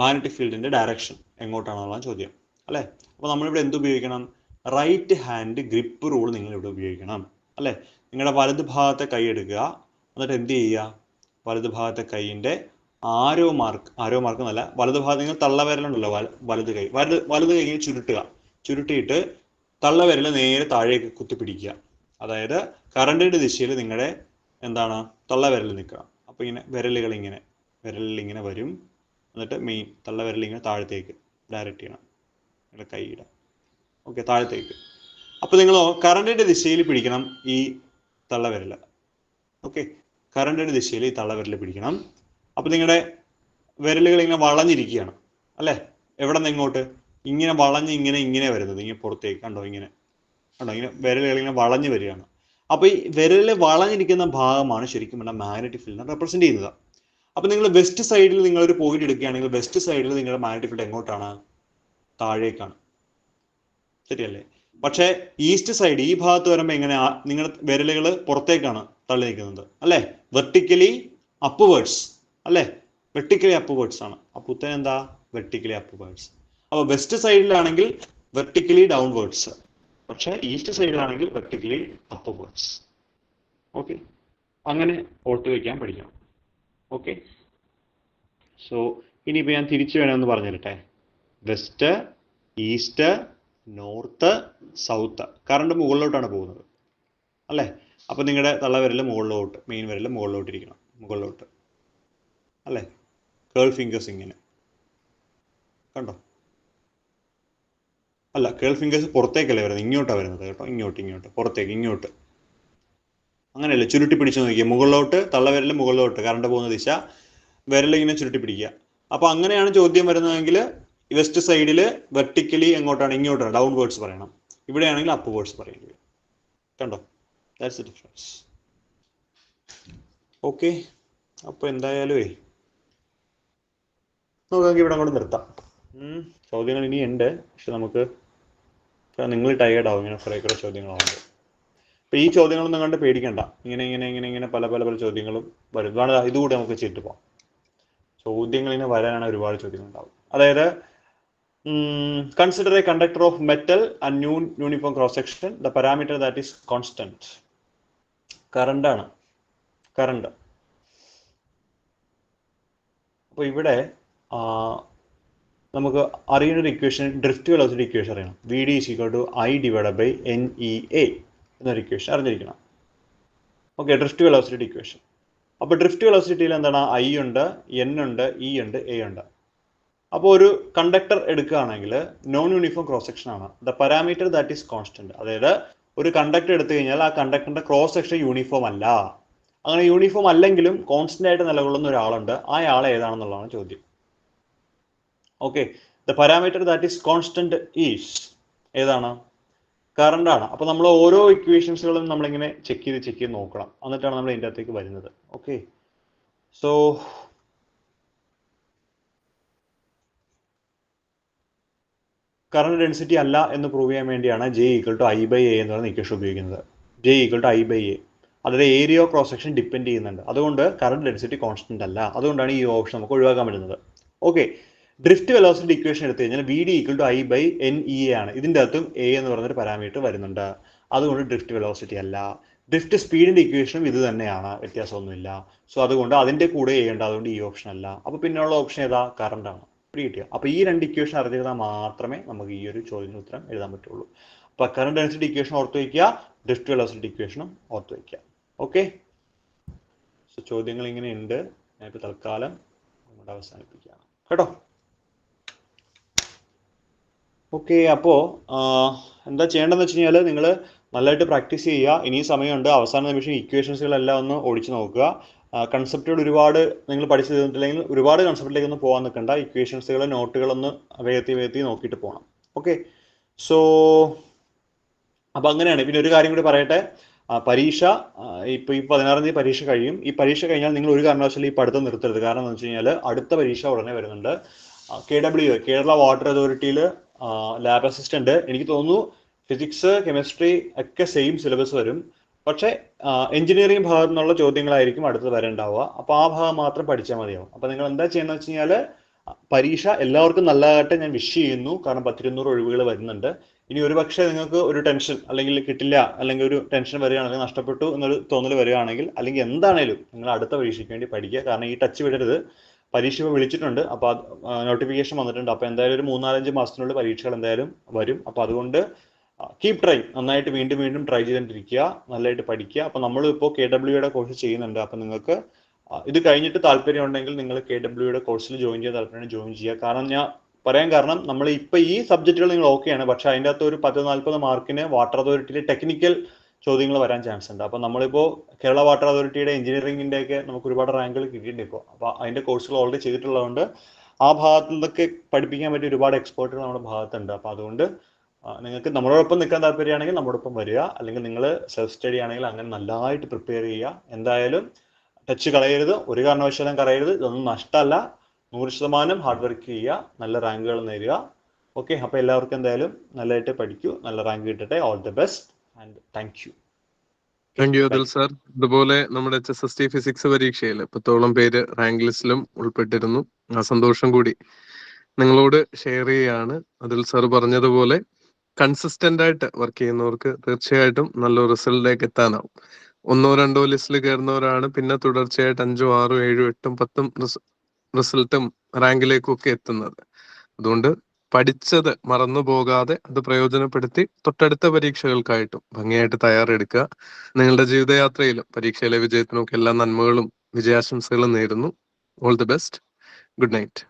മാഗ്നറ്റിക് ഫീൽഡിന്റെ ഡയറക്ഷൻ എങ്ങോട്ടാണെന്നുള്ളതാണ് ചോദ്യം, അല്ലേ? അപ്പോൾ നമ്മളിവിടെ എന്ത് ഉപയോഗിക്കണം? റൈറ്റ് ഹാൻഡ് ഗ്രിപ്പ് റൂൾ നിങ്ങൾ ഇവിടെ ഉപയോഗിക്കണം, അല്ലേ? നിങ്ങളുടെ വലത് ഭാഗത്തെ കൈ എടുക്കുക, എന്നിട്ട് എന്ത് ചെയ്യുക? വലത് ഭാഗത്തെ കൈയിൻ്റെ ആരോ മാർക്ക് എന്നല്ല, വലത് ഭാഗത്ത് നിങ്ങൾ തള്ളവിരലുണ്ടല്ലോ, വലത് കൈ ഇങ്ങനെ ചുരുട്ടിയിട്ട് തള്ളവിരൽ നേരെ താഴേക്ക് കുത്തിപ്പിടിക്കുക. അതായത് കറണ്ടിൻ്റെ ദിശയിൽ നിങ്ങളുടെ എന്താണ്? തള്ളവിരൽ നിൽക്കണം. അപ്പോൾ ഇങ്ങനെ വിരലിൽ ഇങ്ങനെ വരും, എന്നിട്ട് തള്ളവിരൽ ഇങ്ങനെ താഴത്തേക്ക് ഡയറക്റ്റ് ചെയ്യണം നിങ്ങളുടെ കൈയുടെ. ഓക്കെ, താഴത്തേക്ക്. അപ്പോൾ നിങ്ങൾ കറണ്ടിൻ്റെ ദിശയിൽ പിടിക്കണം ഈ തള്ളവിരൽ. ഓക്കെ, കറണ്ടിൻ്റെ ദിശയിൽ ഈ തള്ളവിരൽ പിടിക്കണം. അപ്പോൾ നിങ്ങളുടെ വിരലുകൾ ഇങ്ങനെ വളഞ്ഞിരിക്കുകയാണ്, അല്ലേ? എവിടെ നിന്ന് എങ്ങോട്ട്? ഇങ്ങനെ വളഞ്ഞ് ഇങ്ങനെ വരുന്നത്, ഇങ്ങനെ പുറത്തേക്ക്. കണ്ടോ, ഇങ്ങനെ വിരലുകൾ ഇങ്ങനെ വളഞ്ഞു വരികയാണ്. അപ്പോൾ ഈ വിരലിൽ വളഞ്ഞിരിക്കുന്ന ഭാഗമാണ് ശരിക്കും പറഞ്ഞാൽ മാഗ്നറ്റിക് ഫീൽഡിനെ റെപ്രസെൻറ്റ് ചെയ്യുന്നത്. അപ്പോൾ നിങ്ങൾ വെസ്റ്റ് സൈഡിൽ നിങ്ങളൊരു പോയിന്റ് എടുക്കുകയാണെങ്കിൽ വെസ്റ്റ് സൈഡിൽ നിങ്ങളുടെ മാഗ്നറ്റിക് ഫീൽഡ് എങ്ങോട്ടാണ്? താഴേക്കാണ്, ശരിയല്ലേ? പക്ഷേ ഈസ്റ്റ് സൈഡ് ഈ ഭാഗത്ത് വരുമ്പോൾ എങ്ങനെയാ? നിങ്ങളുടെ വിരലുകൾ പുറത്തേക്കാണ് തള്ളി നിൽക്കുന്നത്, അല്ലേ? വെർട്ടിക്കലി അപ്വേർഡ്സ്, അല്ലേ? വെർട്ടിക്കലി അപ്വേർഡ്സ് ആണ്. അപ്പോൾ ഉത്തരം എന്താ? Vertically upwards. അപ്പോൾ വെസ്റ്റ് സൈഡിലാണെങ്കിൽ വെർട്ടിക്കലി ഡൗൺവേർഡ്സ്, പക്ഷേ ഈസ്റ്റ് സൈഡിലാണെങ്കിൽ വെർട്ടിക്കലി അപ്വേർഡ്സ്. ഓക്കെ, അങ്ങനെ ഓർത്ത് വയ്ക്കാൻ പഠിക്കണം. ഓക്കെ, സോ ഇനിയിപ്പോൾ ഞാൻ തിരിച്ചു വേണമെന്ന് പറഞ്ഞു തരട്ടെ. West, east, north, south. Current മുകളിലോട്ടാണ് പോകുന്നത്, അല്ലേ? അപ്പോൾ നിങ്ങളുടെ തള്ളവിരൽ മുകളിലോട്ട്, മെയിൻ വിരൽ മുകളിലോട്ട് ഇരിക്കണം, മുകളിലോട്ട്, അല്ലേ? കേൾ ഫിംഗേഴ്സ് ഇങ്ങനെ കണ്ടോ? അല്ല, കേൾ ഫിംഗേഴ്സ് പുറത്തേക്കല്ലേ വരുന്നത്, ഇങ്ങോട്ടാണ് വരുന്നത് കേട്ടോ. ഇങ്ങോട്ട് പുറത്തേക്ക്, ഇങ്ങോട്ട്. അങ്ങനെയല്ലേ? ചുരുട്ടി പിടിച്ച് നോക്കിക്കുക, മുകളിലോട്ട്, തള്ളവിരൽ മുകളിലോട്ട്, കറണ്ട് പോകുന്ന ദിശ, വിരലിങ്ങനെ ചുരുട്ടി പിടിക്കുക. അപ്പോൾ അങ്ങനെയാണ് ചോദ്യം വരുന്നതെങ്കിൽ വെസ്റ്റ് സൈഡിൽ വെർട്ടിക്കലി എങ്ങോട്ടാണ്? ഇങ്ങോട്ടാണ്, ഡൗൺ വേർഡ്സ് പറയണം. ഇവിടെയാണെങ്കിൽ അപ്പ് വേർഡ്സ് പറയേണ്ടി വരും. കണ്ടോ? That's the difference. ഓക്കെ, അപ്പോൾ എന്തായാലും നമുക്കെങ്കിൽ ഇവിടെ അങ്ങോട്ട് നിർത്താം. ചോദ്യങ്ങൾ ഇനി ഉണ്ട്, പക്ഷെ നമുക്ക് നിങ്ങൾ ടയേർഡ് ആവും ഇങ്ങനെ കുറേ ചോദ്യങ്ങളാവുമ്പോൾ. അപ്പോൾ ഈ ചോദ്യങ്ങളൊന്നും കണ്ട് പേടിക്കണ്ട. ഇങ്ങനെ പല ചോദ്യങ്ങളും വരും. ഇതുകൂടെ നമുക്ക് ചെയ്തിട്ട് പോകാം. ചോദ്യങ്ങൾ ഇങ്ങനെ വരാനാണ് ഒരുപാട് ചോദ്യങ്ങൾ ഉണ്ടാവും. അതായത് consider a conductor of metal and uniform cross section, the parameter that is constant. Current ആണ്, കറണ്ട്. അപ്പോൾ ഇവിടെ നമുക്ക് അറിയുന്ന ഒരു ഇക്വേഷൻ, ഡ്രിഫ്റ്റ് വെലോസിറ്റി ഇക്വേഷൻ അറിയണം. V D is equal to I divide by N E A എന്നൊരു equation അറിഞ്ഞിരിക്കണം. Okay, drift velocity equation. അപ്പോൾ ഡ്രിഫ്റ്റ് വെലോസിറ്റിയിൽ എന്താണ്? ഐ ഉണ്ട്, എൻ ഉണ്ട്, ഇ ഉണ്ട്, എ ഉണ്ട്. അപ്പോൾ ഒരു കണ്ടക്ടർ എടുക്കുകയാണെങ്കിൽ നോൺ യൂണിഫോം ക്രോസ് സെക്ഷൻ ആണ്. The parameter that is constant. അതായത് ഒരു കണ്ടക്ടർ എടുത്തു കഴിഞ്ഞാൽ ആ കണ്ടക്ടറിന്റെ ക്രോസ് സെക്ഷൻ യൂണിഫോം അല്ല. അങ്ങനെ യൂണിഫോം അല്ലെങ്കിലും കോൺസ്റ്റന്റ് ആയിട്ട് നിലകൊള്ളുന്ന ഒരാളുണ്ട്. ആ ആൾ ഏതാണെന്നുള്ളതാണ് ചോദ്യം. Okay, the parameter that is constant is ഏതാണ്? കറണ്ട് ആണ്. അപ്പോൾ നമ്മൾ ഓരോ ഇക്വേഷൻസുകളും നമ്മളിങ്ങനെ ചെക്ക് ചെയ്ത് നോക്കണം. എന്നിട്ടാണ് നമ്മൾ ഇതിൻ്റെ അകത്തേക്ക് വരുന്നത്. ഓക്കെ, സോ കറണ്ട് ഡെൻസിറ്റി അല്ല എന്ന് പ്രൂവ് ചെയ്യാൻ വേണ്ടിയാണ് J equal to I by A എന്ന് പറയുന്ന ഇക്വേഷൻ ഉപയോഗിക്കുന്നത്. J equal to I by A. അതായത് area of cross section depend ചെയ്യുന്നുണ്ട്. അതുകൊണ്ട് കറണ്ട് ഡെൻസിറ്റി കോൺസ്റ്റന്റ് അല്ല. അതുകൊണ്ടാണ് ഈ ഓപ്ഷൻ നമുക്ക് ഒഴിവാക്കാൻ പറ്റുന്നത്. ഓക്കെ, ഡ്രിഫ്റ്റ് വെലോസിറ്റി ഇക്വേഷൻ എടുത്തു കഴിഞ്ഞാൽ V D equal to I by N E A ആണ്. ഇതിൻ്റെ അകത്തും എ എന്ന് പറയുന്നൊരു പാരാമീറ്റർ വരുന്നുണ്ട്. അതുകൊണ്ട് ഡ്രിഫ്റ്റ് വെലോസിറ്റി അല്ല. ഡ്രിഫ്റ്റ് സ്പീഡിന്റെ ഇക്വേഷനും ഇത് തന്നെയാണ്, വ്യത്യാസമൊന്നുമില്ല. സോ അതുകൊണ്ട് അതിന്റെ കൂടെ എ ഉണ്ട്. അതുകൊണ്ട് ഈ ഓപ്ഷൻ അല്ല. അപ്പോൾ പിന്നെയുള്ള ഓപ്ഷൻ ഏതാ? കറണ്ട് ആണ്. കിട്ടിയോ? അപ്പോൾ ഈ രണ്ട് ഇക്വേഷൻ അറിഞ്ഞിരുന്നാൽ മാത്രമേ നമുക്ക് ഈ ഒരു ചോദ്യത്തിന് ഉത്തരം എഴുതാൻ പറ്റുള്ളൂ. അപ്പോൾ കറണ്ട് ഡെൻസിറ്റി ഇക്വേഷൻ ഓർത്ത് വയ്ക്കുക, ഡ്രിഫ്റ്റ് വെലോസിറ്റി ഇക്വേഷനും ഓർത്ത് വയ്ക്കുക. ഓക്കെ, സോ ചോദ്യങ്ങൾ ഇങ്ങനെ ഉണ്ട്. ഞാനിപ്പോൾ തൽക്കാലം നമ്മുടെ അവസാനിപ്പിക്കുകയാണ് കേട്ടോ. ഓക്കെ, അപ്പോൾ എന്താ ചെയ്യേണ്ടതെന്ന് വെച്ച് കഴിഞ്ഞാൽ നിങ്ങൾ നല്ലതായിട്ട് പ്രാക്ടീസ് ചെയ്യുക. ഇനിയും സമയമുണ്ട്. അവസാന നിമിഷം ഇക്വേഷൻസുകളെല്ലാം ഒന്ന് ഓടിച്ച് നോക്കുക. കൺസെപ്റ്റുകൾ ഒരുപാട് നിങ്ങൾ പഠിച്ചു തന്നിട്ടില്ലെങ്കിൽ ഒരുപാട് കൺസെപ്റ്റിലേക്കൊന്നും പോകാൻ നിൽക്കണ്ട. ഇക്വേഷൻസുകൾ, നോട്ടുകളൊന്ന് വേഗത്തി നോക്കിയിട്ട് പോകണം. ഓക്കെ, സോ അപ്പോൾ അങ്ങനെയാണ്. പിന്നെ ഒരു കാര്യം കൂടി പറയട്ടെ. പരീക്ഷ ഇപ്പോൾ ഈ 16-ാം തീയതി പരീക്ഷ കഴിയും. ഈ പരീക്ഷ കഴിഞ്ഞാൽ നിങ്ങൾ ഒരു കാരണവശാലും ഈ പഠിത്തം നിർത്തരുത്. കാരണം എന്ന് വെച്ച് കഴിഞ്ഞാൽ അടുത്ത പരീക്ഷ ഉടനെ വരുന്നുണ്ട്. KW കേരള വാട്ടർ അതോറിറ്റിയിൽ ലാബ് അസിസ്റ്റന്റ്. എനിക്ക് തോന്നുന്നു ഫിസിക്സ്, കെമിസ്ട്രി ഒക്കെ സെയിം സിലബസ് വരും. പക്ഷേ എഞ്ചിനീയറിംഗ് ഭാഗത്തു നിന്നുള്ള ചോദ്യങ്ങളായിരിക്കും അടുത്ത് വരേണ്ടാവുക. അപ്പോൾ ആ ഭാഗം മാത്രം പഠിച്ചാൽ മതിയാവും. അപ്പോൾ നിങ്ങൾ എന്താ ചെയ്യണമെന്ന് വെച്ച് കഴിഞ്ഞാൽ പരീക്ഷ എല്ലാവർക്കും നല്ലതായിട്ട് ഞാൻ വിഷ് ചെയ്യുന്നു. കാരണം 10-200 ഒഴിവുകൾ വരുന്നുണ്ട്. ഇനി ഒരു പക്ഷേ നിങ്ങൾക്ക് ഒരു ടെൻഷൻ അല്ലെങ്കിൽ കിട്ടില്ല, അല്ലെങ്കിൽ ഒരു ടെൻഷൻ വരികയാണെങ്കിൽ, നഷ്ടപ്പെട്ടു എന്നൊരു തോന്നൽ വരികയാണെങ്കിൽ, അല്ലെങ്കിൽ എന്താണേലും നിങ്ങൾ അടുത്ത പരീക്ഷയ്ക്ക് വേണ്ടി പഠിക്കുക. കാരണം ഈ ടച്ച് വിടരുത്. പരീക്ഷ ഇപ്പോൾ വിളിച്ചിട്ടുണ്ട്. അപ്പോൾ നോട്ടിഫിക്കേഷൻ വന്നിട്ടുണ്ട്. അപ്പോൾ എന്തായാലും ഒരു 3-4-5 മാസത്തിനുള്ളിൽ പരീക്ഷകൾ എന്തായാലും വരും. അപ്പോൾ അതുകൊണ്ട് കീപ് ട്രൈ. നന്നായിട്ട് വീണ്ടും ട്രൈ ചെയ്തുകൊണ്ടിരിക്കുക. നല്ലതായിട്ട് പഠിക്കുക. അപ്പോൾ നമ്മളിപ്പോൾ KWയുടെ കോഴ്സ് ചെയ്യുന്നുണ്ട്. അപ്പോൾ നിങ്ങൾക്ക് ഇത് കഴിഞ്ഞിട്ട് താല്പര്യം ഉണ്ടെങ്കിൽ നിങ്ങൾ KWയുടെ കോഴ്സിൽ ജോയിൻ ചെയ്യാൻ താല്പര്യമാണ് ജോയിൻ ചെയ്യുക. കാരണം ഞാൻ പറയാൻ കാരണം നമ്മൾ ഇപ്പോൾ ഈ സബ്ജക്റ്റുകൾ നിങ്ങൾ ഓക്കെയാണ്. പക്ഷേ അതിൻ്റെ അകത്ത് ഒരു 10-40 മാർക്കിന് വാട്ടർ അതോറിറ്റിയിൽ ടെക്നിക്കൽ ചോദ്യങ്ങൾ വരാൻ ചാൻസ് ഉണ്ട്. അപ്പോൾ നമ്മളിപ്പോൾ കേരള വാട്ടർ അതോറിറ്റിയുടെ എഞ്ചിനീയറിംഗിൻ്റെ ഒക്കെ നമുക്ക് ഒരുപാട് റാങ്കുകൾ കിട്ടിയിട്ടുണ്ട് ഇപ്പോൾ. അപ്പോൾ അതിൻ്റെ കോഴ്സുകൾ ഓൾറെഡി ചെയ്തിട്ടുള്ളതുകൊണ്ട് ആ ഭാഗത്തു നിന്നൊക്കെ പഠിപ്പിക്കാൻ പറ്റിയ ഒരുപാട് എക്സ്പേർട്ടുകൾ നമ്മുടെ ഭാഗത്തുണ്ട്. അപ്പോൾ അതുകൊണ്ട് നിങ്ങൾക്ക് നമ്മളോടൊപ്പം നിൽക്കാൻ താല്പര്യമാണെങ്കിൽ നമ്മോടൊപ്പം വരിക. അല്ലെങ്കിൽ നിങ്ങൾ സെൽഫ് സ്റ്റഡി ആണെങ്കിൽ അങ്ങനെ നല്ലതായിട്ട് പ്രിപ്പയർ ചെയ്യുക. എന്തായാലും ടച്ച് കളയരുത്, ഒരു കാരണവശാലും കളയരുത്. ഇതൊന്നും നഷ്ടമല്ല. 100% ഹാർഡ് വർക്ക് ചെയ്യുക, നല്ല റാങ്കുകൾ നേടുക. ഓക്കെ, അപ്പോൾ എല്ലാവർക്കും എന്തായാലും നല്ലതായിട്ട് പഠിക്കൂ, നല്ല റാങ്ക് കിട്ടട്ടെ. All the best and thank you. Thank you Atul sir. ഇതുപോലെ നമ്മുടെ HSST ഫിസിക്സ് പരീക്ഷയിൽ 10ഓളം പേര് റാങ്ക് ലിസ്റ്റിലും ഉൾപ്പെട്ടിരുന്നു. ആ സന്തോഷം കൂടി നിങ്ങളോട് ഷെയർ ചെയ്യുകയാണ്. അതുൽ സാർ പറഞ്ഞതുപോലെ കൺസിസ്റ്റന്റ് ആയിട്ട് വർക്ക് ചെയ്യുന്നവർക്ക് തീർച്ചയായിട്ടും നല്ലൊരു റിസൾട്ടിലേക്ക് എത്താനാവും. 1-2 ലിസ്റ്റിൽ കയറുന്നവരാണ് പിന്നെ തുടർച്ചയായിട്ട് 5, 6, 7, 8, 10 റിസൾട്ടും റാങ്കിലേക്കും ഒക്കെ എത്തുന്നത്. അതുകൊണ്ട് പഠിച്ചത് മറന്നു പോകാതെ അത് പ്രയോജനപ്പെടുത്തി തൊട്ടടുത്ത പരീക്ഷകൾക്കായിട്ടും ഭംഗിയായിട്ട് തയ്യാറെടുക്കുക. നിങ്ങളുടെ ജീവിതയാത്രയിലും പരീക്ഷയിലെ വിജയത്തിനും ഒക്കെ എല്ലാ നന്മകളും വിജയാശംസകളും നേരുന്നു. All the best. Good night.